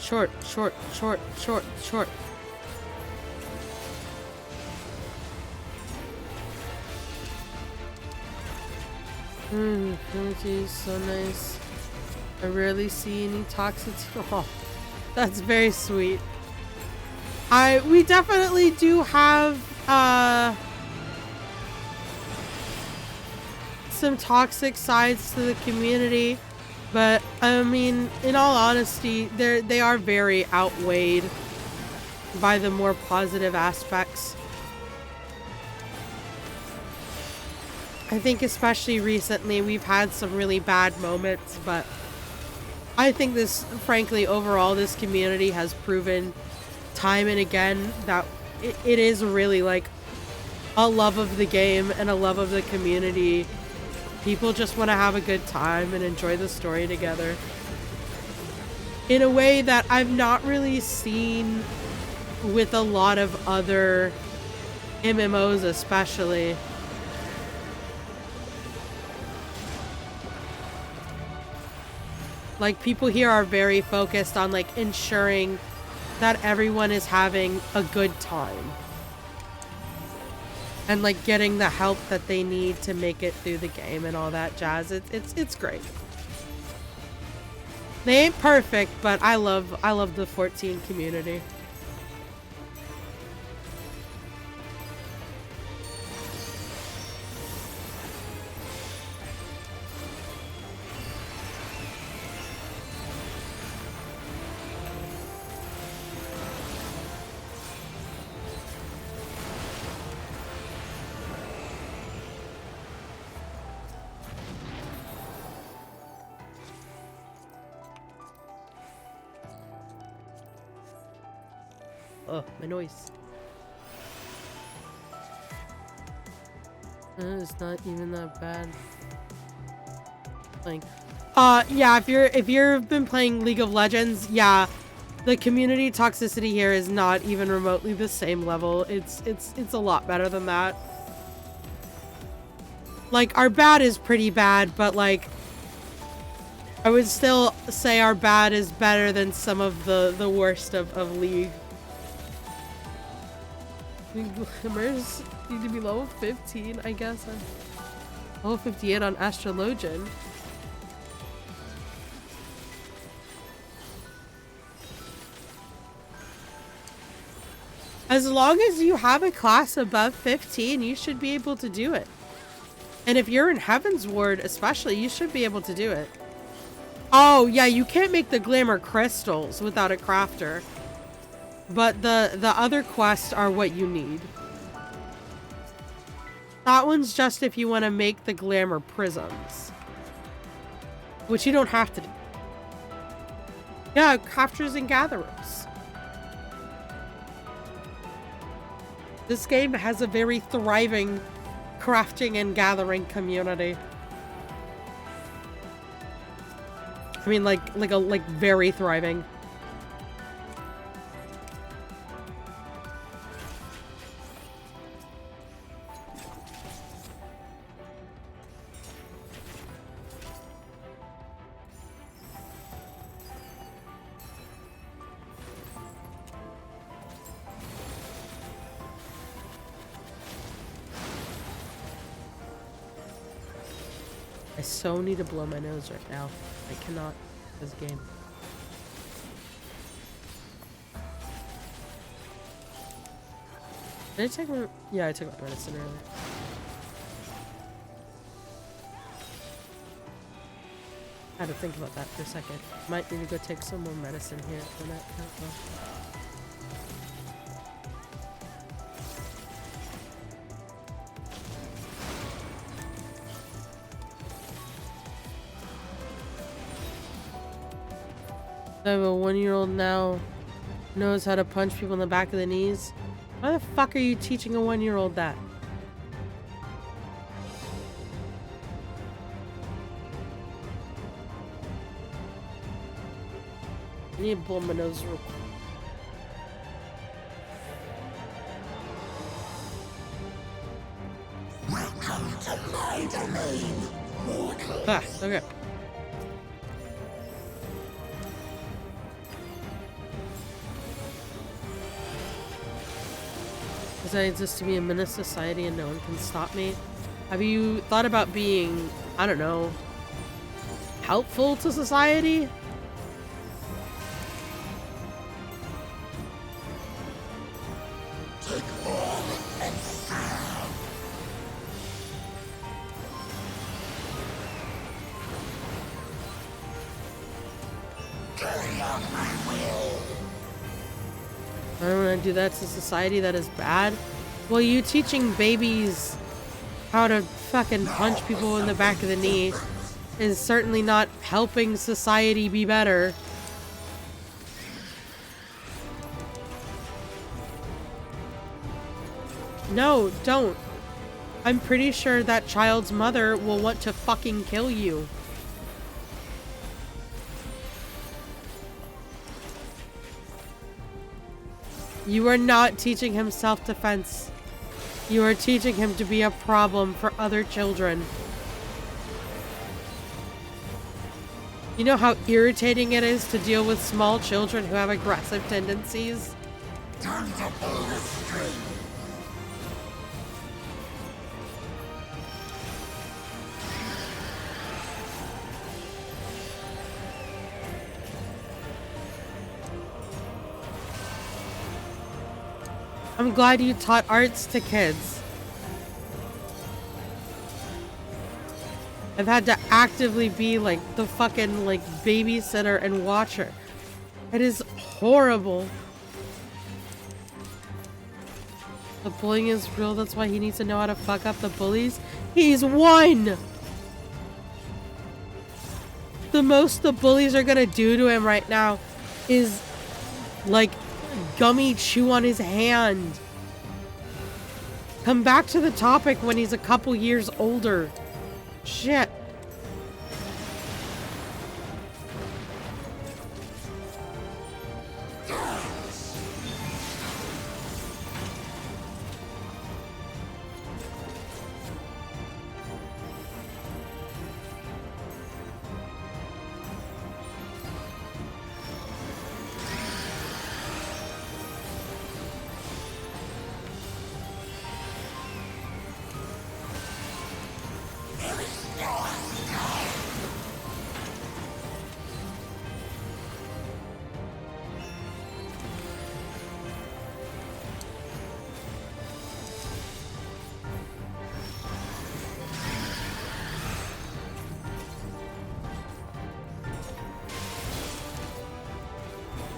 Short, short, short, short, short. Penalty is so nice. I rarely see any toxicity. Oh, That's very sweet. We definitely do have some toxic sides to the community, but I mean, in all honesty, they are very outweighed by the more positive aspects. I think especially recently we've had some really bad moments, but I think this, frankly, overall, this community has proven time and again that it is really like a love of the game and a love of the community. People just want to have a good time and enjoy the story together in a way that I've not really seen with a lot of other MMOs, especially. Like, people here are very focused on like ensuring that everyone is having a good time and like getting the help that they need to make it through the game and all that jazz. It's great. They ain't perfect, but I love the 14 community. Oh, my noise. It's not even that bad. Playing. Yeah, if you've been playing League of Legends, yeah, the community toxicity here is not even remotely the same level. It's a lot better than that. Like, our bad is pretty bad, but like, I would still say our bad is better than some of the worst of League. Glimmers need to be level 15, I guess. Level 58 on Astrologian. As long as you have a class above 15, you should be able to do it. And if you're in Heaven's Ward especially, you should be able to do it. Oh, yeah, you can't make the glamour crystals without a crafter. But the other quests are what you need. That one's just if you want to make the glamour prisms. Which you don't have to do. Yeah, crafters and gatherers. This game has a very thriving crafting and gathering community. I mean, like very thriving. I so need to blow my nose right now. I cannot this game. Did I take my... Yeah, I took my medicine earlier. I had to think about that for a second. Might need to go take some more medicine here for that. I have a 1-year-old now, knows how to punch people in the back of the knees. Why the fuck are you teaching a 1-year-old that? I need to blow my nose real quick. Welcome to my domain, mortal. Ah, okay. I exist to be a menace to society and no one can stop me. Have you thought about being, I don't know, helpful to society? I don't want to do that to society. That is bad. Well, you teaching babies how to fucking punch people in the back of the knee is certainly not helping society be better. No, don't. I'm pretty sure that child's mother will want to fucking kill you. You are not teaching him self-defense. You are teaching him to be a problem for other children. You know how irritating it is to deal with small children who have aggressive tendencies? Time to pull the string. I'm glad you taught arts to kids. I've had to actively be like the fucking like babysitter and watcher. It is horrible. The bullying is real, that's why he needs to know how to fuck up the bullies. He's one! The most the bullies are gonna do to him right now is like gummy chew on his hand. Come back to the topic when he's a couple years older. Shit.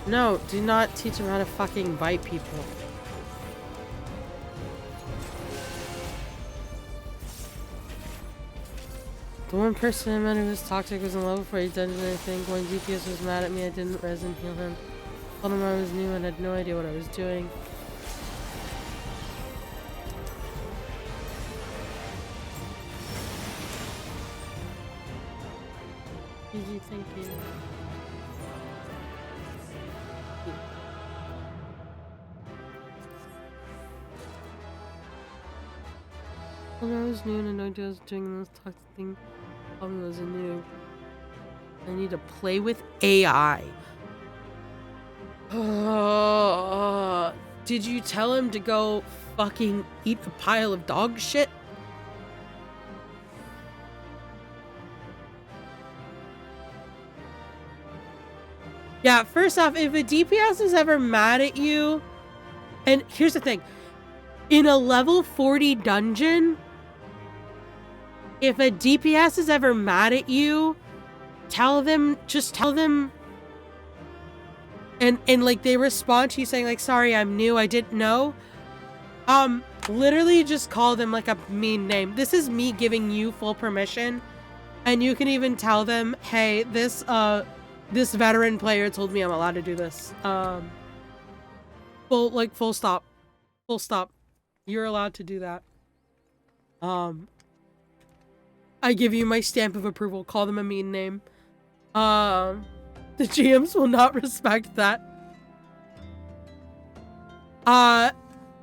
No, do not teach him how to fucking bite people. The one person I met who was toxic was in love before he did anything. When DPS was mad at me, I didn't res and heal him. Told him I was new and had no idea what I was doing. Easy, thank you. When I was new and I was doing this toxic thing, I was a noob. I need to play with AI. Did you tell him to go fucking eat a pile of dog shit? Yeah, first off, if a DPS is ever mad at you, and here's the thing, in a level 40 dungeon, if a DPS is ever mad at you, just tell them, and like they respond to you saying like, sorry, I'm new, I didn't know. Literally just call them like a mean name. This is me giving you full permission, and you can even tell them, hey, this veteran player told me I'm allowed to do this. Full stop. Full stop. You're allowed to do that. I give you my stamp of approval. Call them a mean name. The GMs will not respect that.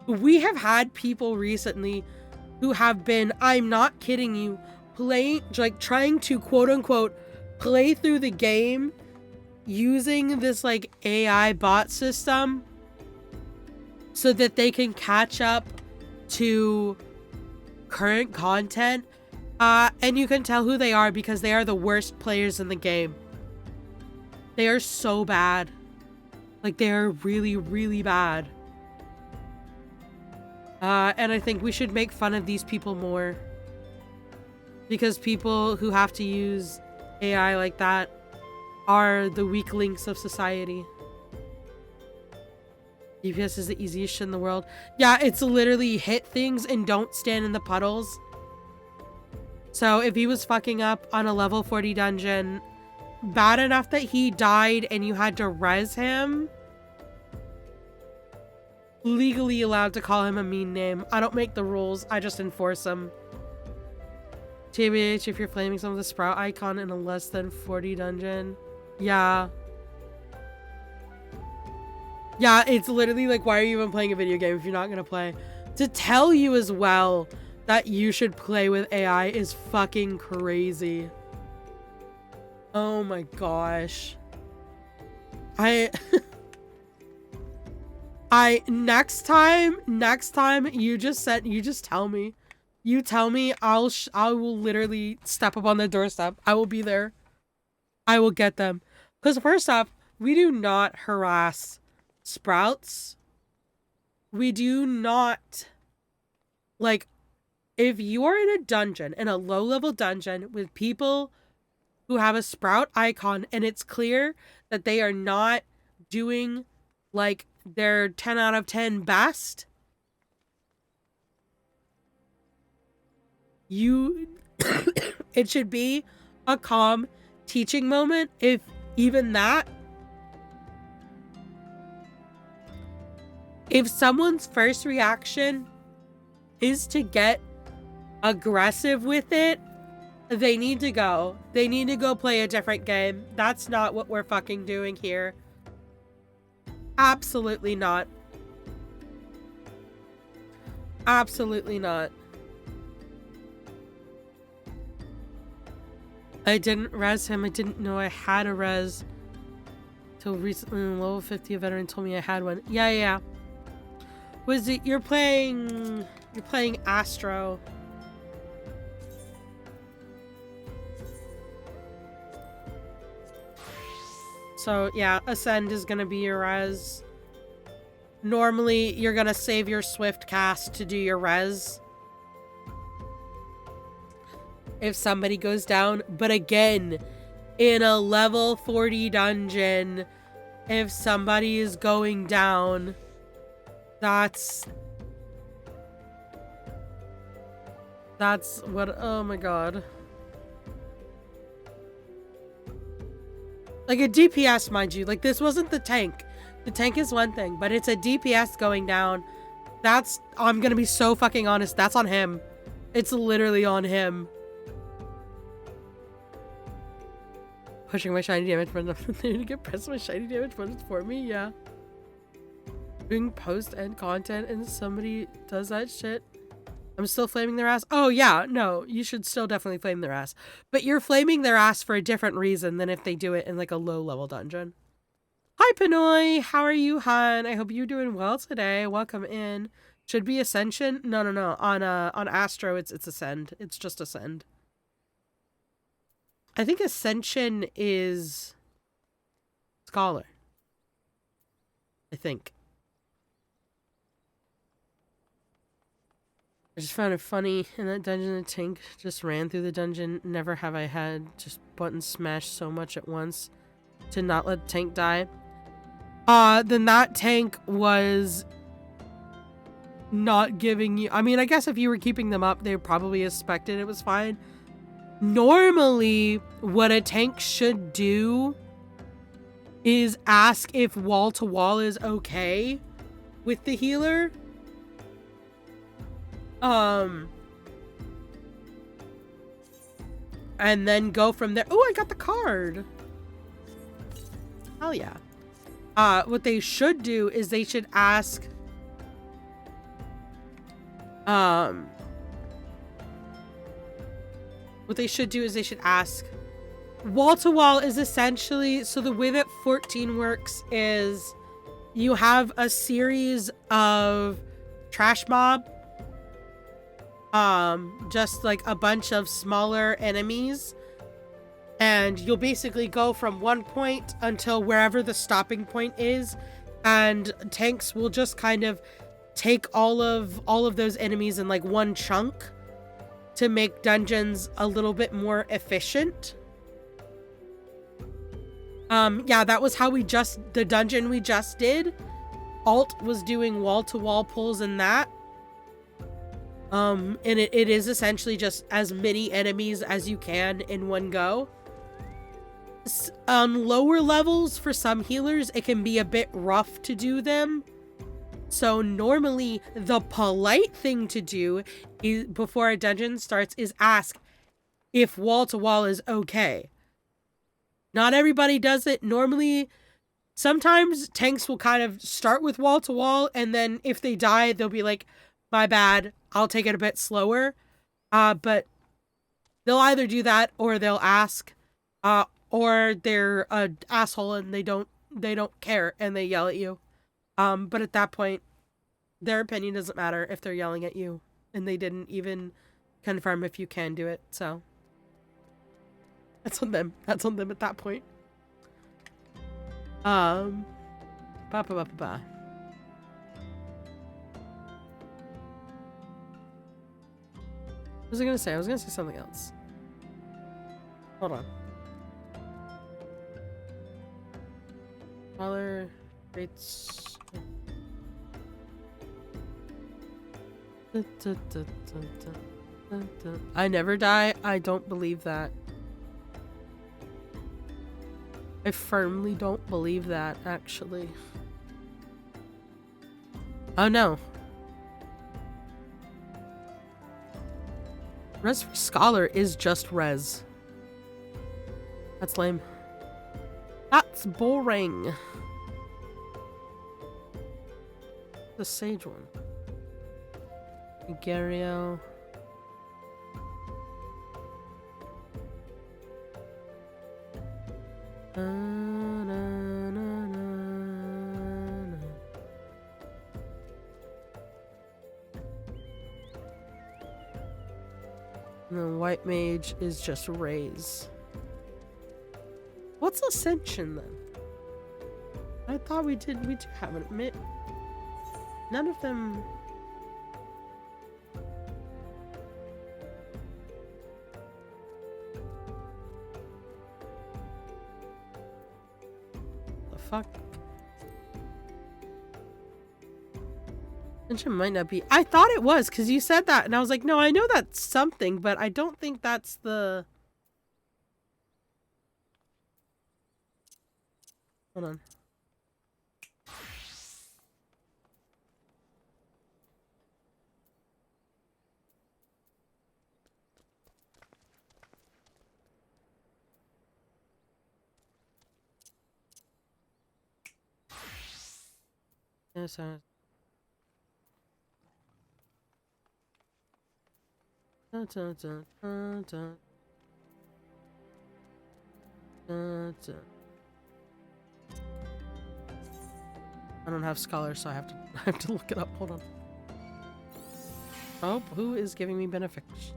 We have had people recently who have been, I'm not kidding you, trying to quote unquote play through the game using this like AI bot system so that they can catch up to current content. And you can tell who they are because they are the worst players in the game. They are so bad. Like, they are really, really bad. And I think we should make fun of these people more. Because people who have to use AI like that are the weak links of society. DPS is the easiest shit in the world. Yeah, it's literally hit things and don't stand in the puddles. So if he was fucking up on a level 40 dungeon, bad enough that he died and you had to res him, legally allowed to call him a mean name. I don't make the rules, I just enforce them. TBH, if you're flaming some of the sprout icon in a less than 40 dungeon. Yeah. Yeah, it's literally like, why are you even playing a video game if you're not gonna play? To tell you as well that you should play with AI is fucking crazy. Oh my gosh. Next time you just tell me. You tell me, I will literally step up on the doorstep. I will be there. I will get them. Because first off, we do not harass sprouts. We do not, like, if you are in a dungeon, in a low-level dungeon with people who have a sprout icon and it's clear that they are not doing, like, their 10 out of 10 best, it should be a calm teaching moment. If even that, if someone's first reaction is to get aggressive with it, they need to go. They need to go play a different game. That's not what we're fucking doing here. Absolutely not. Absolutely not. I didn't res him. I didn't know I had a res till recently. Level 50, a veteran told me I had one. Yeah. Was it you're playing Astro? So yeah, Ascend is gonna be your res. Normally, you're gonna save your Swift cast to do your res if somebody goes down. But again, in a level 40 dungeon, if somebody is going down, that's what, oh my god. Like a DPS, mind you. Like, this wasn't the tank. The tank is one thing, but it's a DPS going down. That's, I'm gonna be so fucking honest, that's on him. It's literally on him. Pushing my shiny damage button up there to get press my shiny damage buttons for me, yeah. Doing post-end content and somebody does that shit. I'm still flaming their ass. Oh yeah, no, you should still definitely flame their ass. But you're flaming their ass for a different reason than if they do it in like a low-level dungeon. Hi Pinoy, how are you, hon? I hope you're doing well today. Welcome in. Should be Ascension? No. On Astro, it's Ascend. It's just Ascend. I think Ascension is Scholar. I think. I just found it funny in that dungeon. The tank just ran through the dungeon. Never have I had just button smash so much at once to not let the tank die. Then that tank was not giving you, I mean, I guess if you were keeping them up, they probably expected it was fine. Normally, what a tank should do is ask if wall to wall is okay with the healer. And then go from there. Oh, I got the card. Hell yeah. What they should do is they should ask, wall to wall is essentially, so the way that 14 works is you have a series of trash mob, just like a bunch of smaller enemies, and you'll basically go from one point until wherever the stopping point is, and tanks will just kind of take all of those enemies in like one chunk to make dungeons a little bit more efficient. Yeah, that was how the dungeon we just did. Alt was doing wall-to-wall pulls in that. And it is essentially just as many enemies as you can in one go. On lower levels, for some healers, it can be a bit rough to do them. So normally, the polite thing to do is, before a dungeon starts, is ask if wall-to-wall is okay. Not everybody does it. Normally, sometimes tanks will kind of start with wall-to-wall, and then if they die, they'll be like, my bad, I'll take it a bit slower. But they'll either do that, or they'll ask, or they're an asshole and they don't care and they yell at you. But at that point, their opinion doesn't matter if they're yelling at you and they didn't even confirm if you can do it. So that's on them. That's on them at that point. Ba ba ba ba ba. What was I gonna say? I was gonna say something else. Hold on. Smaller rates. I never die. I don't believe that. I firmly don't believe that, actually. Oh no. Res for Scholar is just res. That's lame. That's boring. The sage one. Gario. And then White Mage is just Raise. What's Ascension then? I thought we do have an admit. None of them. The fuck? Ascension might not be. I thought it was because you said that, and I was like, no, I know that's something, but I don't think that's the. Hold on. Yes, sir. Dun, dun, dun, dun, dun. Dun, dun. I don't have Scholar, so I have to look it up. Hold on. Oh, who is giving me benefits?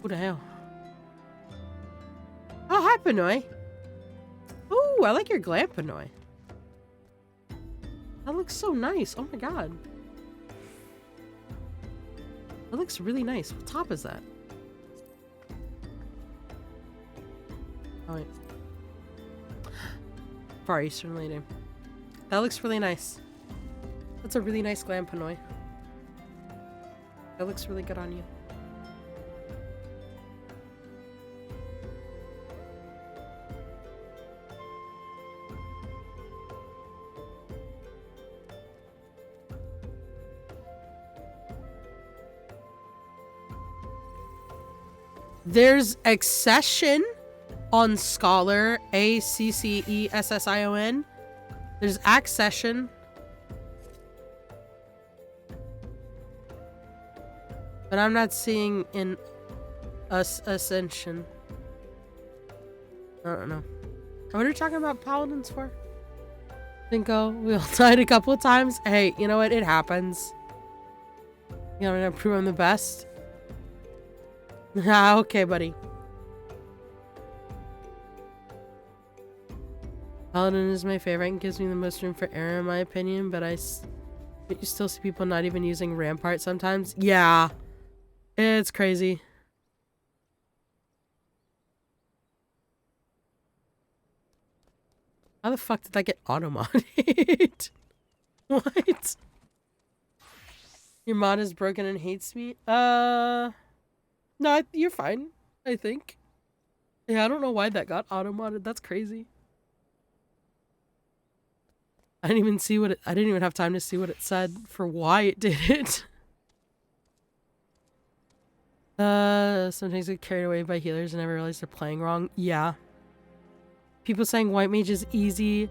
Who the hell? Oh, hi, Pinoy. Ooh, I like your glam, Pinoy. That looks so nice. Oh my god. That looks really nice. What top is that? Oh wait. Far Eastern Lady. That looks really nice. That's a really nice glam, Pinoy. That looks really good on you. There's Accession on Scholar, Accession. There's Accession. But I'm not seeing in Ascension. I don't know. What are you talking about Paladins for? Cinco, we all died a couple of times. Hey, you know what? It happens. You know, I'm gonna prove I'm the best. Ah, okay, buddy. Paladin is my favorite and gives me the most room for error in my opinion, but you still see people not even using Rampart sometimes. Yeah. It's crazy. How the fuck did that get auto-modded? What? Your mod is broken and hates me? No, you're fine, I think. Yeah, I don't know why that got auto-modded. That's crazy. I didn't even see what I didn't even have time to see what it said for why it did it. Sometimes get carried away by healers and never realize they're playing wrong. Yeah. People saying white mage is easy,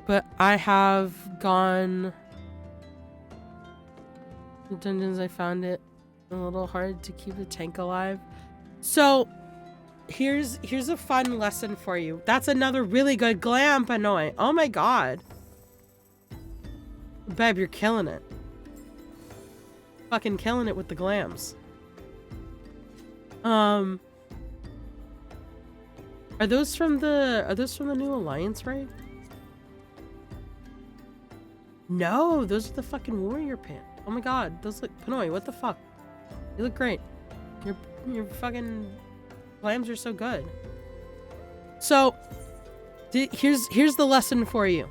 but I have gone the dungeons. I found it a little hard to keep the tank alive. So here's a fun lesson for you. That's another really good glam Panoy. Oh my god. Babe, you're killing it. Fucking killing it with the glams. Are those from the new alliance raid? No, those are the fucking warrior pants. Oh my god, those look Panoy, what the fuck? You look great. Your fucking glams are so good. So here's the lesson for you.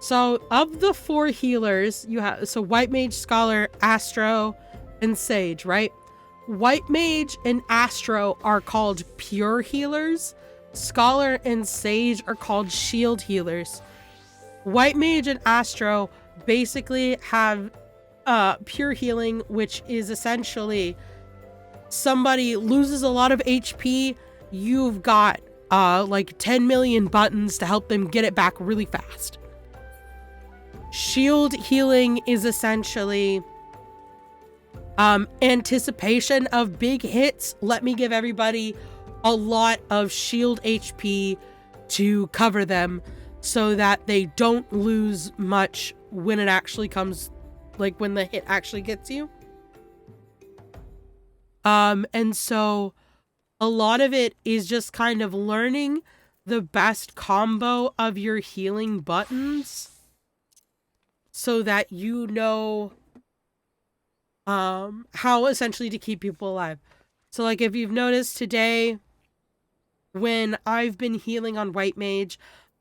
So of the 4 healers you have, so white mage, scholar, astro, and sage, right? White mage and astro are called pure healers. Scholar and sage are called shield healers. White mage and astro basically have pure healing, which is essentially somebody loses a lot of HP, you've got like 10 million buttons to help them get it back really fast. Shield healing is essentially anticipation of big hits. Let me give everybody a lot of shield HP to cover them so that they don't lose much when it actually comes, like when the hit actually gets you. And so a lot of it is just kind of learning the best combo of your healing buttons so that you know how essentially to keep people alive. So like if you've noticed today, when I've been healing on white mage,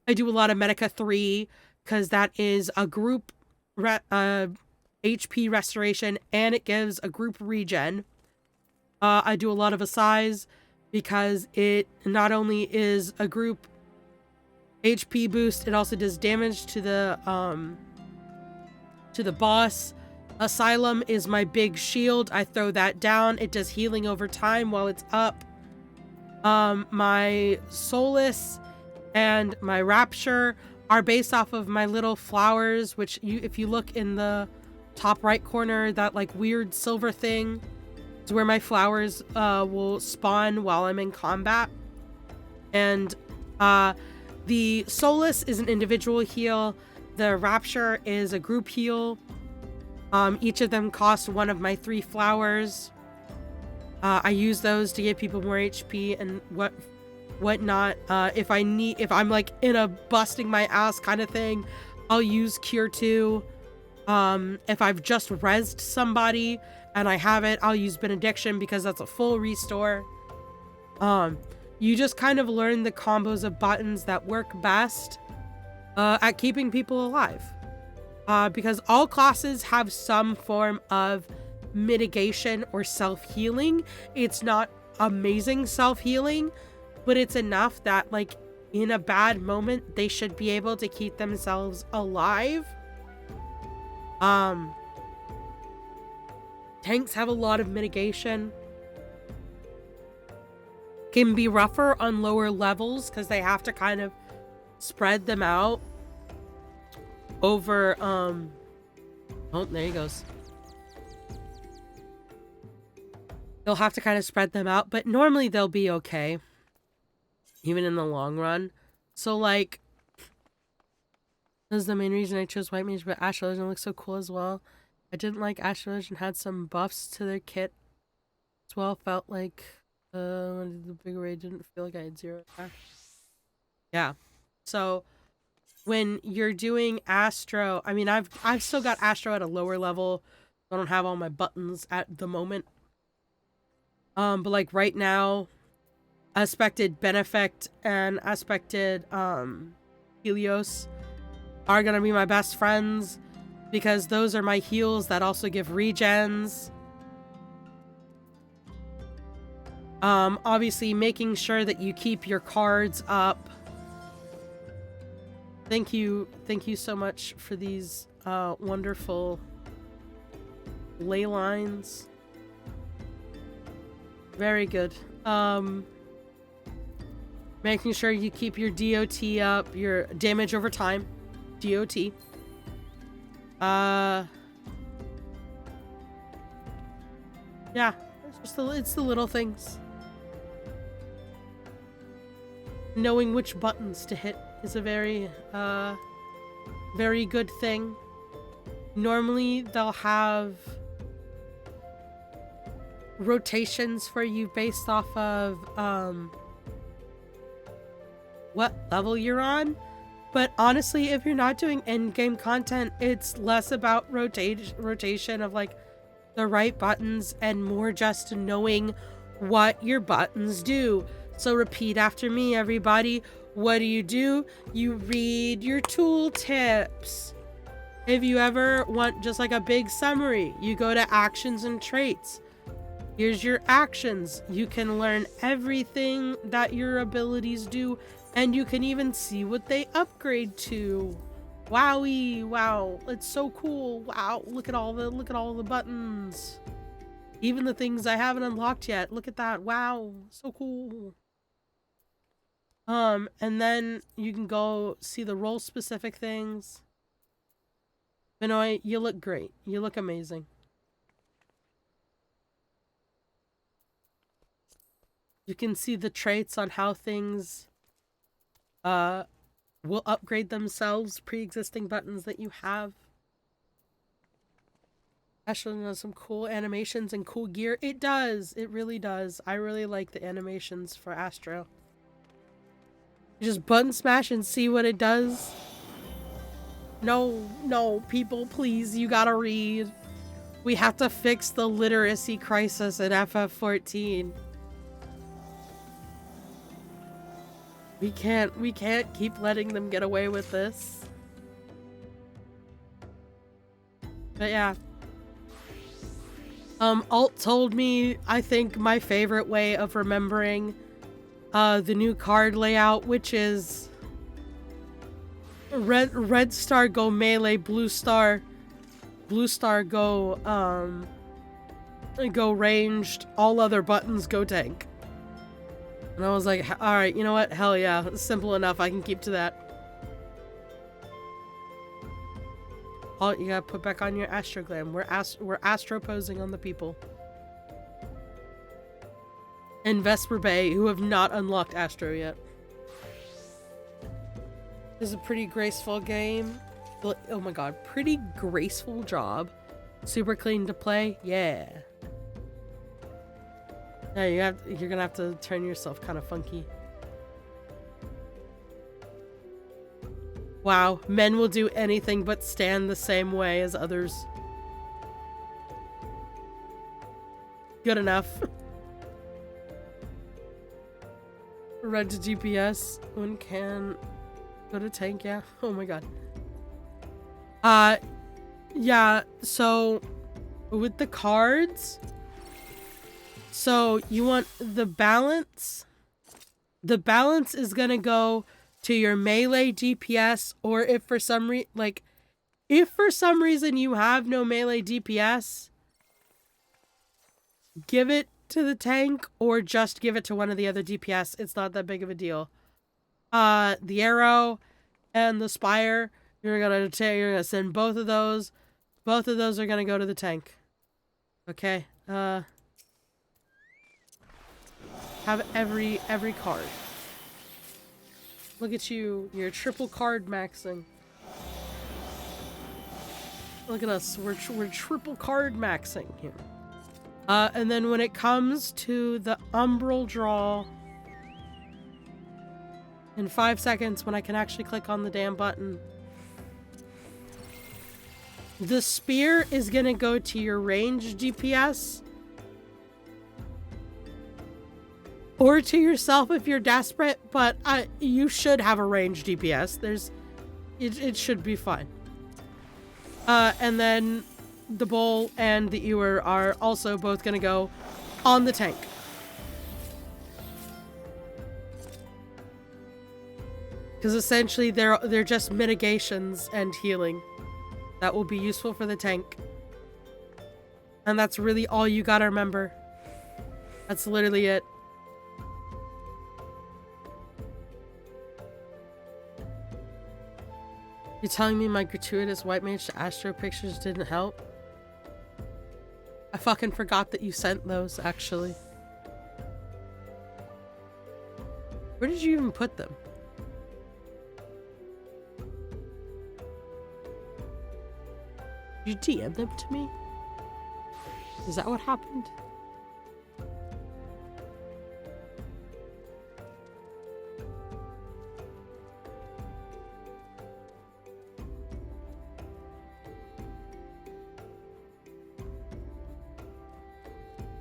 I do a lot of Medica 3 because that is a group HP restoration and it gives a group regen. I do a lot of Assize because it not only is a group HP boost, it also does damage to the boss. Asylum is my big shield. I throw that down. It does healing over time while it's up. My Solace and my Rapture are based off of my little flowers, which if you look in the top right corner, that like weird silver thing is where my flowers will spawn while I'm in combat. And the Solace is an individual heal. The Rapture is a group heal. Each of them cost one of my 3 flowers. I use those to give people more HP and whatnot. If I'm like in a busting my ass kind of thing, I'll use Cure 2. If I've just rezzed somebody and I have it, I'll use Benediction because that's a full restore. You just kind of learn the combos of buttons that work best at keeping people alive. Because all classes have some form of mitigation or self-healing. It's not amazing self-healing, but it's enough that like in a bad moment they should be able to keep themselves alive. Tanks have a lot of mitigation. Can be rougher on lower levels because they have to kind of spread them out over oh, there he goes. They'll have to kind of spread them out, but normally they'll be okay even in the long run. So like this is the main reason I chose white mage, but Astro Legend looks so cool as well. I didn't like Astro Legend had some buffs to their kit as well. Felt like when I did the big raid, didn't feel like I had 0 attack. Yeah, so when you're doing Astro, I mean, I've still got Astro at a lower level. I don't have all my buttons at the moment. But like right now, Aspected Benefect and Aspected Helios are gonna be my best friends because those are my heals that also give regens. Obviously making sure that you keep your cards up. Thank you so much for these wonderful ley lines. Very good. Making sure you keep your DOT up, your damage over time, DOT. Yeah, it's the little things. Knowing which buttons to hit is a very good thing. Normally they'll have rotations for you based off of what level you're on, but honestly, if you're not doing end-game content, it's less about rotation of like the right buttons and more just knowing what your buttons do. So repeat after me, everybody. What do? You read your tool tips. If you ever want just like a big summary, you go to actions and traits. Here's your actions. You can learn everything that your abilities do, and you can even see what they upgrade to. Wowie, wow, it's so cool. Wow, look at all the buttons. Even the things I haven't unlocked yet. Look at that. Wow, so cool. And then you can go see the role specific things. Benoit, you look great. You look amazing. You can see the traits on how things will upgrade themselves, pre-existing buttons that you have. Ashley does some cool animations and cool gear. It does. It really does. I really like the animations for Astro. You just button smash and see what it does. No, people, please, you gotta read. We have to fix the literacy crisis in FF14. We can't keep letting them get away with this. But yeah. Alt told me, I think, my favorite way of remembering the new card layout, which is red star go melee, blue star go go ranged, all other buttons go tank. And I was like, all right, you know what? Hell yeah, it's simple enough. I can keep to that. Oh, you gotta put back on your astroglam. We're astro posing on the people. And Vesper Bay, who have not unlocked Astro yet. This is a pretty graceful game. Oh my god, pretty graceful job. Super clean to play. Yeah. Yeah, you're gonna have to turn yourself kind of funky. Wow, men will do anything but stand the same way as others. Good enough. Red to GPS. One can go to tank, yeah. Oh my god. Yeah, so with the cards, so you want the balance. The balance is gonna go to your melee DPS, or if for some reason you have no melee DPS, give it to the tank or just give it to one of the other DPS. It's not that big of a deal. The arrow and the spire, you're gonna send both of those. Both of those are gonna go to the tank. Okay. Have every card. Look at you. You're triple card maxing. Look at us. We're triple card maxing here. And then when it comes to the umbral draw, in 5 seconds when I can actually click on the damn button, the spear is gonna go to your range DPS. or to yourself if you're desperate, but you should have a ranged DPS. It should be fine. And then the Bull and the Ewer are also both gonna go on the tank. Because essentially they're just mitigations and healing that will be useful for the tank. And that's really all you gotta remember. That's literally it. You're telling me my gratuitous white mage to Astro pictures didn't help? I fucking forgot that you sent those, actually. Where did you even put them? Did you DM them to me? Is that what happened?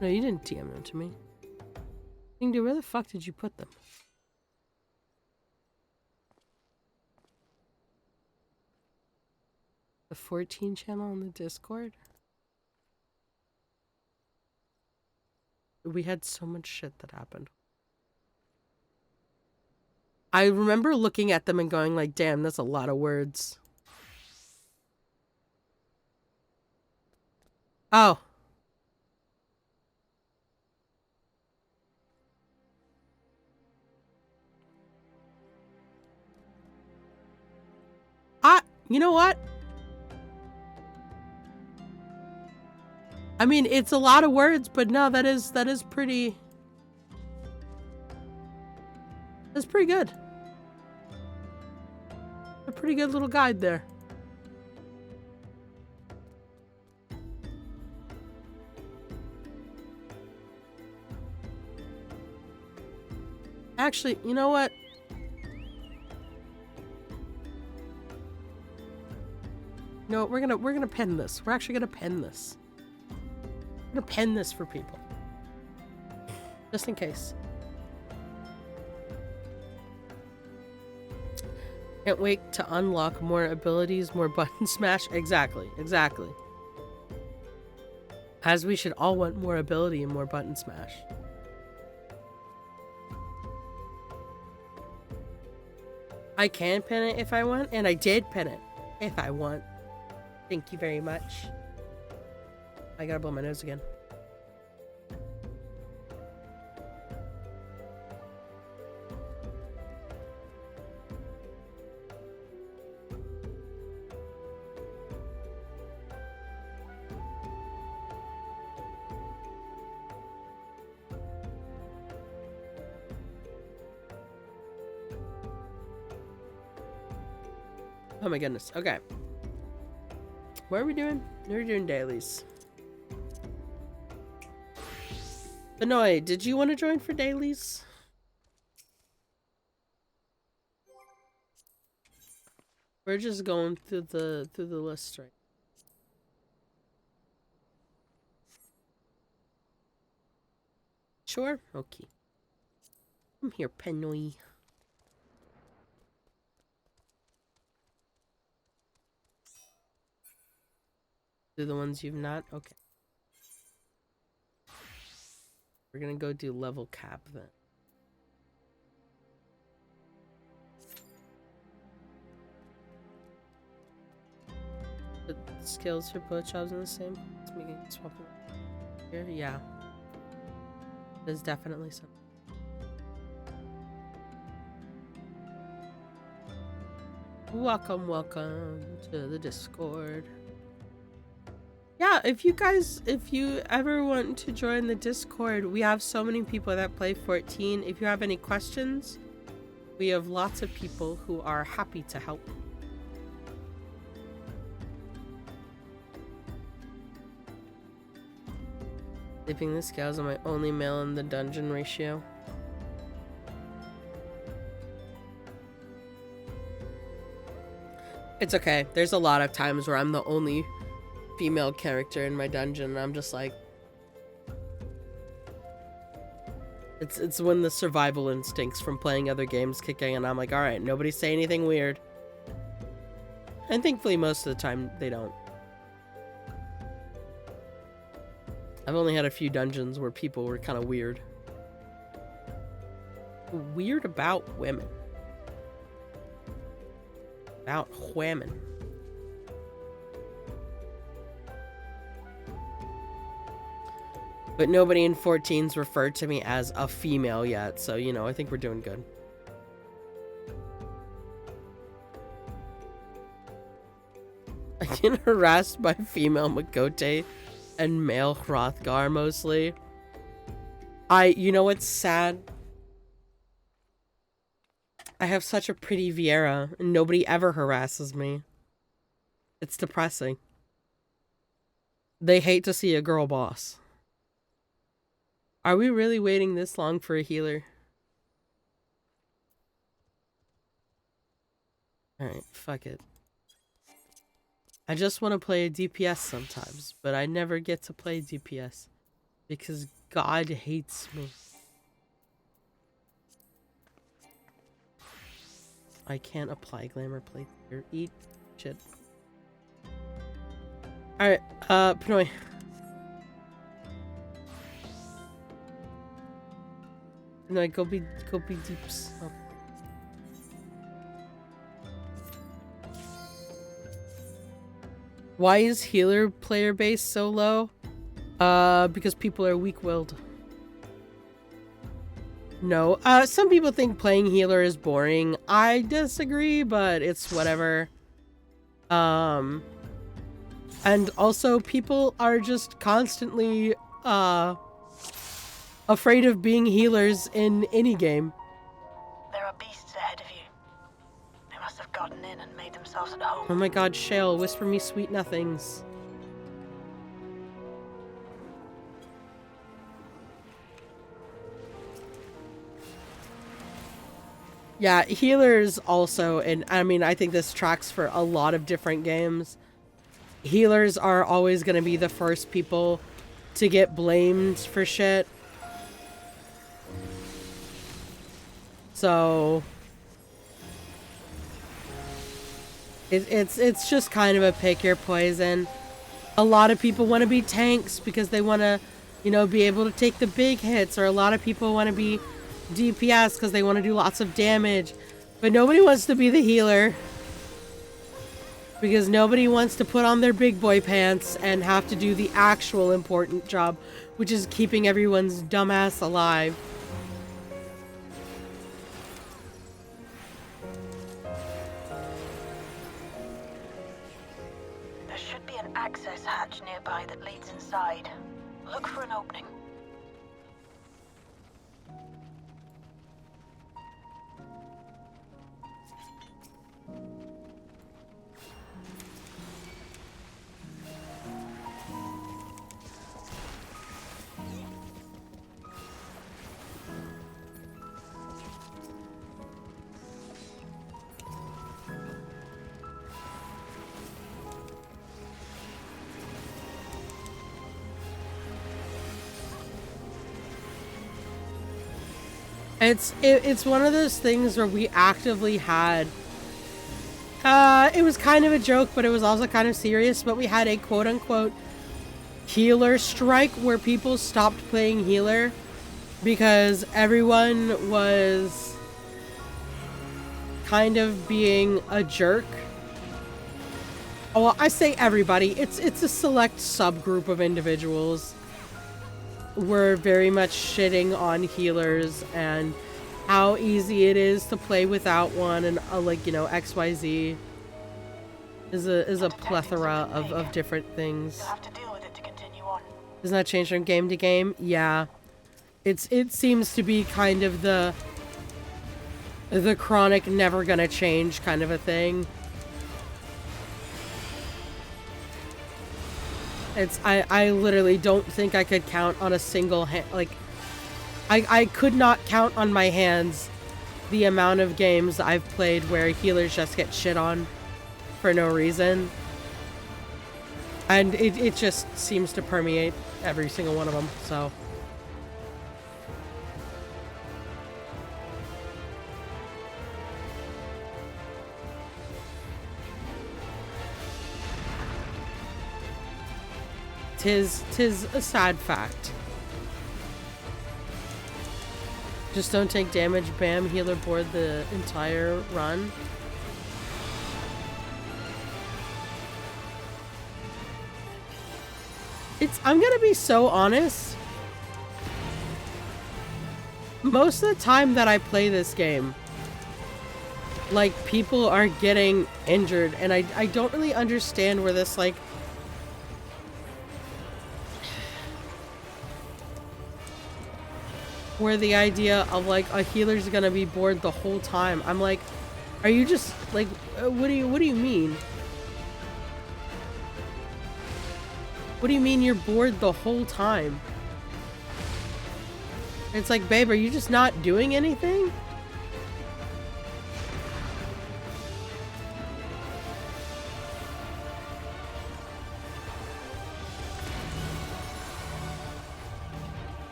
No, you didn't DM them to me. Dude, where the fuck did you put them? The 14 channel on the Discord? We had so much shit that happened. I remember looking at them and going like, damn, that's a lot of words. Oh. You know what? I mean, it's a lot of words, but no, that is pretty... That's pretty good. A pretty good little guide there. Actually, you know what? No, we're gonna pen this. We're actually gonna pen this. I'm gonna pen this for people. Just in case. Can't wait to unlock more abilities, more button smash. Exactly. As we should all want more ability and more button smash. I can pin it if I want, and I did pin it if I want. Thank you very much. I gotta blow my nose again. Oh my goodness. Okay. What are we doing? We're doing dailies. Benoy, did you want to join for dailies? We're just going through the list right. Sure? Okay. I'm here, Benoy. Do the ones you've not? Okay. We're gonna go do level cap then. The skills for both jobs are the same. Let's make it swap here. Yeah. There's definitely some. Welcome to the Discord. Yeah, if you ever want to join the Discord, we have so many people that play 14. If you have any questions, we have lots of people who are happy to help. Dipping the scales on my only male in the dungeon ratio. It's okay. There's a lot of times where I'm the only female character in my dungeon and I'm just like, It's when the survival instincts from playing other games kick in, and I'm like, all right, nobody say anything weird. And thankfully, most of the time, they don't. I've only had a few dungeons where people were kind of weird. Weird about women. About women. But nobody in 14's referred to me as a female yet, so, you know, I think we're doing good. I get harassed by female Makote and male Hrothgar mostly. You know what's sad? I have such a pretty Viera, and nobody ever harasses me. It's depressing. They hate to see a girl boss. Are we really waiting this long for a healer? Alright, fuck it. I just want to play a DPS sometimes, but I never get to play DPS because God hates me. I can't apply glamour plate here. Eat shit. Alright, Pinoy. No, go be deeps. Oh. Why is healer player base so low? Because people are weak-willed. No, some people think playing healer is boring. I disagree, but it's whatever. And also people are just constantly, afraid of being healers in any game. There are beasts ahead of you. They must have gotten in and made themselves at home. Oh my god, Shale, whisper me sweet nothings. Yeah, healers also, and I mean, I think this tracks for a lot of different games. Healers are always going to be the first people to get blamed for shit. So it's just kind of a pick your poison. A lot of people want to be tanks because they want to, you know, be able to take the big hits, or a lot of people want to be DPS because they want to do lots of damage. But nobody wants to be the healer because nobody wants to put on their big boy pants and have to do the actual important job, which is keeping everyone's dumbass alive. There should be an access hatch nearby that leads inside. Look for an opening. It's one of those things where we actively had, it was kind of a joke, but it was also kind of serious, but we had a quote-unquote healer strike where people stopped playing healer because everyone was kind of being a jerk. Well, I say everybody. It's a select subgroup of individuals. We're very much shitting on healers and how easy it is to play without one, and like, you know, XYZ is a plethora of different things. You'll have to deal with it to continue on. Doesn't that change from game to game? Yeah. It seems to be kind of the chronic never gonna change kind of a thing. I literally don't think I could count on a single hand, like, I could not count on my hands the amount of games I've played where healers just get shit on for no reason. And it just seems to permeate every single one of them, so. tis a sad fact. Just don't take damage, bam, healer board the entire run. I'm gonna be so honest. Most of the time that I play this game, like, people are getting injured, and I don't really understand where this, like... where the idea of, like, a healer's gonna be bored the whole time. I'm like, are you just, like, what do you mean? What do you mean you're bored the whole time? It's like, babe, are you just not doing anything?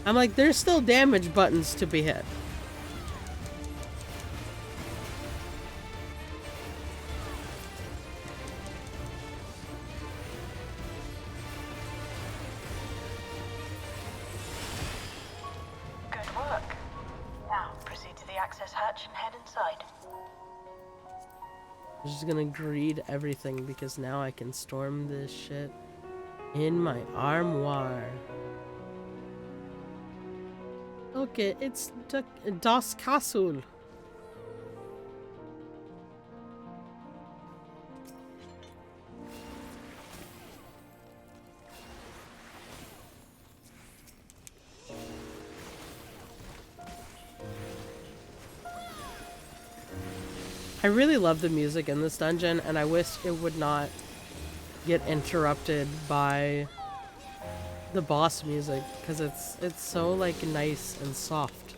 I'm like, there's still damage buttons to be hit. Good work. Now, proceed to the access hatch and head inside. I'm just gonna greed everything because now I can storm this shit in my armoire. Okay, it's Das Castle. I really love the music in this dungeon, and I wish it would not get interrupted by the boss music, because it's so, like, nice and soft.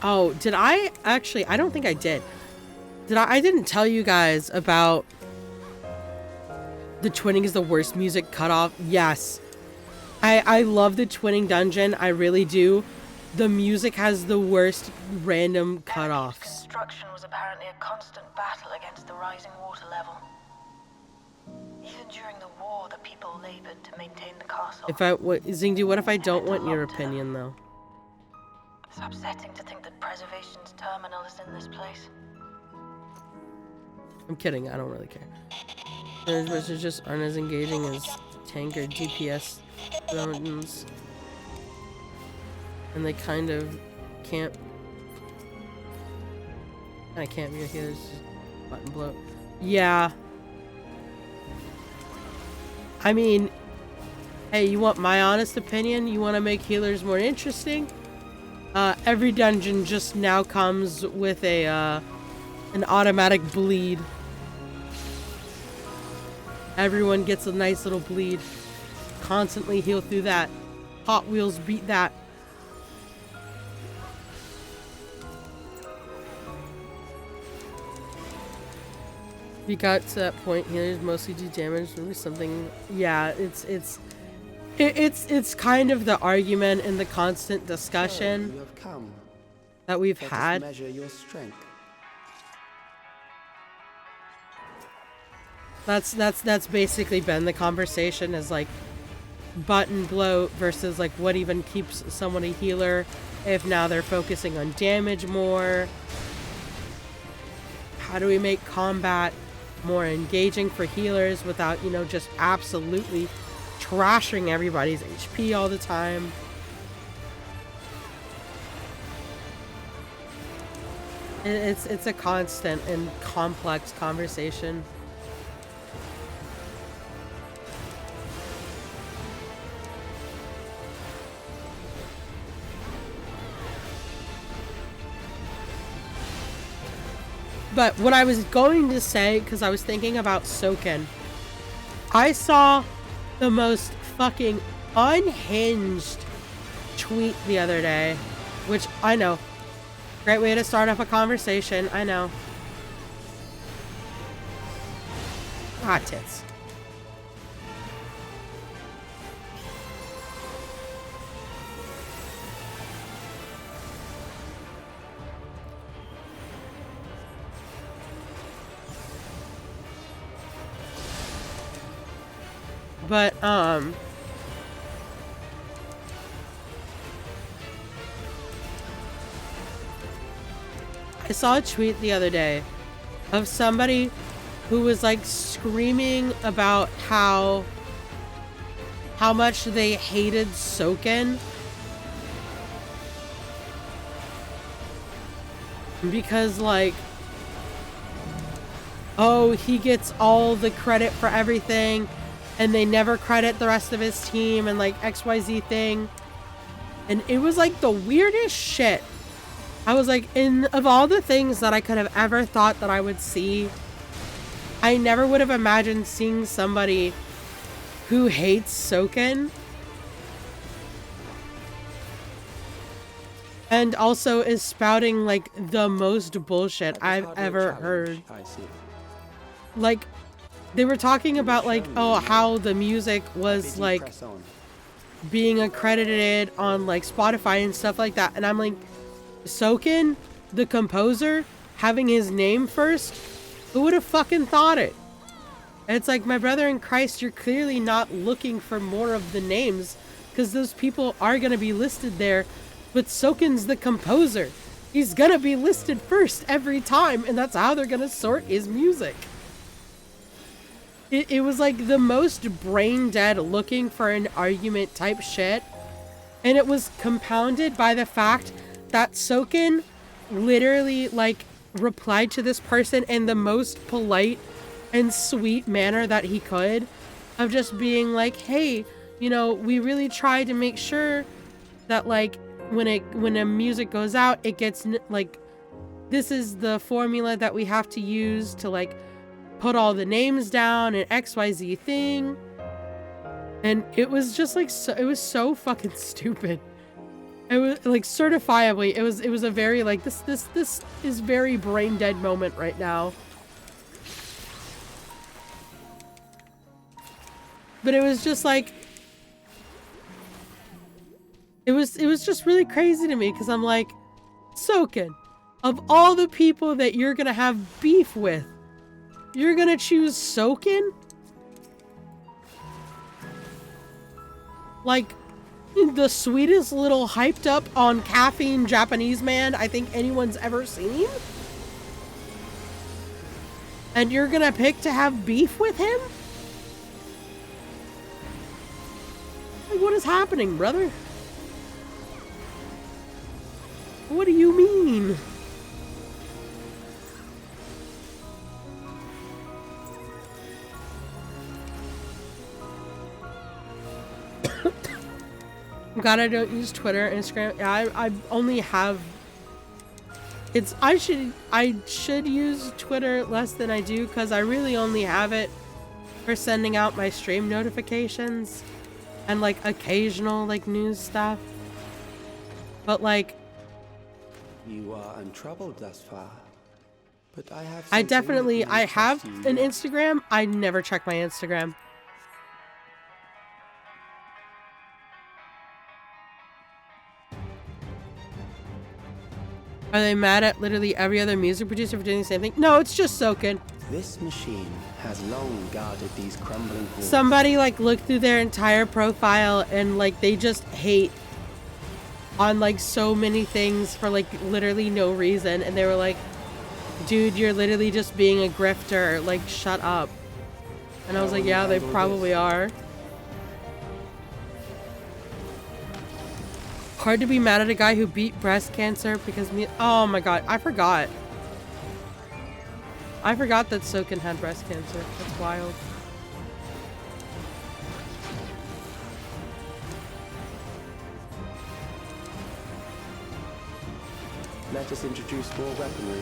Oh, did I actually? I don't think I did. I didn't tell you guys about the twinning is the worst music cutoff. Yes. I love the twinning dungeon. I really do. The music has the worst random cutoffs. Construction was apparently a constant battle against the rising water level. Even during the war, the people labored to maintain the castle. Zingdu, what if I don't want your opinion, though? It's upsetting to think that preservation's terminal is in this place. I'm kidding. I don't really care. Those missions just aren't as engaging as tank or DPS mountains, and they kind of can't. I can't be a healer. Button blow. Yeah. I mean, hey, you want my honest opinion? You want to make healers more interesting? Every dungeon just now comes with a an automatic bleed. Everyone gets a nice little bleed. Constantly heal through that. Hot Wheels beat that. We got to that point. Healers mostly do damage. Maybe something. Yeah, it's kind of the argument and the constant discussion that we've had. Measure your strength. That's basically been the conversation, is like button blow versus like what even keeps someone a healer if now they're focusing on damage more. How do we make combat more engaging for healers without, you know, just absolutely trashing everybody's HP all the time? It's a constant and complex conversation. But what I was going to say, because I was thinking about Soken, I saw the most fucking unhinged tweet the other day Which, I know. Great way to start off a conversation, I know. Hot tits. But, I saw a tweet the other day of somebody who was like screaming about how much they hated Soken because like, oh, he gets all the credit for everything and they never credit the rest of his team and like XYZ thing. And it was like the weirdest shit. I was like, of all the things that I could have ever thought that I would see, I never would have imagined seeing somebody who hates Soken. And also is spouting like the most bullshit I've ever heard. Like, they were talking about like, oh, how the music was like being accredited on like Spotify and stuff like that. And I'm like, Soken, the composer, having his name first? Who would have fucking thought it? And it's like, my brother in Christ, you're clearly not looking for more of the names because those people are going to be listed there. But Soken's the composer. He's going to be listed first every time, and that's how they're going to sort his music. It was like the most brain dead looking for an argument type shit. And it was compounded by the fact that Soken literally like replied to this person in the most polite and sweet manner that he could, of just being like, hey, you know, we really try to make sure that like when a music goes out, it gets like, this is the formula that we have to use to like put all the names down and XYZ thing. And it was just like, it was so fucking stupid. It was like certifiably, it was a very like, this is very brain dead moment right now. But it was just like, it was just really crazy to me because I'm like, Soken, of all the people that you're gonna have beef with, you're gonna choose Soken? Like, the sweetest little hyped up on caffeine Japanese man I think anyone's ever seen? And you're gonna pick to have beef with him? Like, what is happening, brother? What do you mean? I'm glad I don't use Twitter, Instagram. Yeah, I only have. I should use Twitter less than I do because I really only have it for sending out my stream notifications and like occasional like news stuff. But like, you are untroubled thus far. But I have. I have an Instagram. I never check my Instagram. Are they mad at literally every other music producer for doing the same thing? No, it's just Soken. This machine has long guarded these crumbling walls. Somebody like looked through their entire profile and like they just hate on like so many things for like literally no reason, and they were like, dude, you're literally just being a grifter, like shut up. And I was like, yeah, they probably are. Hard to be mad at a guy who beat breast cancer because oh my god, I forgot that Soken had breast cancer. That's wild. Let us introduce more weaponry.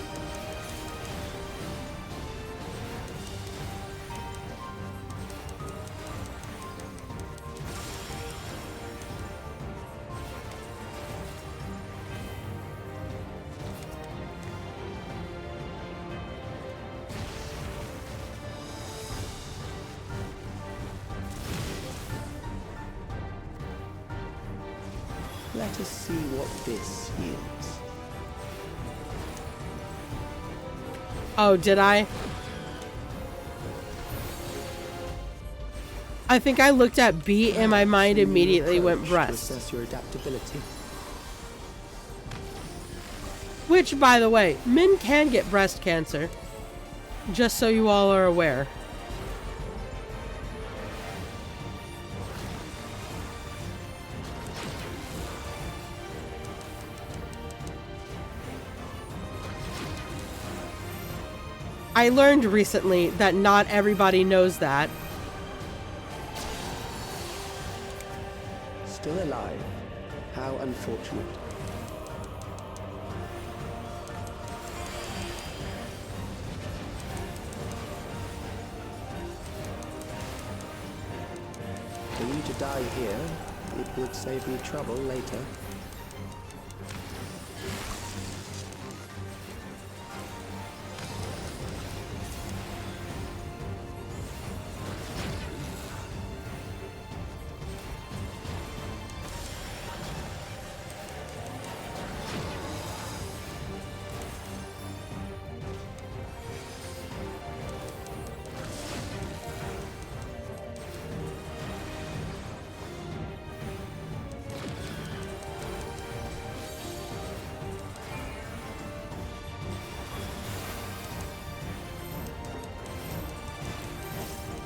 Let us see what this is. Oh, did I? I think I looked at B and my mind immediately went breast. To assess your adaptability. Which, by the way, men can get breast cancer. Just so you all are aware. I learned recently that not everybody knows that. Still alive. How unfortunate. For you to die here, it would save me trouble later.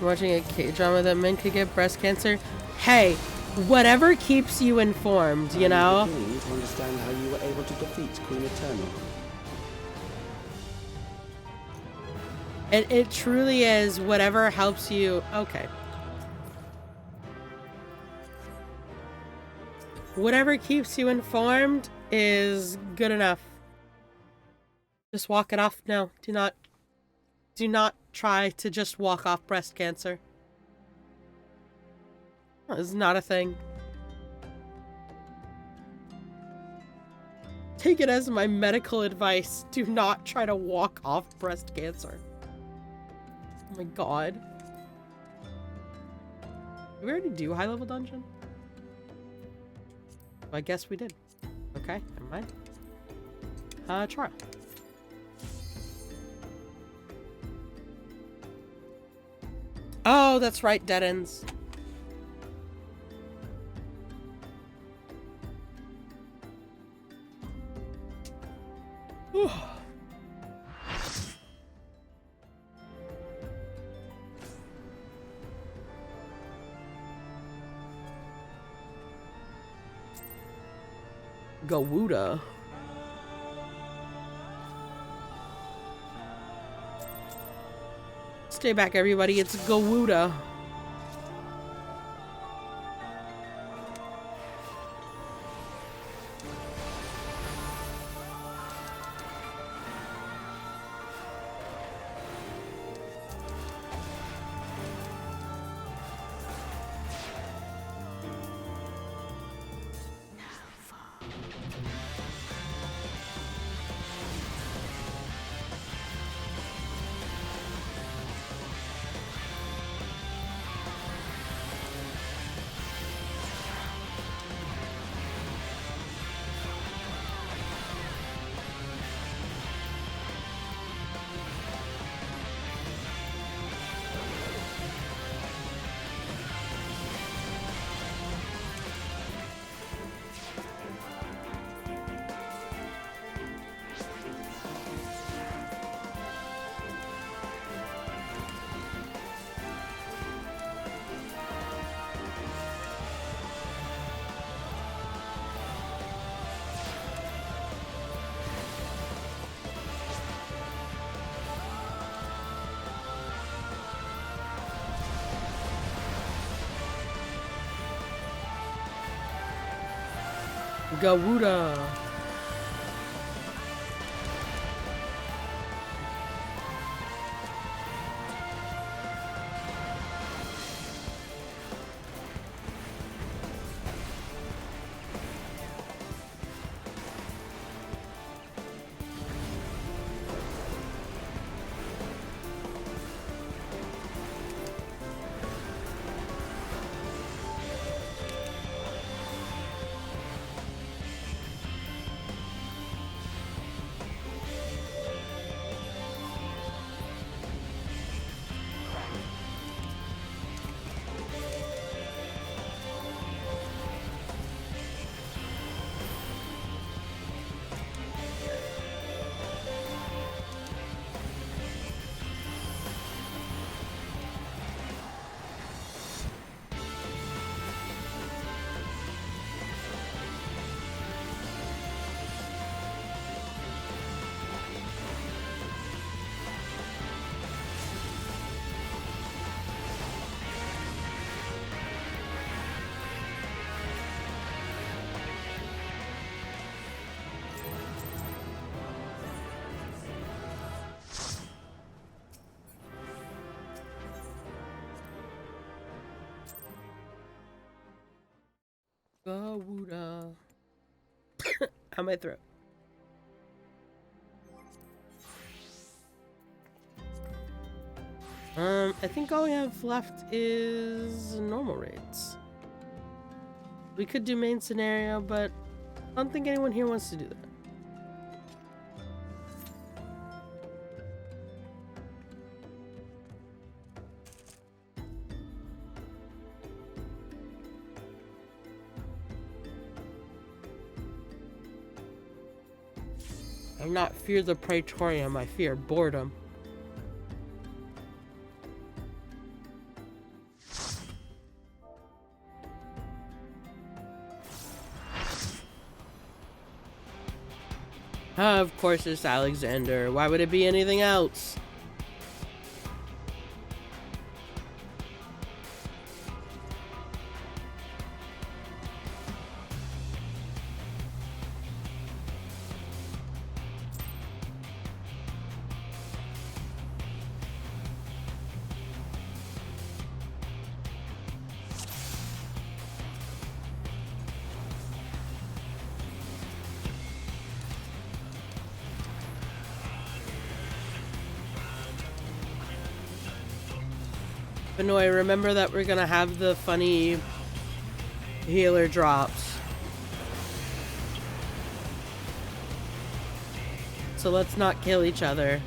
Watching a K-drama that men could get breast cancer. Hey, whatever keeps you informed, you know? I'm beginning to understand how you were able to defeat Queen Eternal. It truly is whatever helps you. Okay. Whatever keeps you informed is good enough. Just walk it off now. Do not try to just walk off breast cancer. It's not a thing. Take it as my medical advice. Do not try to walk off breast cancer. Oh my god. Did we already do high level dungeon? I guess we did. Okay, never mind. Try. Oh, that's right, dead ends. Whew. Gawuda. Stay back, everybody. It's Gawuda. Gawuda. Wooda. Out my throat. I think all we have left is normal raids. We could do main scenario, but I don't think anyone here wants to do that. I do not fear the Praetorium, I fear boredom. Of course it's Alexander. Why would it be anything else? Benoy, remember that we're gonna have the funny healer drops. So let's not kill each other.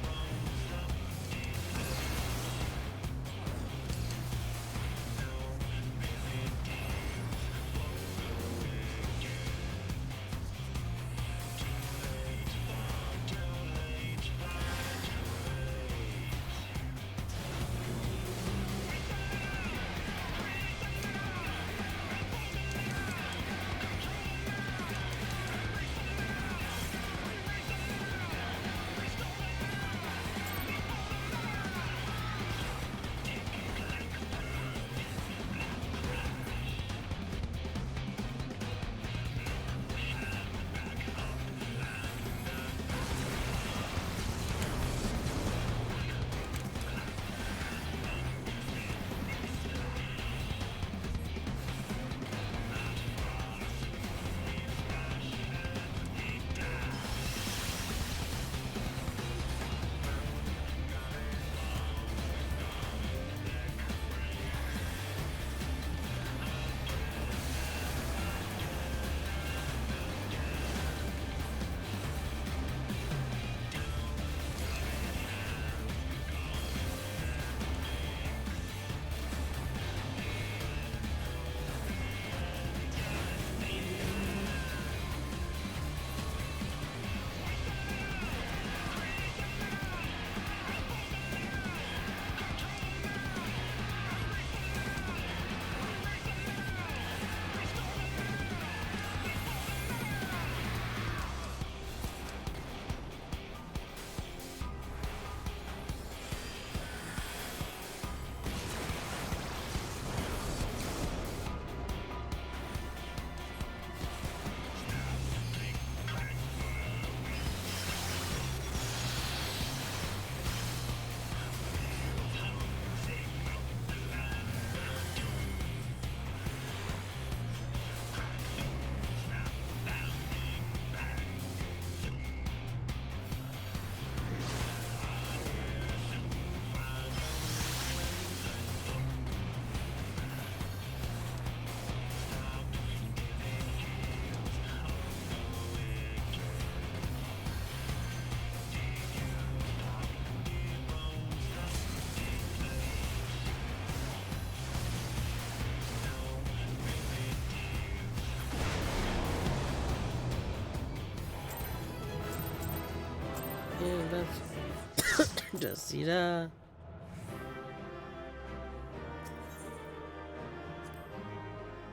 Yeah, that's just see that.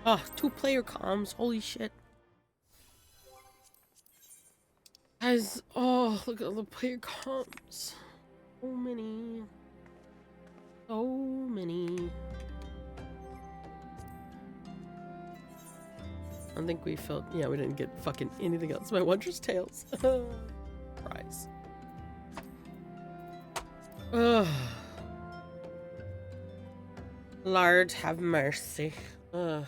Oh, 2-player comms, holy shit. Guys, oh, look at all the player comms. So many. So many. I don't think we felt, yeah, we didn't get fucking anything else. My Wondrous Tales. Prize. Ugh. Lord have mercy. Ugh.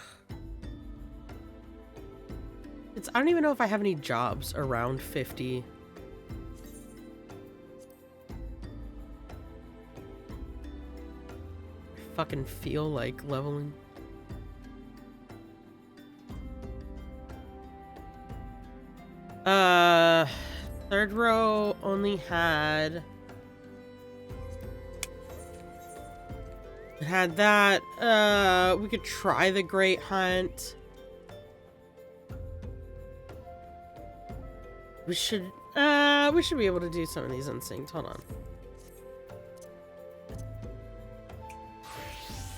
Since I don't even know if I have any jobs around 50. I fucking feel like leveling. Third row only had... It had that. We could try the Great Hunt. We should be able to do some of these unsynced. Hold on.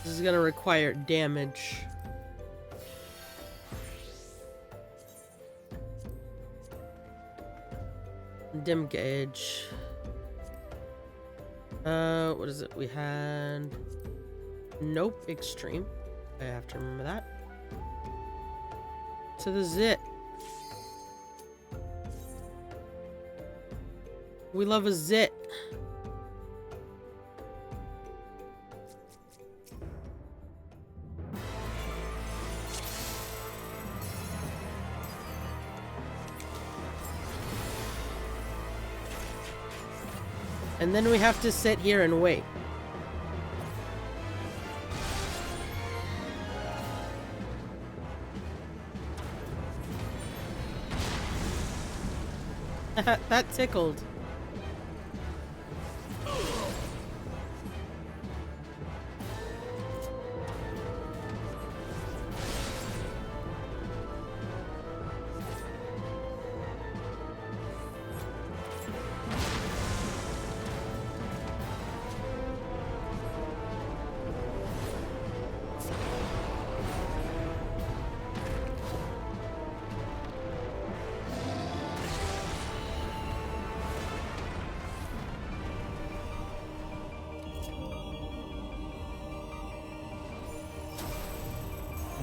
This is gonna require damage. Dim gauge. What is it? We had... Nope, extreme. I have to remember that. To the zit. We love a zit. And then we have to sit here and wait. That tickled.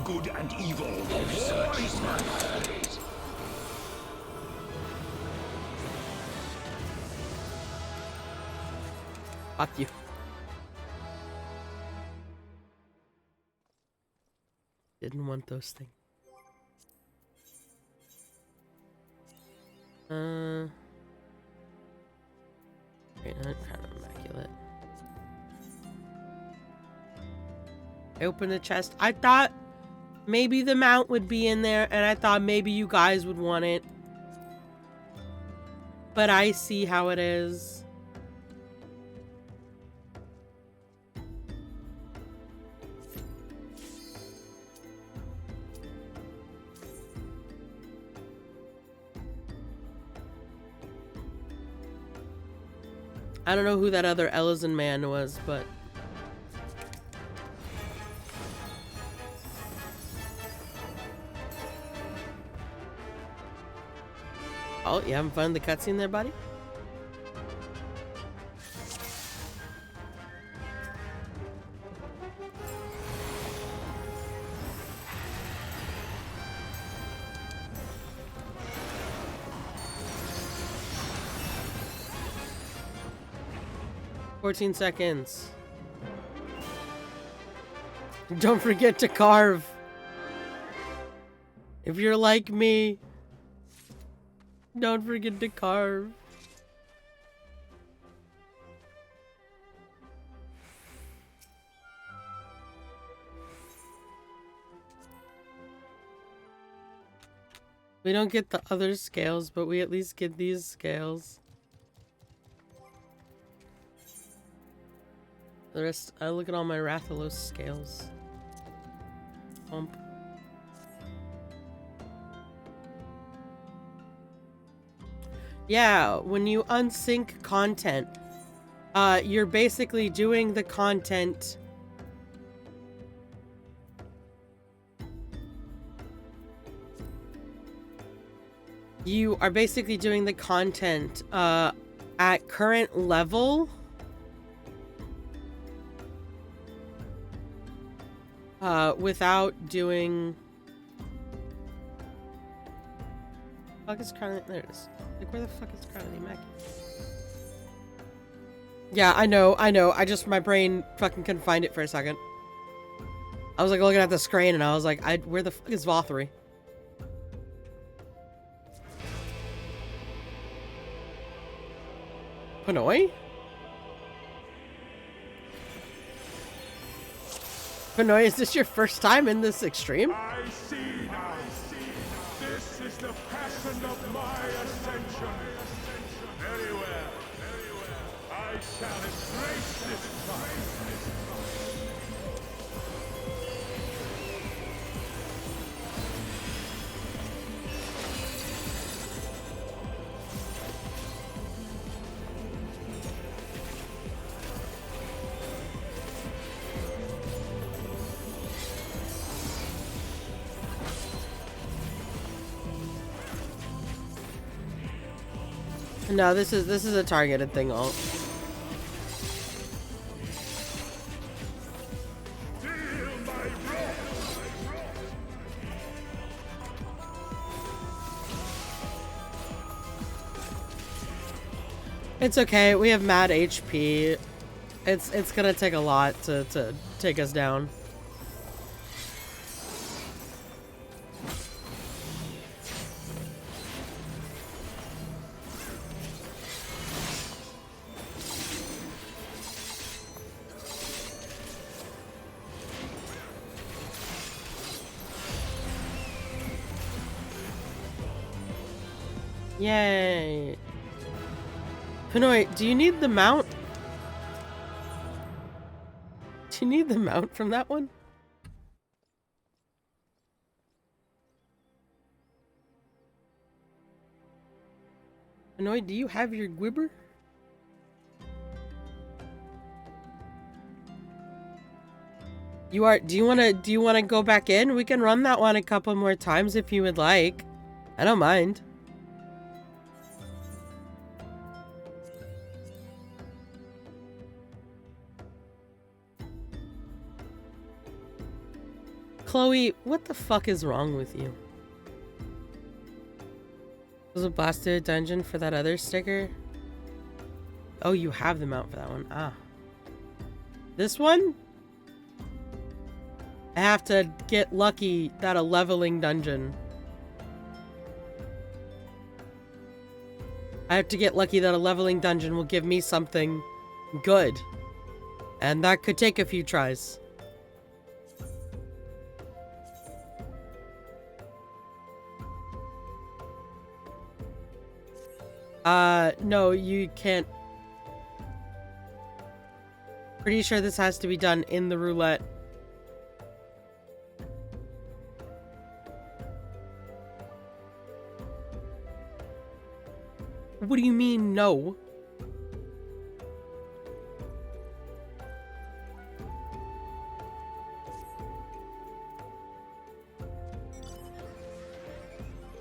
Good and evil have searched my eyes. Fuck you. Didn't want those things. Great Hunt, Crown of Immaculate. I opened a chest. I thought maybe the mount would be in there, and I thought maybe you guys would want it. But I see how it is. I don't know who that other Ellison man was, but... Oh, you having fun in the cutscene there, buddy? "14 seconds. Don't forget to carve. If you're like me, don't forget to carve." We don't get the other scales, but we at least get these scales. The rest, I look at all my Rathalos scales. Pump. Yeah, when you unsync content, you're basically doing the content. You are basically doing the content at current level. Without doing... Fuck is Crown... There it is. Like, where the fuck is Crown of the Immaculate? Yeah, I know. I just, my brain fucking couldn't find it for a second. I was like looking at the screen and I was like, where the fuck is Vothry? Pinoy? Pinoy, is this your first time in this extreme? I see now. This is the passion of my ascension. Very well. I shall embrace this fight. No, this is a targeted thing, alt. It's okay, we have mad HP. It's gonna take a lot to take us down. Yay. Pinoy, do you need the mount? Do you need the mount from that one? Pinoy, do you have your gwibber? Do you wanna go back in? We can run that one a couple more times if you would like. I don't mind. Chloe, what the fuck is wrong with you? Was a blasted dungeon for that other sticker? Oh, you have the mount for that one. Ah. This one? I have to get lucky that a leveling dungeon. I have to get lucky that a leveling dungeon will give me something good. And that could take a few tries. No, you can't. Pretty sure this has to be done in the roulette. What do you mean, no?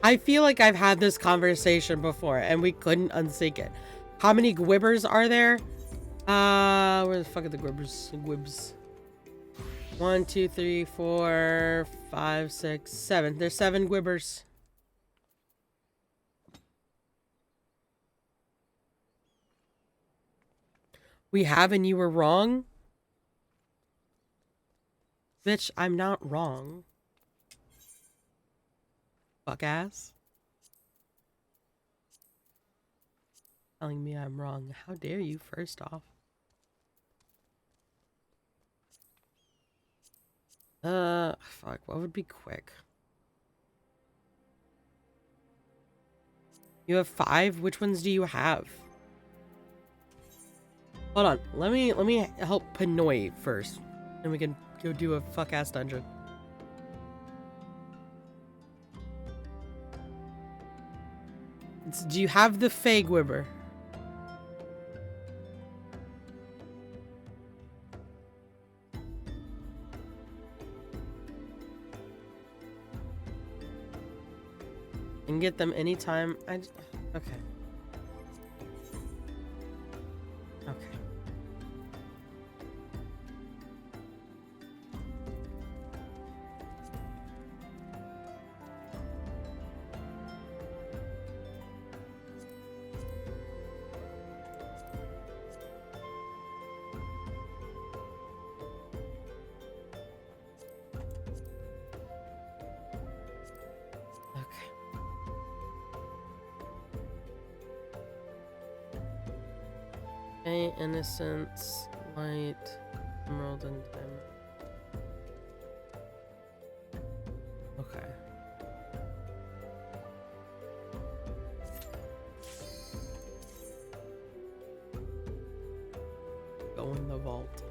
I feel like I've had this conversation before and we couldn't unsync it. How many gwibbers are there? Where the fuck are the gwibbers? Gwibs. 1, 2, 3, 4, 5, 6, 7. There's 7 gwibbers. We have and you were wrong? Bitch, I'm not wrong. Fuck ass. Telling me I'm wrong. How dare you, first off. Fuck, what would be quick? You have 5? Which ones do you have? Hold on, let me help Pinoy first. And we can go do a fuck ass dungeon. Do you have the Fey Gwibber? And get them anytime. Okay. Okay. Okay, innocence, light, emerald, and diamond. Okay. Go in the vault.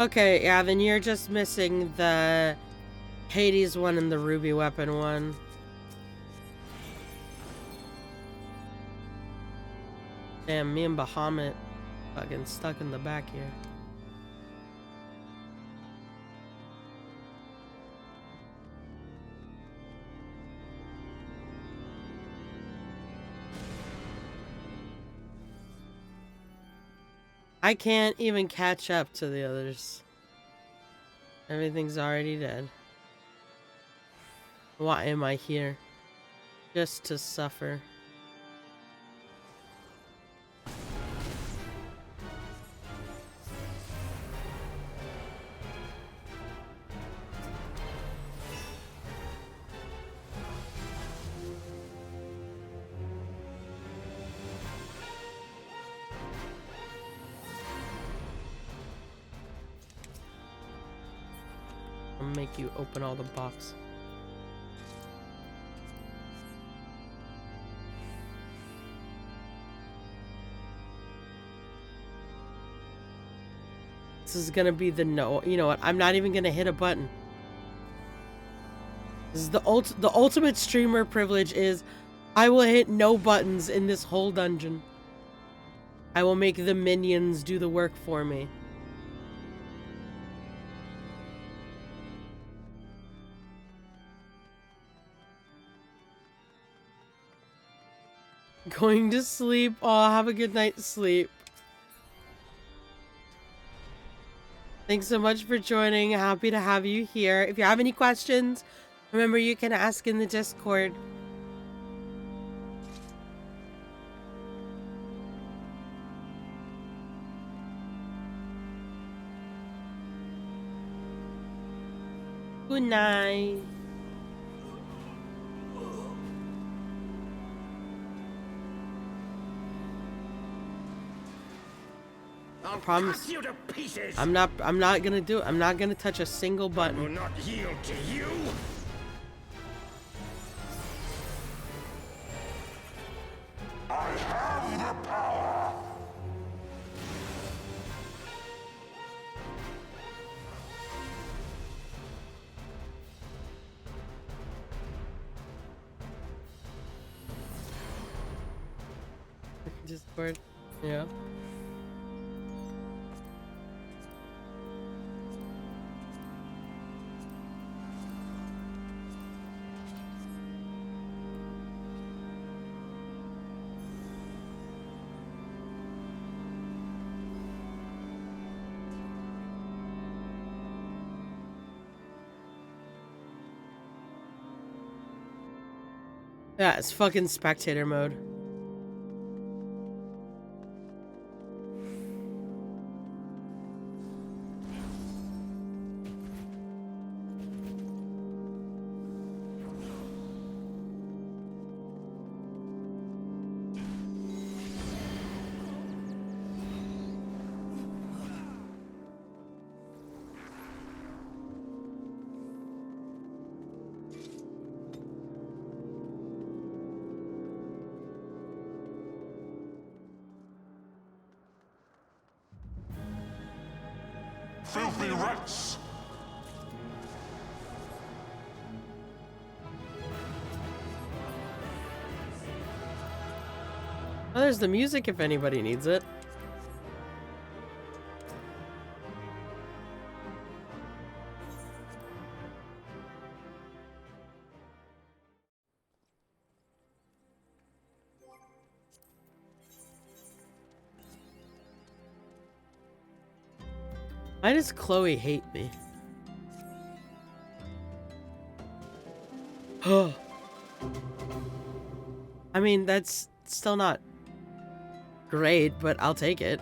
Okay, yeah, then you're just missing the Hades one and the ruby weapon one. Damn, me and Bahamut fucking stuck in the back here. I can't even catch up to the others. Everything's already dead. Why am I here? Just to suffer. I'll make you open all the boxes. This is gonna be the no. You know what? I'm not even gonna hit a button. This is the ultimate streamer privilege is I will hit no buttons in this whole dungeon. I will make the minions do the work for me. Going to sleep. Oh, have a good night's sleep. Thanks so much for joining. Happy to have you here. If you have any questions, remember you can ask in the Discord. Good night. I promise. You to pieces. I'm not gonna do it. I'm not gonna touch a single I will button. not yield to you. I have the power. Discord. Yeah. Yeah, it's fucking spectator mode. Filthy rats. Oh, there's the music if anybody needs it. Why does Chloe hate me? I mean, that's still not great, but I'll take it.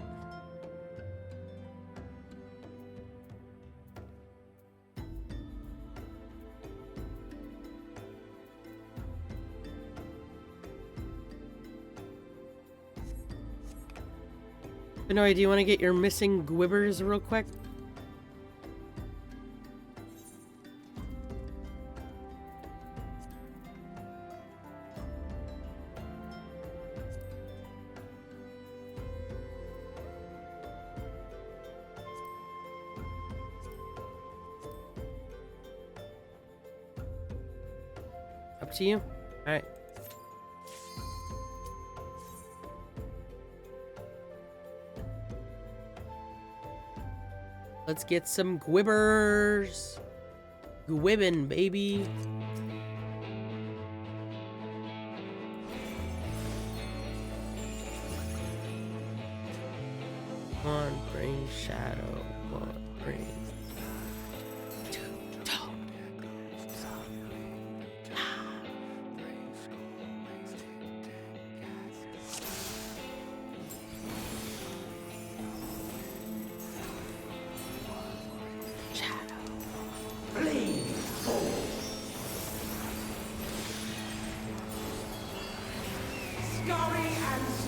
Benoy, do you want to get your missing Gwibbers real quick? Up to you. Alright. Let's get some Gwibbers. Gwibbin, baby. Come on, bring shadow. Come on, bring.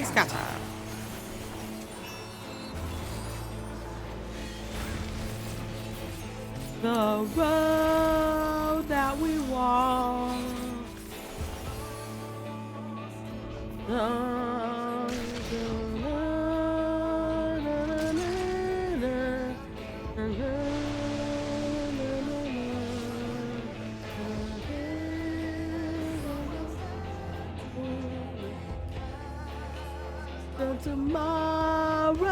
Scatter. The road that we walk. Tomorrow.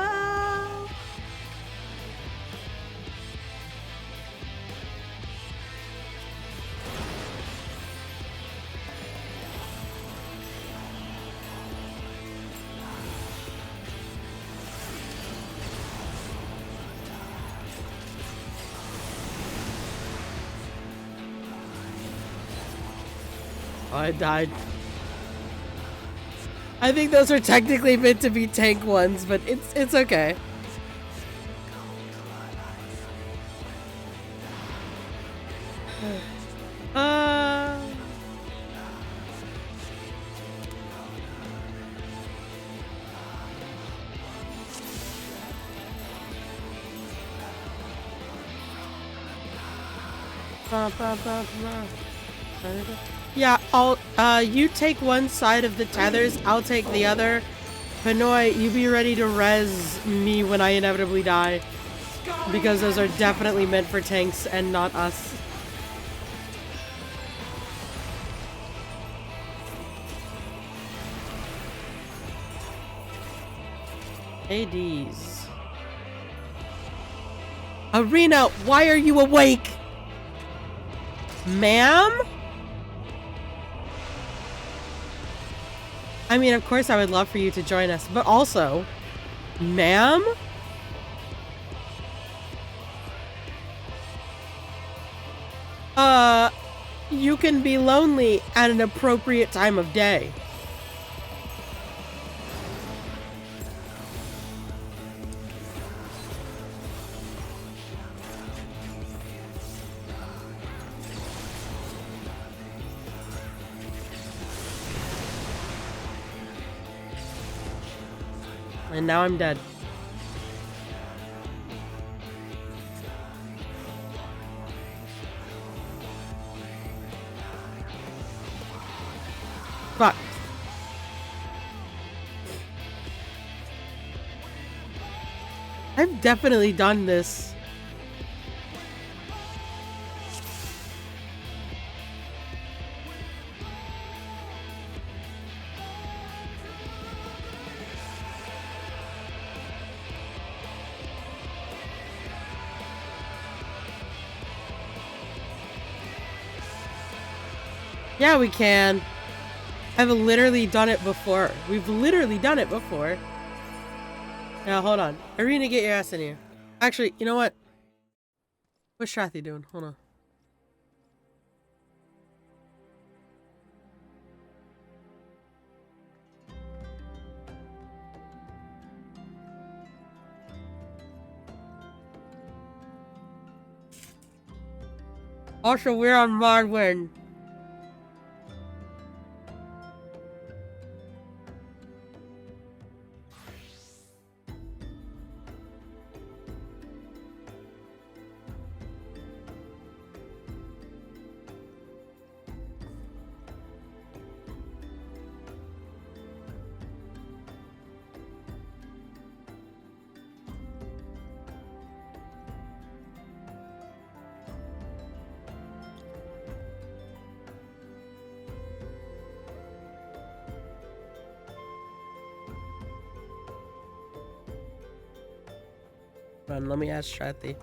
Oh, I died. I think those are technically meant to be tank ones, but it's okay. Yeah, I'll you take one side of the tethers, I'll take the other. Pinoy, you be ready to res me when I inevitably die. Because those are definitely meant for tanks and not us. ADs. Arena, why are you awake? Ma'am? I mean, of course I would love for you to join us, but also, ma'am? You can be lonely at an appropriate time of day. And now I'm dead. Fuck. I've definitely done this. Yeah, we can. I've literally done it before. We've literally done it before. Now, hold on. Arena, get your ass in here. Actually, you know what? What's Shrathy doing? Hold on. Also, we're on Marwin. on, let me ask Shrathi.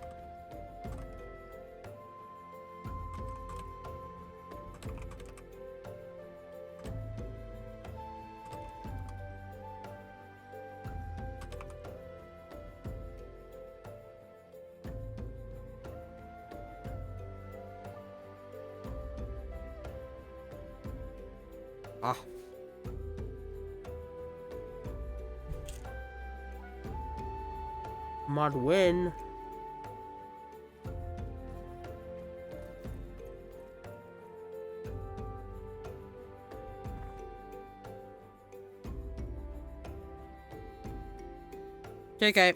Ah. Mod win. Okay.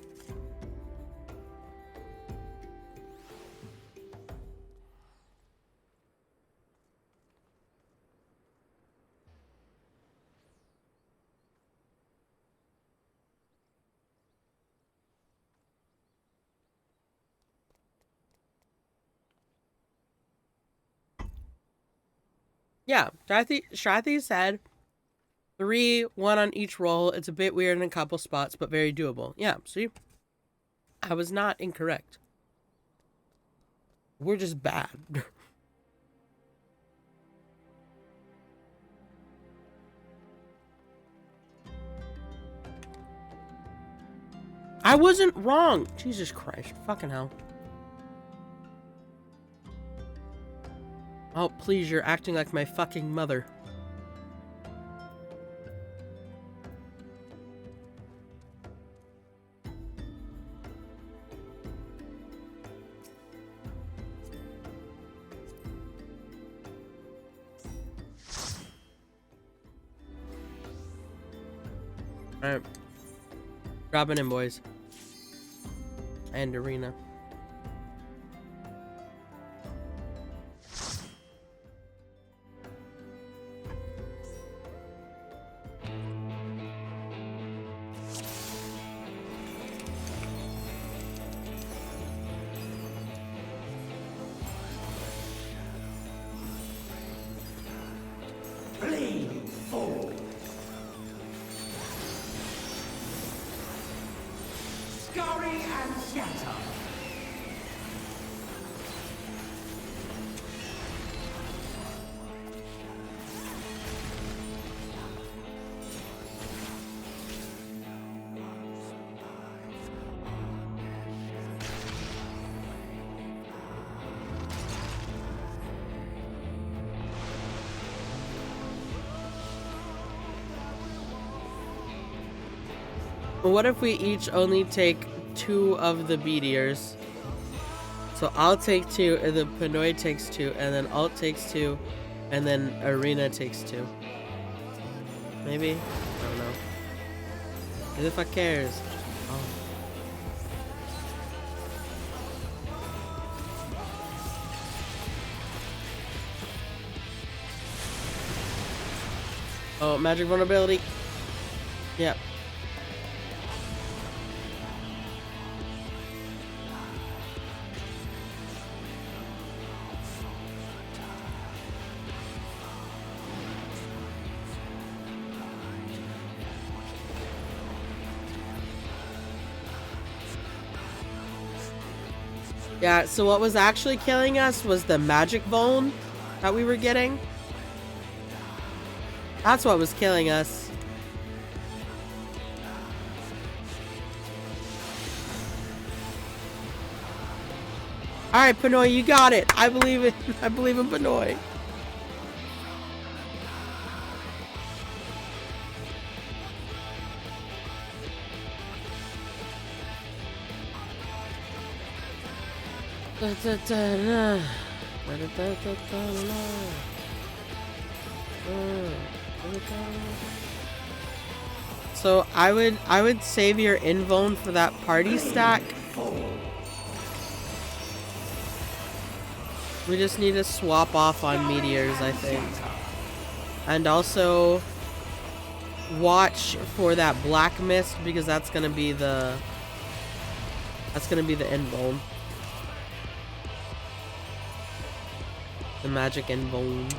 Yeah, Shrathi said 3, 1 on each roll. It's a bit weird in a couple spots, but very doable. Yeah, see? I was not incorrect. We're just bad. I wasn't wrong. Jesus Christ. Fucking hell. Oh, please, you're acting like my fucking mother. Alright. Dropping in, boys. And Arena. What if we each only take 2 of the meteors? So I'll take 2, and then Pinoy takes 2, and then Alt takes 2, and then Arena takes 2. Maybe? I don't know. Who the fuck cares? Oh. Oh, magic vulnerability. Yep. Yeah, so what was actually killing us was the magic vuln that we were getting. That's what was killing us. Alright, Pinoy, you got it. I believe in Pinoy. So I would save your invuln for that party stack. We just need to swap off on meteors, I think. And also watch for that black mist, because that's gonna be the invuln. The magic invuln.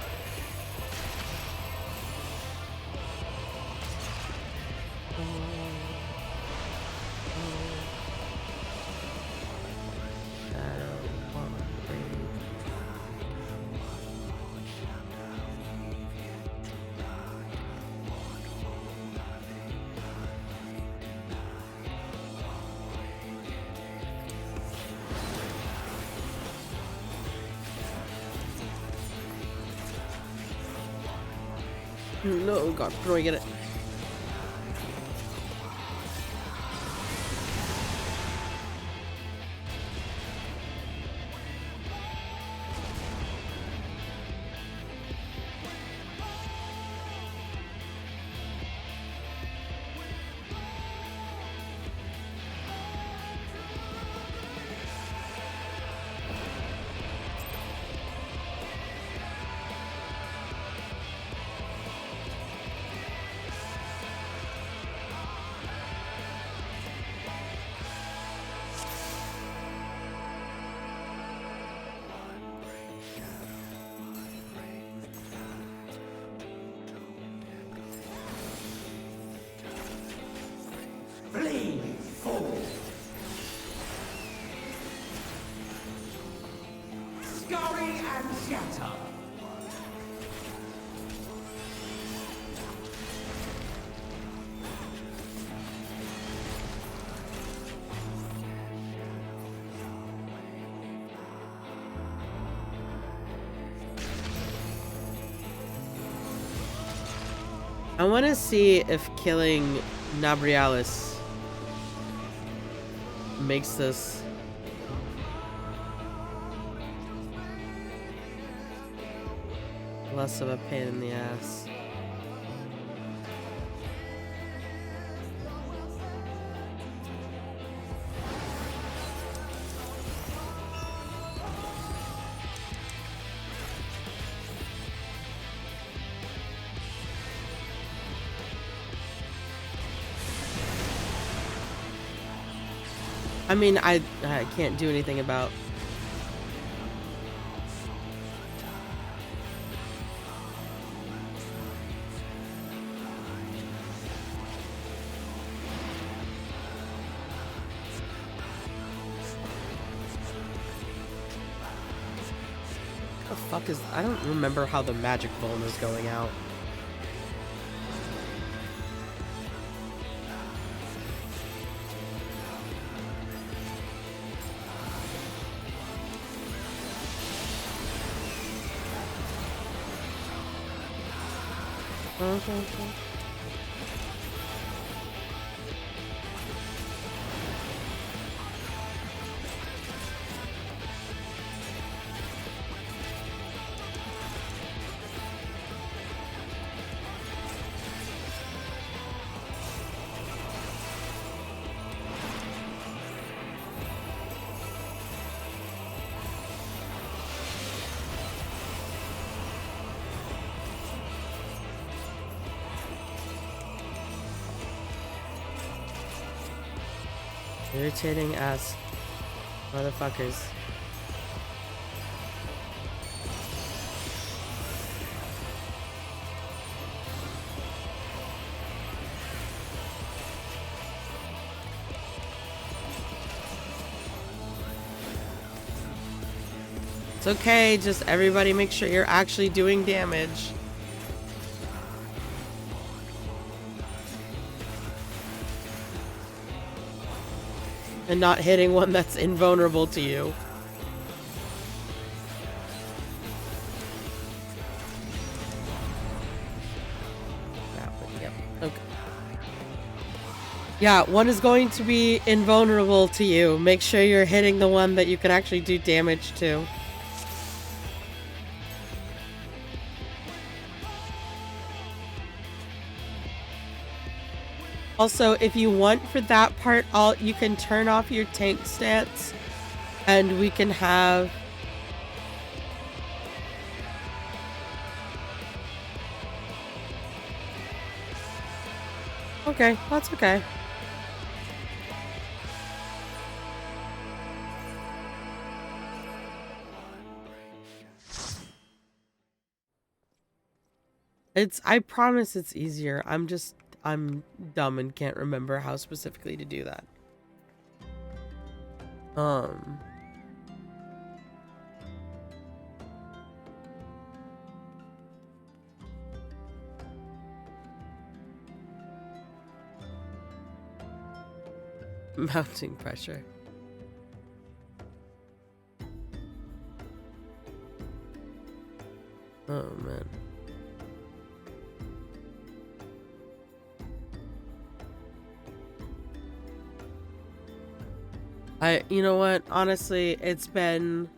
No, God, how do I get it? I want to see if killing Nabrialis makes this less of a pain in the ass. I mean, I can't do anything about. What the fuck is? I don't remember how the magic bone is going out. Okay. Irritating ass motherfuckers. It's okay, just everybody make sure you're actually doing damage. And not hitting one that's invulnerable to you. Yep. Okay. Yeah, one is going to be invulnerable to you. Make sure you're hitting the one that you can actually do damage to. Also, if you want for that part, you can turn off your tank stance and we can have okay, that's okay. I promise it's easier. I'm dumb and can't remember how specifically to do that. Mounting pressure. Oh man. You know what? Honestly, it's been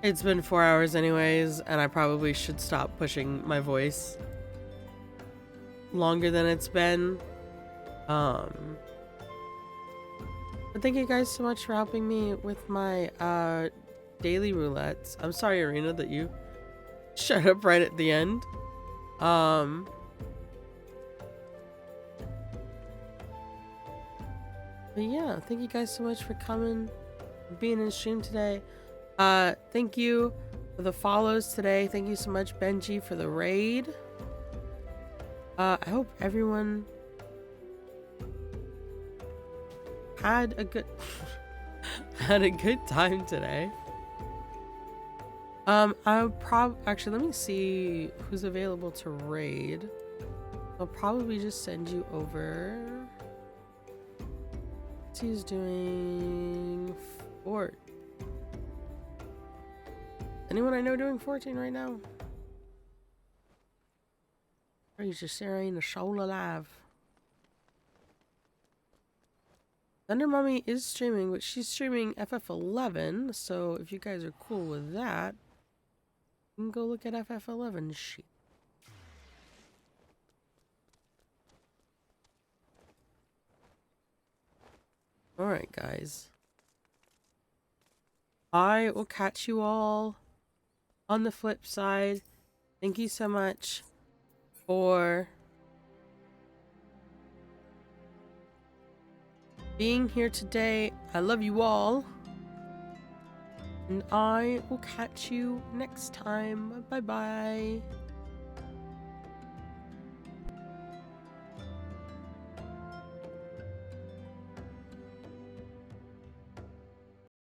4 hours anyways, and I probably should stop pushing my voice longer than it's been. But thank you guys so much for helping me with my daily roulettes. I'm sorry, Arena, that you shut up right at the end. But yeah, thank you guys so much for coming, being in stream today. Thank you for the follows today. Thank you so much, Benji, for the raid. I hope everyone had a good had a good time today. Actually, let me see who's available to raid. I'll probably just send you over. He's doing fort. Anyone I know doing 14 right now? Or you just sharing the soul alive. Thunder Mummy is streaming, but she's streaming FF11, so if you guys are cool with that, you can go look at FF11 shit. Alright, guys. I will catch you all on the flip side. Thank you so much for being here today. I love you all. And I will catch you next time. Bye-bye.